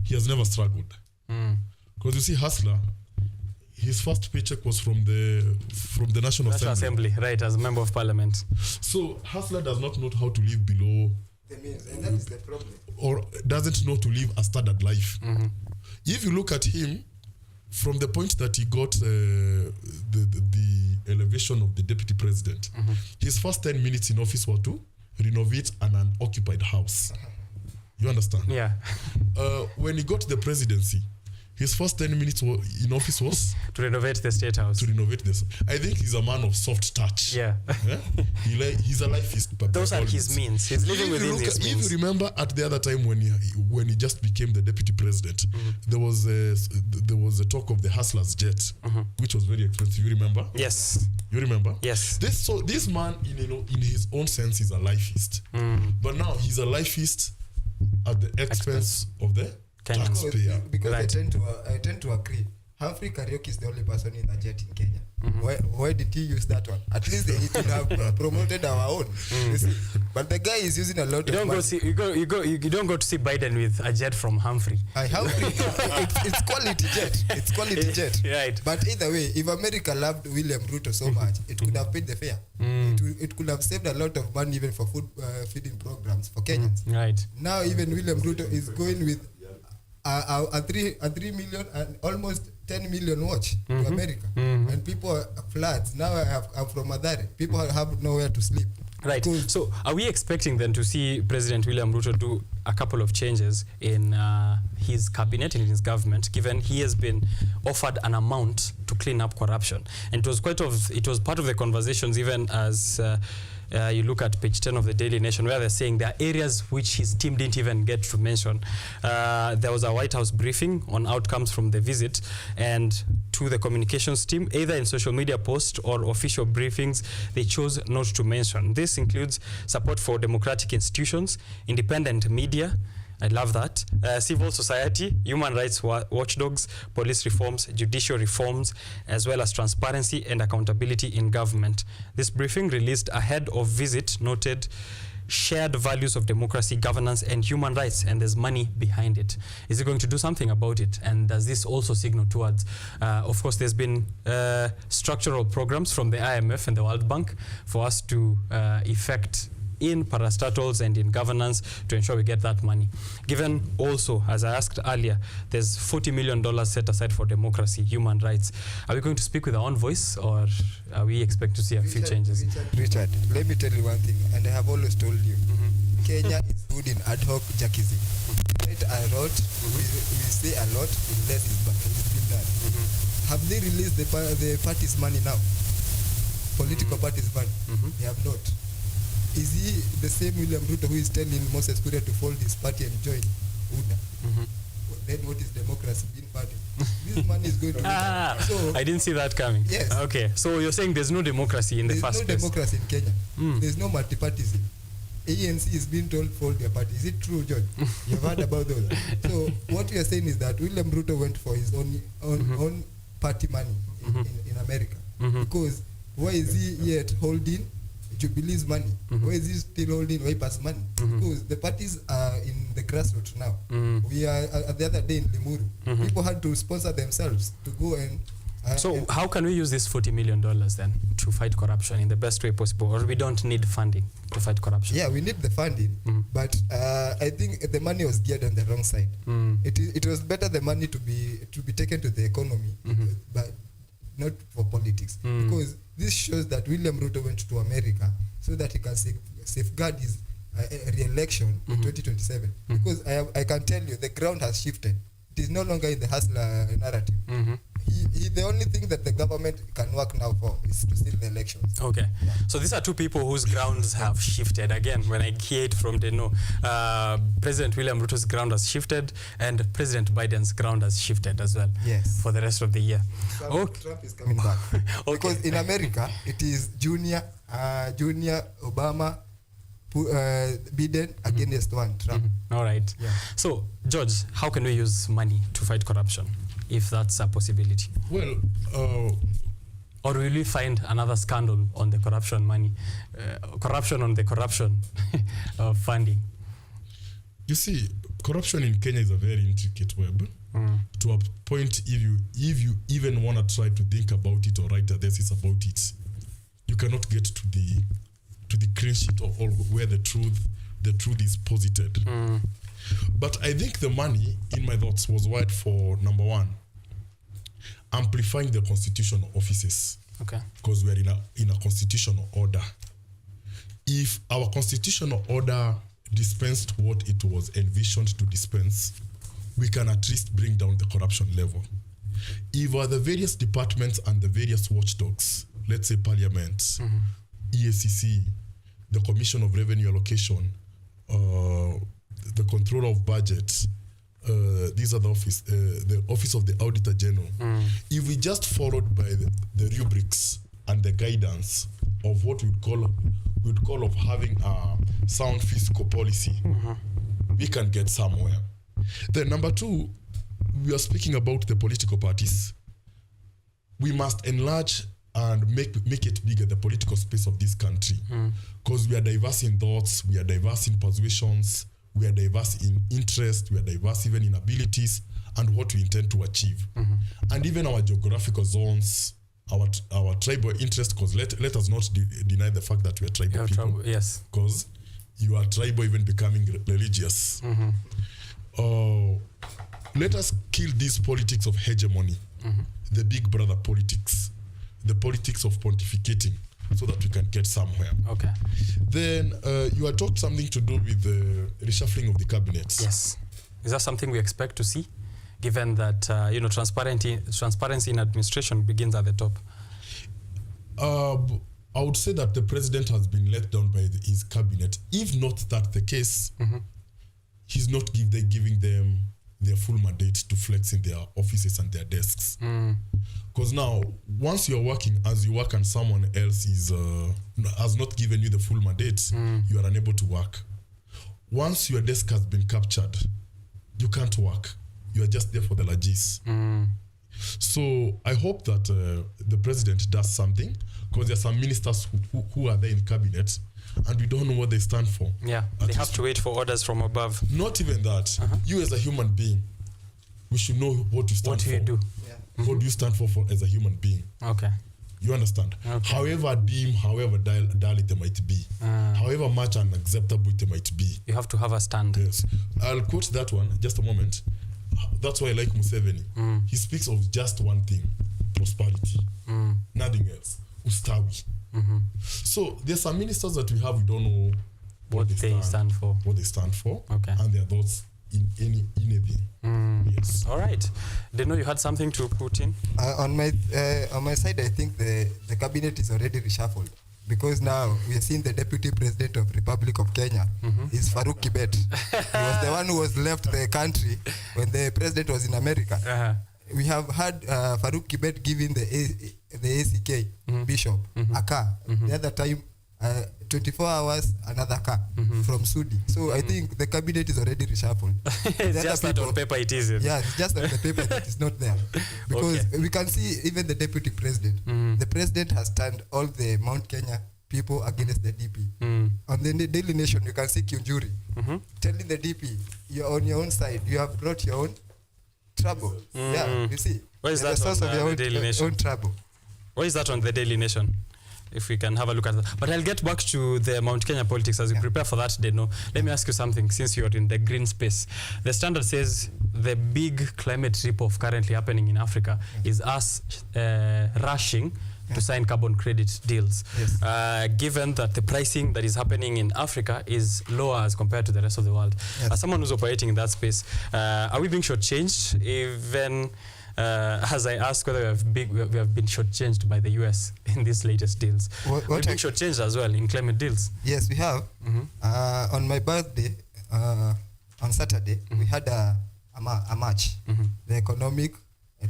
he has never struggled. Because you see, Hustler, his first paycheck was from the National Assembly, right, as a member of parliament. So Hustler does not know how to live below the means, and that is the problem. Or doesn't know to live a standard life. If you look at him, from the point that he got the elevation of the deputy president, his first 10 minutes in office were to renovate an unoccupied house. You understand? Yeah. When he got the presidency, his first 10 minutes in office was to renovate the state house. To renovate this. I think he's a man of soft touch. Yeah. He's a lifeist. Those are his means. He's living within his means. If you remember at the other time when he just became the deputy president, there was a talk of the Hustler's jet, which was very expensive. You remember? Yes. You remember? Yes. This man, in his own sense, is a lifeist. But now he's a lifeist at the expense of the taxpayer. Because I tend to agree. Humphrey Karaoke is the only person in the jet in Kenya. Why did he use that one? At least he could have promoted our own. You see? But the guy is using a lot of money. You don't go to see Biden with a jet from Humphrey. Humphrey, it's quality jet. It's quality jet. Right. But either way, if America loved William Ruto so much, it could have paid the fare. It could have saved a lot of money even for food feeding programs for Kenyans. Right. Now even William Ruto is going with a 3 million and almost 10 million watch to America. And people are floods. Now I'm from Mathare. People have nowhere to sleep. Right. So are we expecting then to see President William Ruto do a couple of changes in his cabinet and in his government, given he has been offered an amount to clean up corruption? And it was part of the conversations even as you look at page 10 of the Daily Nation, where they're saying there are areas which his team didn't even get to mention. There was a White House briefing on outcomes from the visit, and to the communications team, either in social media posts or official briefings, they chose not to mention. This includes support for democratic institutions, independent media, I love that, civil society, human rights watchdogs, police reforms, judicial reforms, as well as transparency and accountability in government. This briefing, released ahead of visit, noted shared values of democracy, governance, and human rights, and there's money behind it. Is it going to do something about it? And does this also signal towards, of course, there's been structural programs from the IMF and the World Bank for us to effect in parastatals and in governance to ensure we get that money. Given also, as I asked earlier, there's $40 million set aside for democracy, human rights. Are we going to speak with our own voice, or are we expect to see a few changes? Richard, let me tell you one thing, and I have always told you, Kenya is good in ad hoc jackism. We write a lot, we say a lot, less is been done. Have they released the party's money now? Political party's money? They have not. Is he the same William Ruto who is telling Moses Kuria to fold his party and join UDA? Then what is democracy being party? This money is going to so I didn't see that coming. Yes. Okay, so you're saying there's no democracy in the first place? There's no democracy in Kenya. There's no multipartyism. ANC is being told fold their party. Is it true, John? You've heard about those. So what we are saying is that William Ruto went for his own party money in America. Because why is he yet holding Jubilee's money? Why is he still holding Wiper's money? Because the parties are in the grassroots now. We are the other day in Limuru. People had to sponsor themselves to go and so how can we use this $40 million then to fight corruption in the best way possible, or we don't need funding to fight corruption? Yeah, we need the funding, but I think the money was geared on the wrong side. It was better the money to be taken to the economy, but not for politics, because this shows that William Ruto went to America so that he can safeguard his re-election in 2027. Because I can tell you, the ground has shifted. It is no longer in the hustler narrative. The only thing that the government can work now for is to steal the elections. Okay. Yeah. So these are two people whose grounds have shifted. Again, when I hear it from the President William Ruto's ground has shifted, and President Biden's ground has shifted as well. Yes. For the rest of the year. Trump is coming back. Because in America, it is Junior, Obama, Biden against one, Trump. All right. Yeah. So, George, how can we use money to fight corruption, if that's a possibility? Well, or will we find another scandal on the corruption money, corruption on the corruption of funding? You see, corruption in Kenya is a very intricate web. To a point, if you even want to try to think about it or write a thesis about it, you cannot get to the clean sheet of all where the truth is posited. But I think the money, in my thoughts, was wired for, number one, amplifying the constitutional offices. Okay. Because we are in a constitutional order. If our constitutional order dispensed what it was envisioned to dispense, we can at least bring down the corruption level. If the various departments and the various watchdogs, let's say Parliament, EACC, the Commission of Revenue Allocation, the Controller of Budget, these are the Office of the Auditor General. If we just followed by the rubrics and the guidance of what we'd call of having a sound fiscal policy, we can get somewhere. Then number two, we are speaking about the political parties. we must enlarge and make it bigger, the political space of this country. Because we are diverse in thoughts, we are diverse in persuasions, we are diverse in interest, we are diverse even in abilities and what we intend to achieve. And even our geographical zones, our tribal interest, because let us not deny the fact that we are tribal people. Yes. Because you are tribal even becoming religious. Let us kill this politics of hegemony, the big brother politics, the politics of pontificating, so that we can get somewhere. Okay. Then you had talked something to do with the reshuffling of the cabinet. Yes. Is that something we expect to see, given that transparency in administration begins at the top? I would say that the president has been let down by his cabinet. If not that the case, he's not giving them their full mandate to flex in their offices and their desks. Because now, once you're working as you work and someone else has not given you the full mandate, you are unable to work. Once your desk has been captured, you can't work. You are just there for the lagis. So I hope that the president does something, because there are some ministers who are there in cabinet and we don't know what they stand for. Yeah, they have to wait for orders from above. Not even that. You as a human being, we should know what you stand for. What do you do? What do you stand for as a human being? Okay. You understand? Okay. However dim, however dull it might be, however much unacceptable it might be, you have to have a stand. Yes. I'll quote that one just a moment. That's why I like Museveni. He speaks of just one thing: prosperity. Nothing else. Ustawi. So there's some ministers that we don't know what they stand for. What they stand for. Okay. And their thoughts in anything. Yes. All right. Didn't know you had something to put in. On my side, I think the cabinet is already reshuffled, because now we are seeing the deputy president of Republic of Kenya is Farouk Kibet. He was the one who was left the country when the president was in America. We have had Farouk Kibet giving the ACK bishop a car. The other time, 24 hours, another car from Sudi. So I think the cabinet is already reshuffled. It's just that on paper it isn't. Yeah, it's just on the paper that is not there. Because we can see even the deputy president. The president has turned all the Mount Kenya people against the DP. On the Daily Nation, you can see Kiunjuri telling the DP, you're on your own side. You have brought your own trouble. Yeah, you see. Where is that the source on of your the Daily Nation? own trouble. Where is that on the Daily Nation? If we can have a look at that. But I'll get back to the Mount Kenya politics as we prepare for that day. No, let me ask you something, since you're in the green space. The Standard says the big climate rip-off currently happening in Africa is us rushing to sign carbon credit deals. Given that the pricing that is happening in Africa is lower as compared to the rest of the world. As someone who's operating in that space, are we being shortchanged even as I ask whether we have been shortchanged by the US in these latest deals? We've been shortchanged as well in climate deals. Yes, we have. On my birthday, on Saturday, we had a march, the Economic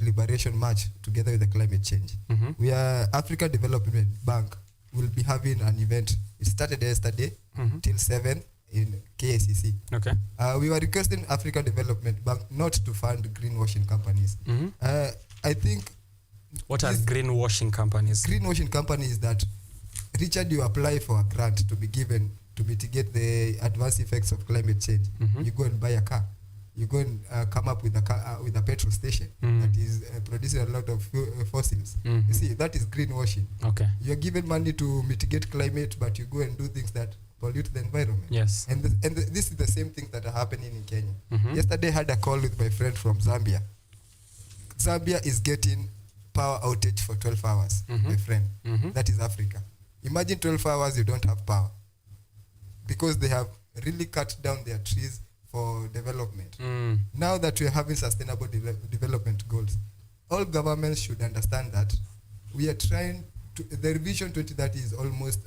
Liberation March, together with the climate change. We are Africa Development Bank will be having an event. It started yesterday till 7 in KACC. Okay. We were requesting Africa Development Bank not to fund greenwashing companies. I think. What are greenwashing companies? Greenwashing companies that, Richard, you apply for a grant to be given to mitigate the adverse effects of climate change. You go and buy a car. You go and come up with a petrol station that is producing a lot of fossils. You see, that is greenwashing. Okay. You're given money to mitigate climate, but you go and do things that pollute the environment. Yes. And this is the same things that are happening in Kenya. Yesterday I had a call with my friend from Zambia. Zambia is getting power outage for 12 hours, my friend. That is Africa. Imagine 12 hours you don't have power, because they have really cut down their trees for development. Now that we are having sustainable development goals, all governments should understand that we are trying to, the Vision 2030 is almost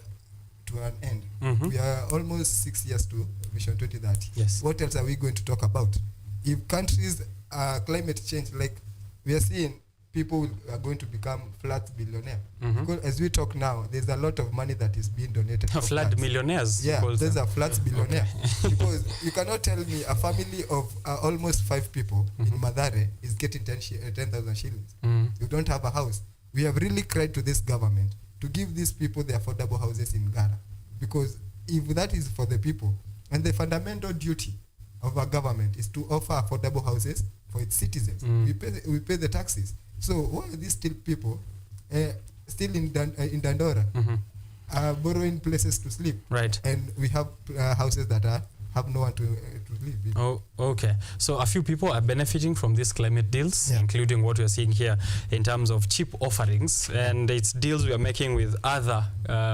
to an end. We are almost 6 years to Vision 2030. Yes. What else are we going to talk about? If countries climate change, like we are seeing, people are going to become flat billionaire. Because as we talk now, there's a lot of money that is being donated. Flat millionaires. Yeah, there's a flat billionaire. Because you cannot tell me a family of almost 5 people in Mathare is getting 10,000 shillings. You don't have a house. we have really cried to this government to give these people the affordable houses in Ghana, because if that is for the people, and the fundamental duty of our government is to offer affordable houses for its citizens. We pay the taxes. So why are these still people still in Dandora borrowing places to sleep? Right. And we have houses that have no one to live in. Oh, okay. So a few people are benefiting from these climate deals, including what we are seeing here in terms of cheap offerings, and it's deals we are making with other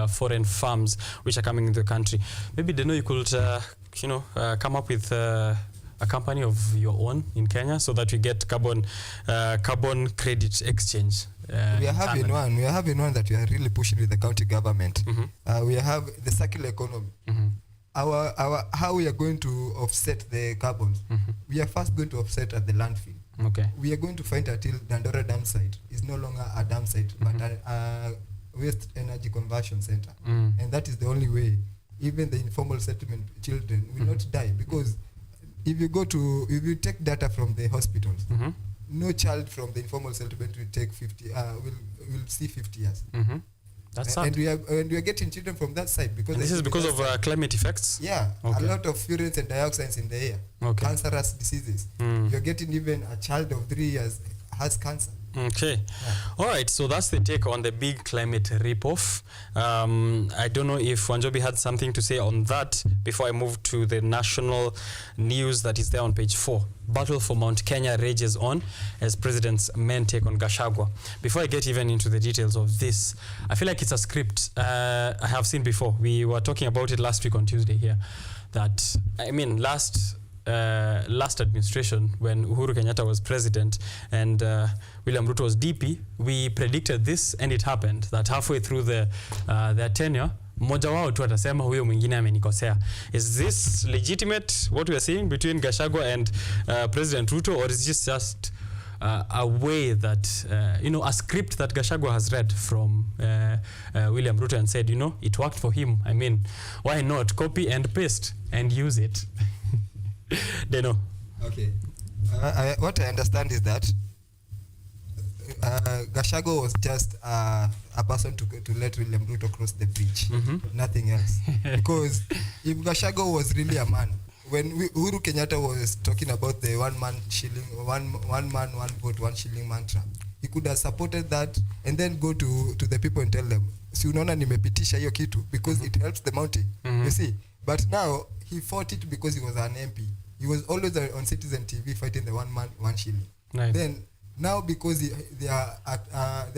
foreign firms which are coming into the country. Maybe Deno, you could come up with a company of your own in Kenya so that we get carbon credit exchange. We are having one. We are having one that we are really pushing with the county government. We have the circular economy. How we are going to offset the carbon. We are first going to offset at the landfill. Okay. We are going to find until Dandora dam site is no longer a dam site, but a waste energy conversion center. And that is the only way even the informal settlement children will not die, because if you take data from the hospitals, no child from the informal settlement will take 50 will see 50 years. That's sad. And we are getting children from that side because this is because of climate effects. Yeah, okay. A lot of furans and dioxins in the air, cancerous diseases. You're getting even a child of 3 years has cancer. Okay. All right. So that's the take on the big climate rip-off. I don't know if Wanjobi had something to say on that before I move to the national news that is there on page 4. Battle for Mount Kenya rages on as president's men take on Gachagua. Before I get even into the details of this, I feel like it's a script I have seen before. We were talking about it last week on Tuesday here. That, I mean, last administration, when Uhuru Kenyatta was president and William Ruto was DP, we predicted this and it happened, that halfway through their tenure, mmoja wao tu atasema huyo mwingine amenikosea. Is this legitimate, what we are seeing between Gachagua and President Ruto, or is this just a way that, a script that Gachagua has read from William Ruto and said, it worked for him. I mean, why not copy and paste and use it? Deno. Okay. What I understand is that Gachagua was just a person to let William Ruto cross the bridge. Nothing else. Because if Gachagua was really a man, when Uhuru Kenyatta was talking about the one man, one vote, 1 shilling mantra, he could have supported that and then go to the people and tell them, si unaona nimepitisha hiyo kitu, because it helps the mountain. You see? But now he fought it because he was an MP. He was always on Citizen TV fighting the 1 man, 1 shilling. Nice. Then now because they are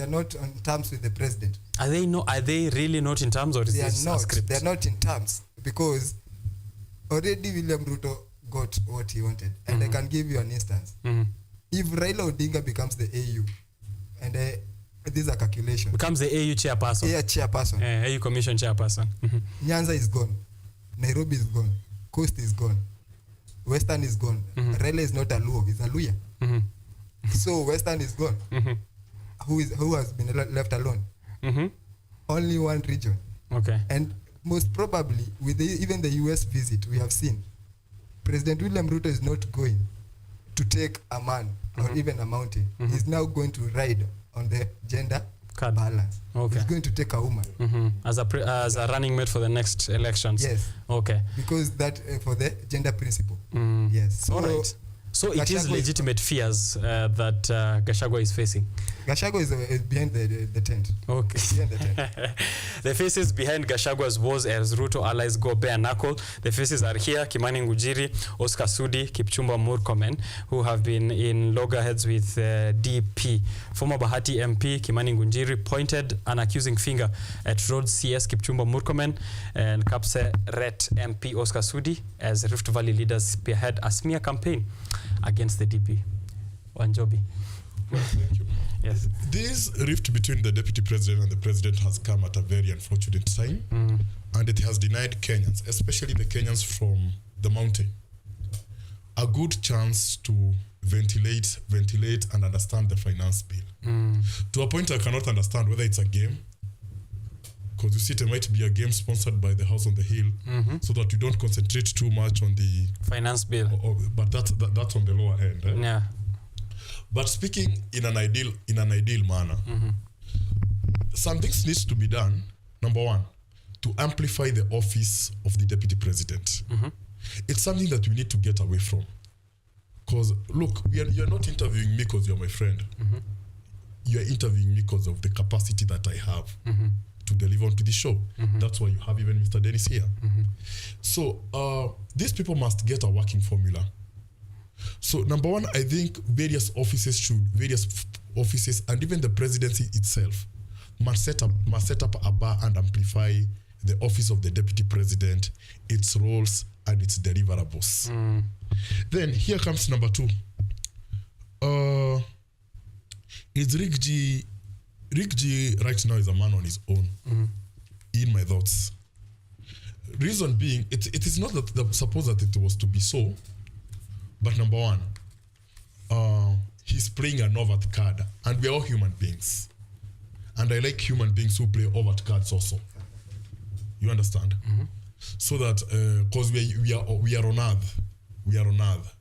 not on terms with the president. Are they really not in terms, or is this a script? They are not in terms because already William Ruto got what he wanted, and I can give you an instance. If Raila Odinga becomes the AU, and these are calculations, becomes the AU chairperson. Yeah, chairperson. AU commission chairperson. Nyanza is gone. Nairobi is gone. Coast is gone. Western is gone. Raila is not a Luo, he's a Luya. So Western is gone. Who has been left alone? Only one region. Okay. And most probably, with even the US visit, we have seen President William Ruto is not going to take a man or even a mountain. He's now going to ride on the gender balance. Okay. He's going to take a woman as a running mate for the next elections. Yes. Okay. Because that for the gender principle. Yes. So, all right. So it is legitimate fears that Gachagua is facing. Gachagua is behind the tent. Okay. Behind the tent. The faces behind Gachagua's woes as Ruto allies go bare knuckle. The faces are here: Kimani Ngujiri, Oscar Sudi, Kipchumba Murkomen, who have been in loggerheads with DP. Former Bahati MP Kimani Ngujiri pointed an accusing finger at Road CS Kipchumba Murkomen and Kapse Ret MP Oscar Sudi as Rift Valley leaders spearhead a smear campaign against the DP. Wanjobi. Well, thank you. Yes. This rift between the deputy president and the president has come at a very unfortunate time, and it has denied Kenyans, especially the Kenyans from the mountain, a good chance to ventilate and understand the finance bill. To a point I cannot understand whether it's a game, because you see it might be a game sponsored by the House on the Hill, so that you don't concentrate too much on the finance bill. But that's on the lower end. Yeah. But speaking in an ideal manner, some things needs to be done. Number one, to amplify the office of the deputy president. It's something that we need to get away from. Because look, you're not interviewing me because you're my friend. You're interviewing me because of the capacity that I have to deliver onto the show. That's why you have even Mr. Dennis here. So these people must get a working formula. So number one, I think various offices and even the presidency itself must set up a bar and amplify the office of the deputy president, its roles and its deliverables. Then here comes number two. Is Rick G right now is a man on his own, in my thoughts. Reason being, it is not that suppose that it was to be so, but number one, he's playing an overt card, and we're all human beings. And I like human beings who play overt cards also. You understand? So that, because we are on earth. We are on earth.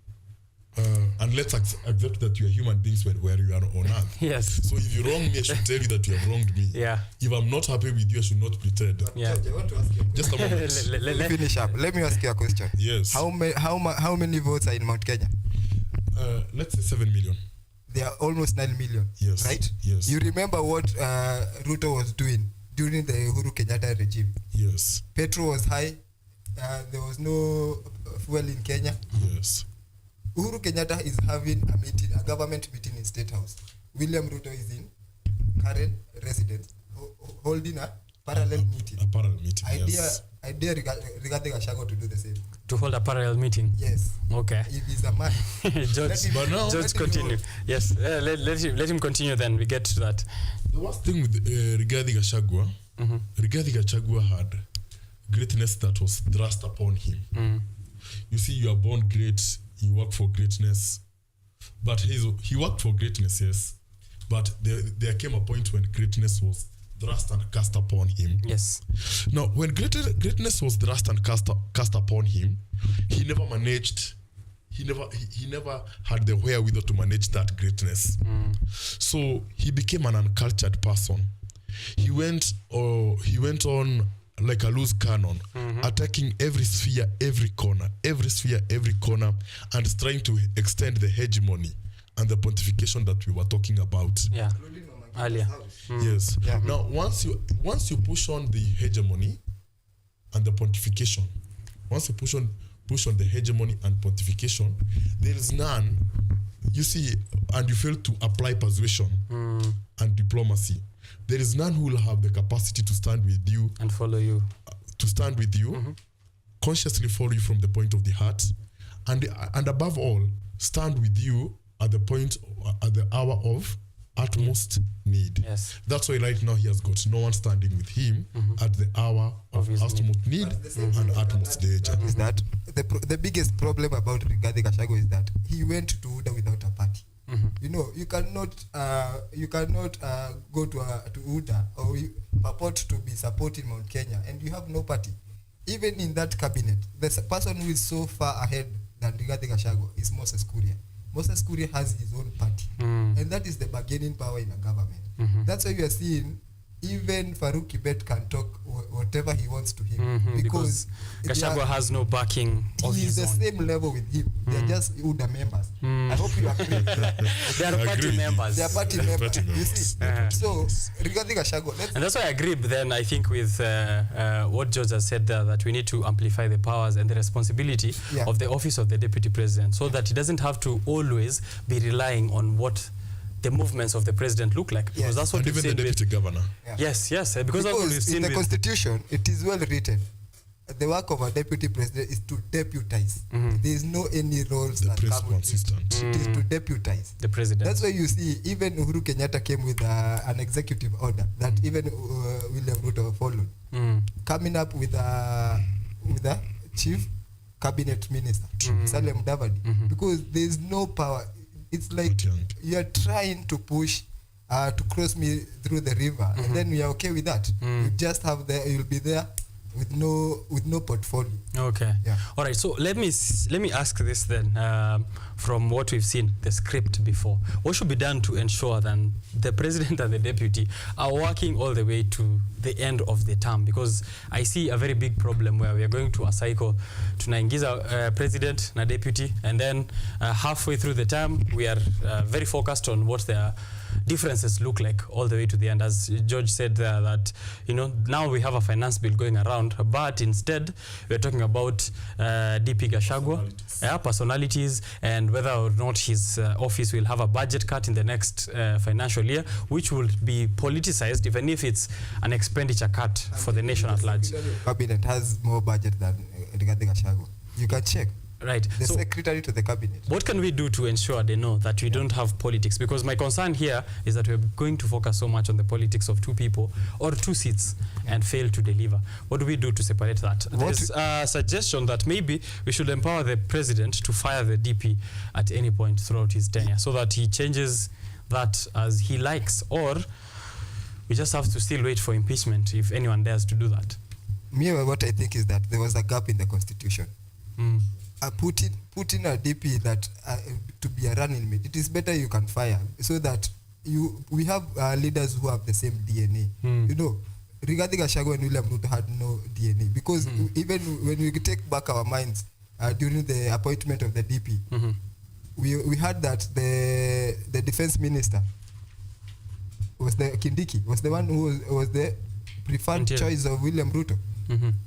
And let's accept that you are human beings where you are on earth. Yes. So if you wrong me, I should tell you that you have wronged me. Yeah. If I'm not happy with you, I should not pretend. Yeah. George, I want to ask you. Just a moment. Let me finish up. Let me ask you a question. Yes. How many votes are in Mount Kenya? Let's say 7 million. There are almost 9 million. Yes. Right? Yes. You remember what Ruto was doing during the Uhuru Kenyatta regime? Yes. Petrol was high. There was no fuel in Kenya. Yes. Uhuru Kenyatta is having a government meeting in State House. William Ruto is in current residence, holding a parallel meeting. A parallel meeting, I dare Rigathi Gachagua to do the same. To hold a parallel meeting? Yes. Okay. If he's a man. George, continue. Yes, let him continue then. We get to that. The worst thing with Rigathi Gachagua, Rigathi Gachagua had greatness that was thrust upon him. You see, you are born great, you work for greatness. But he worked for greatness, yes. But there came a point when greatness was thrust and cast upon him. Yes. Now, when greatness was thrust and cast upon him, he never managed. He never had the wherewithal to manage that greatness. So he became an uncultured person. He went on like a loose cannon, attacking every sphere, every corner, and trying to extend the hegemony and the pontification that we were talking about. Yeah. Earlier. Yes. Yeah. Now, once you push on the hegemony and the pontification, once you push on the hegemony and pontification, there is none. You see, and you fail to apply persuasion and diplomacy. There is none who will have the capacity to stand with you and follow you. Consciously follow you from the point of the heart, and above all, stand with you at the hour of utmost need. Yes. That's why right now he has got no one standing with him at the hour of utmost need and utmost danger. Is that the biggest problem about Rigathi Gachagua is that he went to UDA without a party. You know, you cannot go to UDA or purport to be supporting Mount Kenya and you have no party. Even in that cabinet, the person who is so far ahead than Rigathi Gachagua is Moses Kuria. Moses Kuria has his own party, and that is the bargaining power in a government. That's why you are seeing even Farouk Kibet can talk whatever he wants to him because Gachagua has no backing of he is his the own. same level with him. They're just UDA members. I hope you agree. They are party members. They are party members. You see? So Rigathi Gachagua. And that's why I agree then I think with what George has said there, that we need to amplify the powers and the responsibility of the office of the deputy president so that he doesn't have to always be relying on what the movements of the president look like, because that's what and we've even seen the deputy governor. Yes, because that's what we've seen in the with constitution, it is well written. The work of a deputy president is to deputize. There is no any roles that come with it. It is to deputize the president. That's why you see even Uhuru Kenyatta came with an executive order that even William Ruto followed, coming up with a chief cabinet minister, Salem Davadi, because there is no power. It's like you are trying to push to cross me through the river, and then we are okay with that. You just have you'll be there with no portfolio. Okay. Yeah. All right. So let me ask this then. From what we've seen, the script before, what should be done to ensure that the president and the deputy are working all the way to the end of the term? Because I see a very big problem where we are going to a cycle, tunaingiza president na deputy, and then halfway through the term we are very focused on what their differences look like all the way to the end. As George said there, that now we have a finance bill going around, but instead we're talking about DP Gachagua, personalities, and whether or not his office will have a budget cut in the next financial year, which will be politicized, even if it's an expenditure cut for the nation at large. Cabinet has more budget than Rigathi Gachagua. You can check. Right. The secretary to the cabinet. What can we do to ensure they know that we don't have politics? Because my concern here is that we're going to focus so much on the politics of two people or two seats and fail to deliver. What do we do to separate that? There's a suggestion that maybe we should empower the president to fire the DP at any point throughout his tenure so that he changes that as he likes, or we just have to still wait for impeachment if anyone dares to do that. Me, what I think is that there was a gap in the constitution. Putting a DP that to be a running mate, it is better you can fire so that we have leaders who have the same DNA. Rigathi Gachagua and William Ruto had no DNA because even when we take back our minds during the appointment of the DP, we had that the defense minister was Kindiki was the one who was the preferred choice of William Ruto.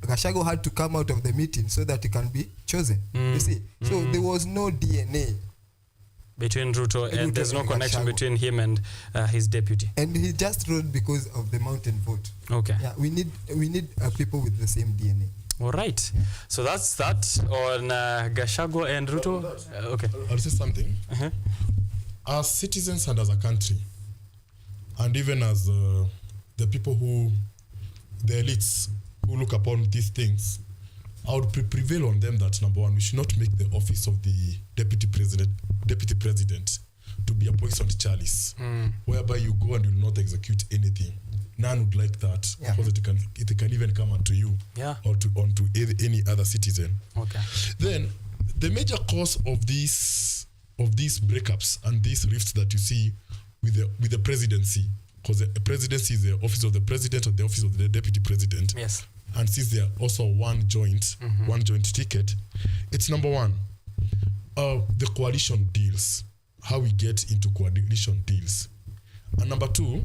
Gachagua had to come out of the meeting so that he can be chosen. You see, so there was no DNA between Ruto and there's no connection between him and his deputy. And he just wrote because of the mountain vote. Okay. Yeah, we need people with the same DNA. All right. Yeah. So that's that on Gachagua and Ruto. Okay. I'll say something. As citizens and as a country, and even as the people the elites who look upon these things, I would prevail on them that, number one, we should not make the office of the deputy president to be a poisoned chalice, whereby you go and you will not execute anything. None would like that, because it can even come onto you or onto any other citizen. Okay. Then the major cause of these breakups and these rifts that you see with the presidency, because the presidency is the office of the president or the office of the deputy president. Yes. And since they are also one joint ticket, it's number one, the coalition deals, how we get into coalition deals. And number two,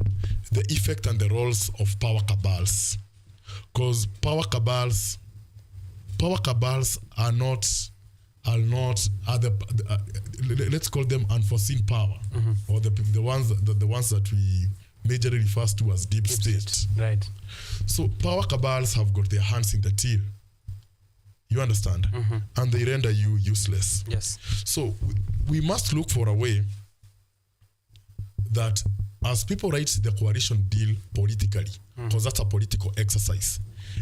the effect and the roles of power cabals. Because power cabals are let's call them unforeseen power, or the ones that we majorly refers to as deep state. Right. So power cabals have got their hands in the till. You understand? And they render you useless. Yes. So we must look for a way that as people write the coalition deal politically, because that's a political exercise,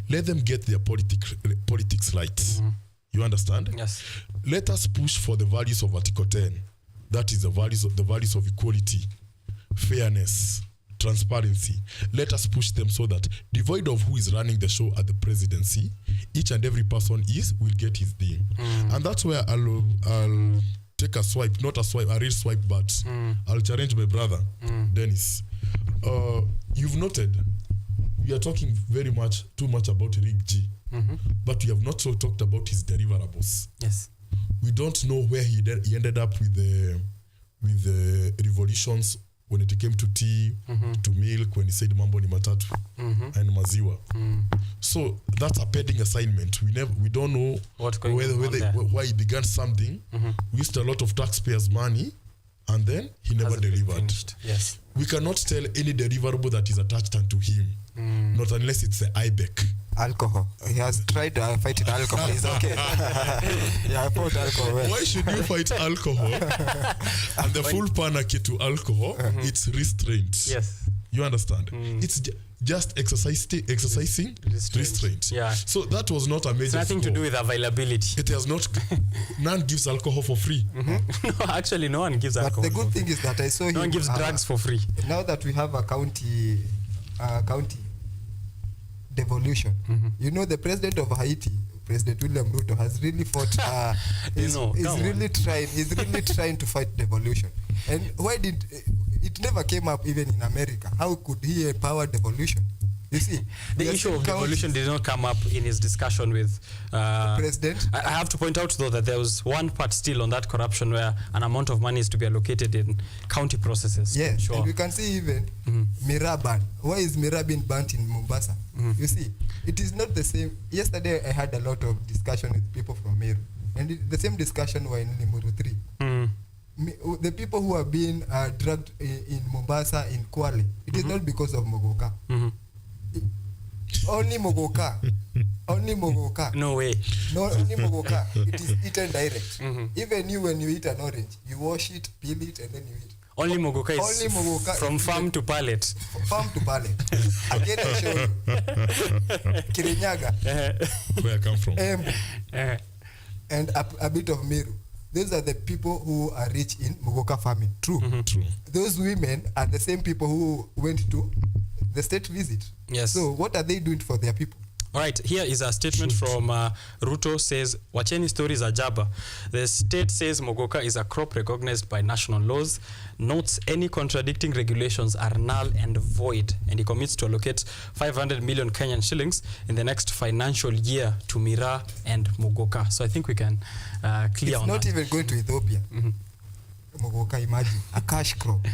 let them get their politics right. You understand? Yes. Let us push for the values of Article 10. That is the values of equality, fairness, transparency. Let us push them so that, devoid of who is running the show at the presidency, each and every person will get his thing. And that's where I'll take a swipe, not a real swipe, but I'll challenge my brother, Dennis. You've noted we are talking too much about Rig G, but we have not so talked about his deliverables. Yes. We don't know where he ended up with the revolutions when it came to tea, to milk, when he said mambo ni matatu and maziwa. So that's a pending assignment. We don't know why he began something. We used a lot of taxpayers' money, and then he never delivered. Yes. We cannot tell any deliverable that is attached unto him, not unless it's the IBEC. Alcohol. He has tried fighting alcohol. He's okay. I fought alcohol. Why should you fight alcohol? And the full panacea to alcohol, it's restraint. Yes. You understand? It's just exercising restraint. Yeah. So that was not a major. It's nothing to do with availability. It has not. None gives alcohol for free. No, actually, no one gives alcohol. But the good thing is that I saw him. No one gives drugs for free. Now that we have a county devolution. You know, the president of Haiti, President William Ruto, has really fought. He's really trying to fight devolution. And why did it never came up even in America? How could he empower devolution? You see, the issue of devolution did not come up in his discussion with the president. I have to point out, though, that there was one part still on that corruption where an amount of money is to be allocated in county processes. Yes, sure. and we can see even Miraa ban. Why is Miraa being banned in Mombasa? You see, it is not the same. Yesterday, I had a lot of discussion with people from Meru, and the same discussion were in Limuru 3. The people who are being dragged in Mombasa, in Kwale, it is not because of Mogoka. Only Mogoka. Only Mogoka. No way. No, only Mogoka. It is eaten direct. Even you, when you eat an orange, you wash it, peel it, and then you eat. Only Mogoka is only Mogoka from farm to pallet. Farm to pallet. Again, I show you. Kirinyaga. Where I come from. And a bit of Meru. Those are the people who are rich in Mogoka farming. True. True. Those women are the same people who went to the state visit. Yes. So what are they doing for their people? All right, here is a statement from Ruto, says, Wacheni stories are jaba. The state says Mogoka is a crop recognized by national laws, notes any contradicting regulations are null and void, and he commits to allocate 500 million Kenyan shillings in the next financial year to Miraa and Mogoka. So I think we can clear it's on that. It's not even going to Ethiopia. Mogoka, imagine, a cash crop.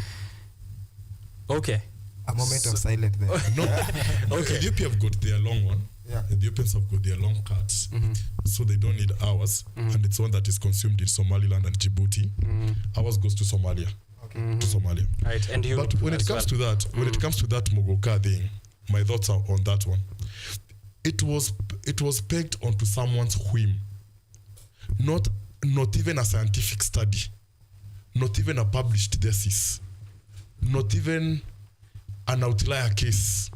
Okay. A moment of silence there. Okay. Ethiopia have got their long one. Yeah. Ethiopians have got their long cuts, so they don't need ours, and it's one that is consumed in Somaliland and Djibouti. Ours goes to Somalia, to Somalia. Right, and you. But when it comes to that, when it comes to that Mogoka thing, my thoughts are on that one. It was pegged onto someone's whim, not even a scientific study, not even a published thesis, not even an outlier case.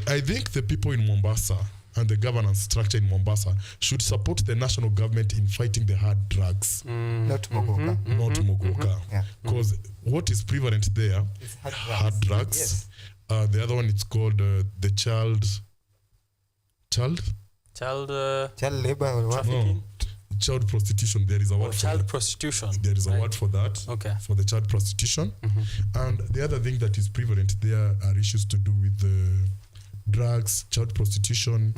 I think the people in Mombasa and the governance structure in Mombasa should support the national government in fighting the hard drugs. Not Mogoka. Not Mogoka. Because what is prevalent there is hard drugs. Yes. The other one, it's called the child labor or what? No. Child prostitution. There is a word for child that. prostitution. There is a word for that. Okay. For the child prostitution. And the other thing that is prevalent there are issues to do with drugs, child prostitution,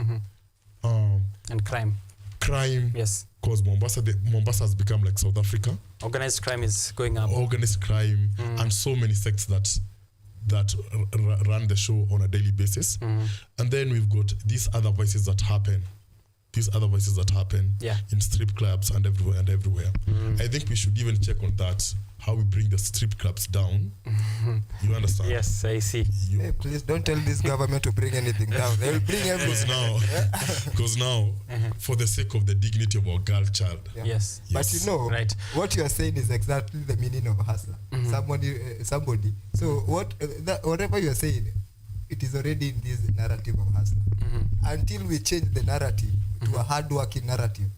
and crime. Crime. Yes. Because Mombasa has become like South Africa. Organized crime is going up. Organized crime and so many sects that run the show on a daily basis. And then we've got these other vices that happen. In strip clubs and everywhere. I think we should even check on that, how we bring the strip clubs down. You understand? Yes, I see. Hey, please don't tell this government to bring anything down. They'll bring everything. Because now, for the sake of the dignity of our girl child. Yeah. Yes. But you know, what you are saying is exactly the meaning of hustler. Somebody. So whatever you are saying, it is already in this narrative of hustler. Until we change the narrative to a hard-working narrative.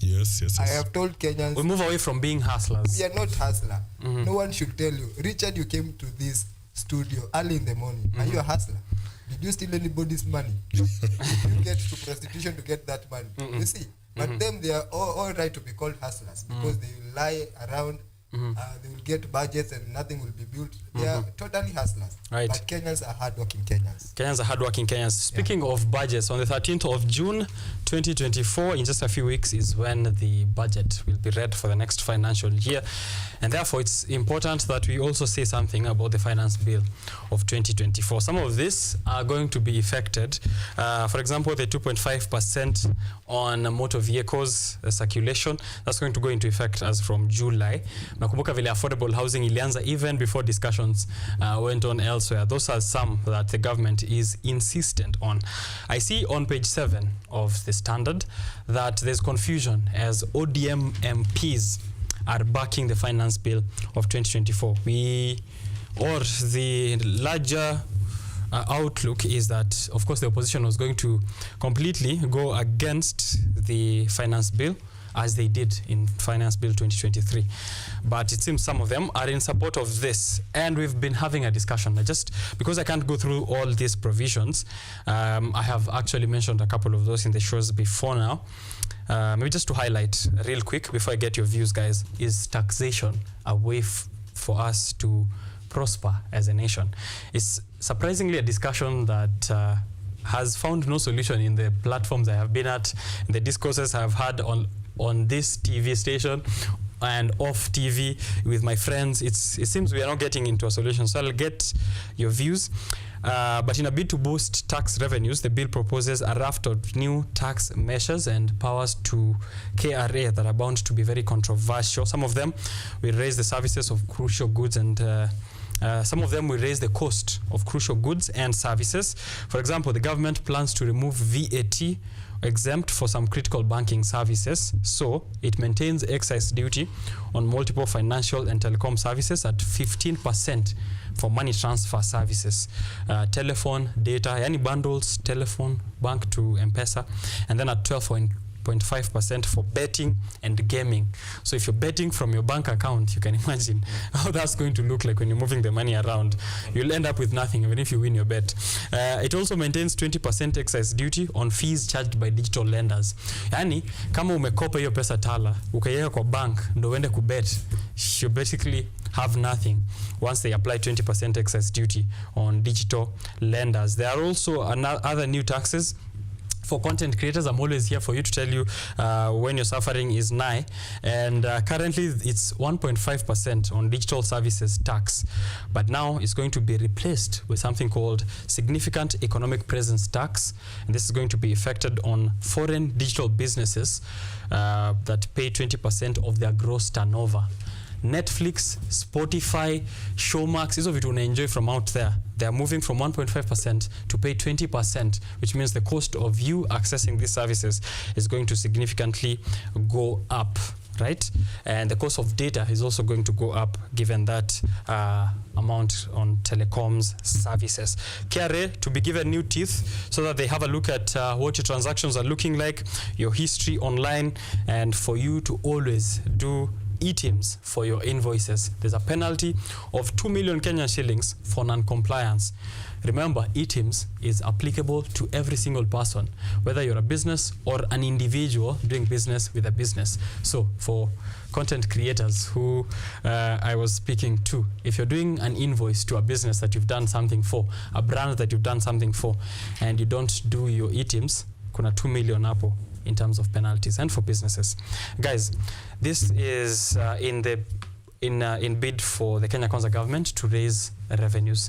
Yes. I have told Kenyans... We move away from being hustlers. We are not hustler. No one should tell you. Richard, you came to this studio early in the morning. Are you a hustler? Did you steal anybody's money? Did you get to prostitution to get that money? You see? But them, they are all right to be called hustlers because they will lie around. They will get budgets and nothing will be built. They are totally hustlers. Right. But Kenyans are hardworking Kenyans. Kenyans are hardworking Kenyans. Speaking of budgets, on the 13th of June 2024, in just a few weeks, is when the budget will be read for the next financial year. And therefore, it's important that we also say something about the finance bill of 2024. Some of this are going to be affected. For example, the 2.5% on motor vehicles circulation, that's going to go into effect as from July. Nakumbuka vile affordable housing ilianza even before discussions went on elsewhere. Those are some that the government is insistent on. I see on page 7 of the Standard that there's confusion as ODM MPs are backing the finance bill of 2024. The larger outlook is that, of course, the opposition was going to completely go against the finance bill as they did in Finance Bill 2023. But it seems some of them are in support of this, and we've been having a discussion. Just because I can't go through all these provisions, I have actually mentioned a couple of those in the shows before now. Maybe just to highlight real quick before I get your views, guys, is taxation a way for us to prosper as a nation? It's surprisingly a discussion that has found no solution in the platforms I have been at, in the discourses I've had on this TV station and off TV with my friends. It seems we are not getting into a solution. So I'll get your views. But in a bid to boost tax revenues, the bill proposes a raft of new tax measures and powers to KRA that are bound to be very controversial. Some of them will raise the services of crucial goods, and some of them will raise the cost of crucial goods and services. For example, the government plans to remove VAT exempt for some critical banking services, so it maintains excise duty on multiple financial and telecom services at 15% for money transfer services, telephone, data, any bundles, telephone, bank to M-Pesa, and then at 12.5% for betting and gaming. So if you're betting from your bank account, you can imagine how that's going to look like when you're moving the money around. You'll end up with nothing even if you win your bet. It also maintains 20% excise duty on fees charged by digital lenders. Yani, kama umekopa hiyo pesa Tala, ukaiweka kwa bank, ndo uende kubet, you basically have nothing once they apply 20% excise duty on digital lenders. There are also other new taxes. For content creators, I'm always here for you to tell you when your suffering is nigh. And currently, it's 1.5% on digital services tax. But now it's going to be replaced with something called significant economic presence tax. And this is going to be effected on foreign digital businesses that pay 20% of their gross turnover. Netflix, Spotify, Showmax, hizo vitu una-enjoy from out there. They are moving from 1.5% to pay 20%, which means the cost of you accessing these services is going to significantly go up, right? And the cost of data is also going to go up given that amount on telecoms services. KRA to be given new teeth so that they have a look at what your transactions are looking like, your history online, and for you to always do e-teams for your invoices. There's a penalty of 2 million Kenyan shillings for non-compliance. Remember, e-teams is applicable to every single person, whether you're a business or an individual doing business with a business. So for content creators who I was speaking to, if you're doing an invoice to a business that you've done something for, a brand that you've done something for, and you don't do your e-teams, kuna 2 million hapo in terms of penalties, and for businesses. Guys, this is in bid for the Kenya Kwanza government to raise revenues.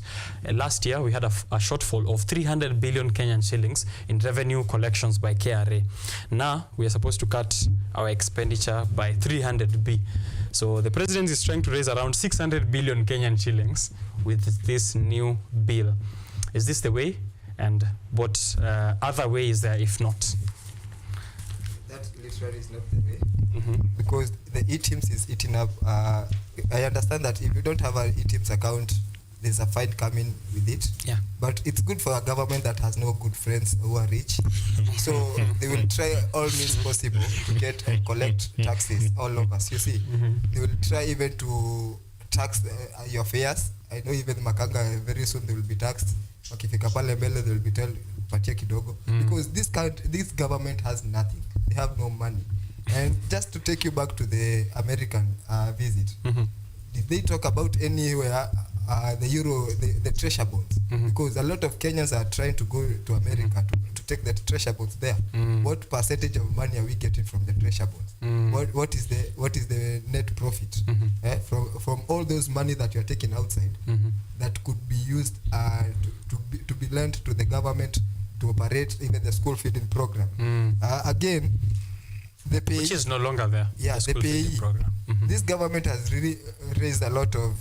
Last year, we had a shortfall of 300 billion Kenyan shillings in revenue collections by KRA. Now, we are supposed to cut our expenditure by 300 B. So the president is trying to raise around 600 billion Kenyan shillings with this new bill. Is this the way? And what other way is there if not? That literally is not the way, because the e-teams is eating up. I understand that if you don't have an e-teams account, there's a fine coming with it. Yeah. But it's good for a government that has no good friends who are rich. So they will try all means possible to get and collect taxes all over. You see, they will try even to tax your fares. I know even Makanga very soon they will be taxed. Wakifika pale mbele they will be told patia kidogo, because this government has nothing. They have no money. And just to take you back to the American visit, did they talk about anywhere the euro, the treasure bonds? Because a lot of Kenyans are trying to go to America to take the treasure bonds there. What percentage of money are we getting from the treasure bonds? What is the net profit from all those money that you are taking outside that could be used to be lent to the government to operate even the school feeding program? Again, the pay, which is no longer there. Yeah, the PAE program. This government has really raised a lot of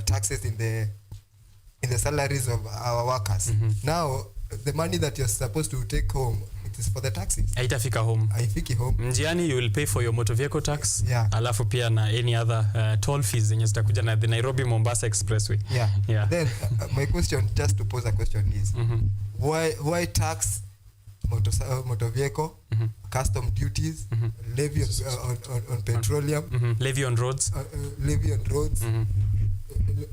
taxes in the salaries of our workers. Now, the money that you're supposed to take home, it is for the taxes. Haitafika home. Haifiki home. Njiani you will pay for your motor vehicle tax. Yeah. Alafu pia na any other toll fees zenye zitakuja na the Nairobi Mombasa Expressway. Yeah. Then my question, just to pose a question, is why tax motor vehicle custom duties, levy on petroleum, levy on roads,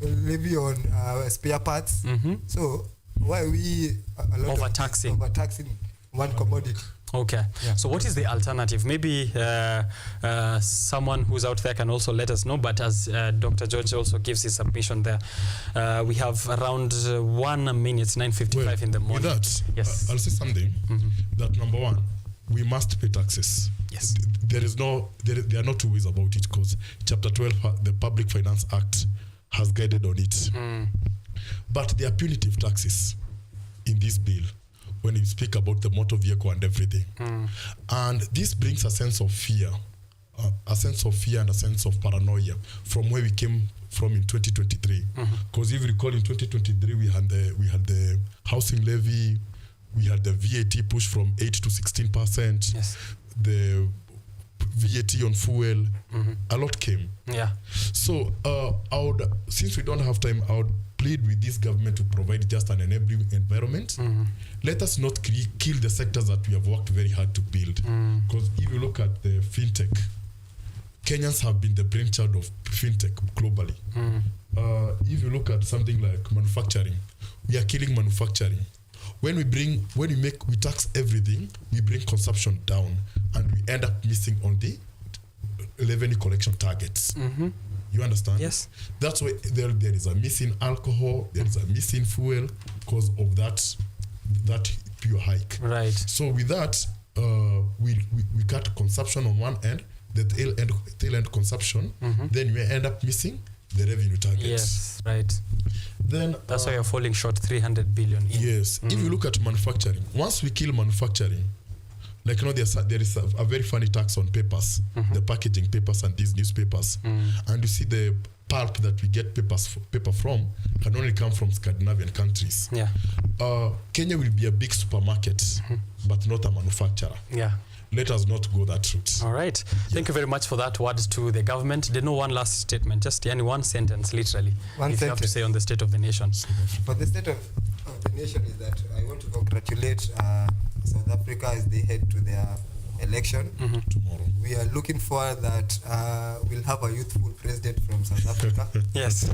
levy on spare parts. So why are we overtaxing one commodity? Okay. Yeah. So what is the alternative? Maybe someone who's out there can also let us know. But as Dr. George also gives his submission there, we have around 1 minute, 9:55 in the morning. With that, yes. I'll say something. That number one, we must pay taxes. Yes. There are no two ways about it, because Chapter 12, the Public Finance Act, has guided on it. But there are punitive taxes in this bill when you speak about the motor vehicle and everything. And this brings a sense of fear, and a sense of paranoia from where we came from in 2023. Because if you recall, in 2023 we had the housing levy, we had the VAT push from 8 to 16%. Yes. The VAT on fuel, a lot came. Yeah. So since we don't have time, I would plead with this government to provide just an enabling environment. Let us not kill the sectors that we have worked very hard to build. Because if you look at the fintech, Kenyans have been the brainchild of fintech globally. If you look at something like manufacturing, we are killing manufacturing. When we tax everything, we bring consumption down, and we end up missing on the revenue collection targets. You understand? Yes. That's why there is a missing alcohol, there is a missing fuel because of that pure hike. Right. So with that, we cut consumption on one end, the tail end consumption, then we end up missing the revenue targets. Yes, right. Then that's why you're falling short 300 billion. Yes. If you look at manufacturing, once we kill manufacturing, like there is a very funny tax on papers, the packaging papers and these newspapers, and you see the pulp that we get paper from can only come from Scandinavian countries. Yeah. Kenya will be a big supermarket, but not a manufacturer. Yeah. Let us not go that route. All right. Thank you very much for that word to the government. There's no one last statement, just one sentence, literally. One if sentence. You have to say on the state of the nation. But the state of the nation is that I want to congratulate South Africa as they head to their election tomorrow. We are looking forward that we'll have a youthful president from South Africa. Yes.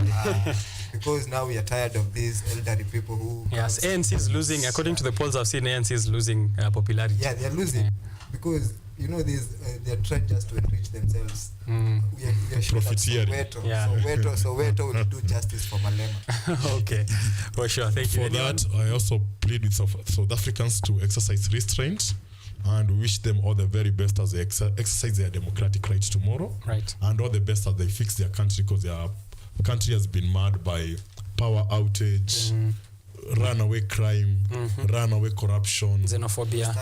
Because now we are tired of these elderly people who... Yes, ANC is losing. According to the polls I've seen, ANC is losing popularity. Yeah, they're losing. Because, they're trying just to enrich themselves. We are sure that Soweto will do justice for Malema. Okay, for sure. Thank you. For that, I also plead with South Africans to exercise restraint and wish them all the very best as they exercise their democratic rights tomorrow. Right. And all the best as they fix their country, because their country has been marred by power outage, runaway crime, runaway corruption, xenophobia.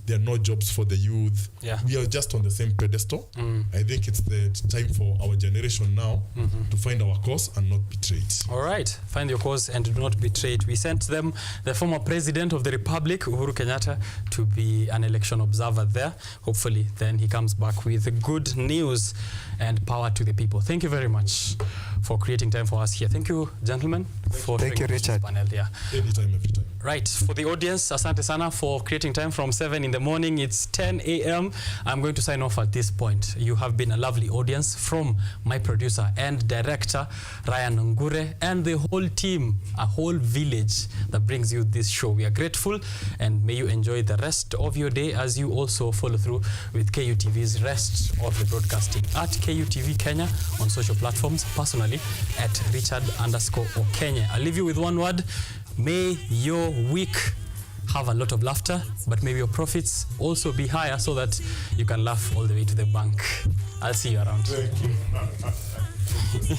There are no jobs for the youth. Yeah. We are just on the same pedestal. I think it's the time for our generation now to find our cause and not betray it. All right. Find your cause and do not betray it. We sent them the former president of the Republic, Uhuru Kenyatta, to be an election observer there. Hopefully, then he comes back with good news and power to the people. Thank you very much for creating time for us here. Thank you, gentlemen. Thank you, Richard. Panel, yeah. Anytime, every time. Right. For the audience, asante sana for creating time from 7 in the morning. It's 10 a.m. I'm going to sign off at this point. You have been a lovely audience from my producer and director, Ryan Ngure, and the whole team, a whole village that brings you this show. We are grateful, and may you enjoy the rest of your day as you also follow through with KUTV's rest of the broadcasting at KUTV Kenya on social platforms, personally at Richard_OKENYE. I'll leave you with one word. May your week have a lot of laughter, but may your profits also be higher so that you can laugh all the way to the bank. I'll see you around. Thank you.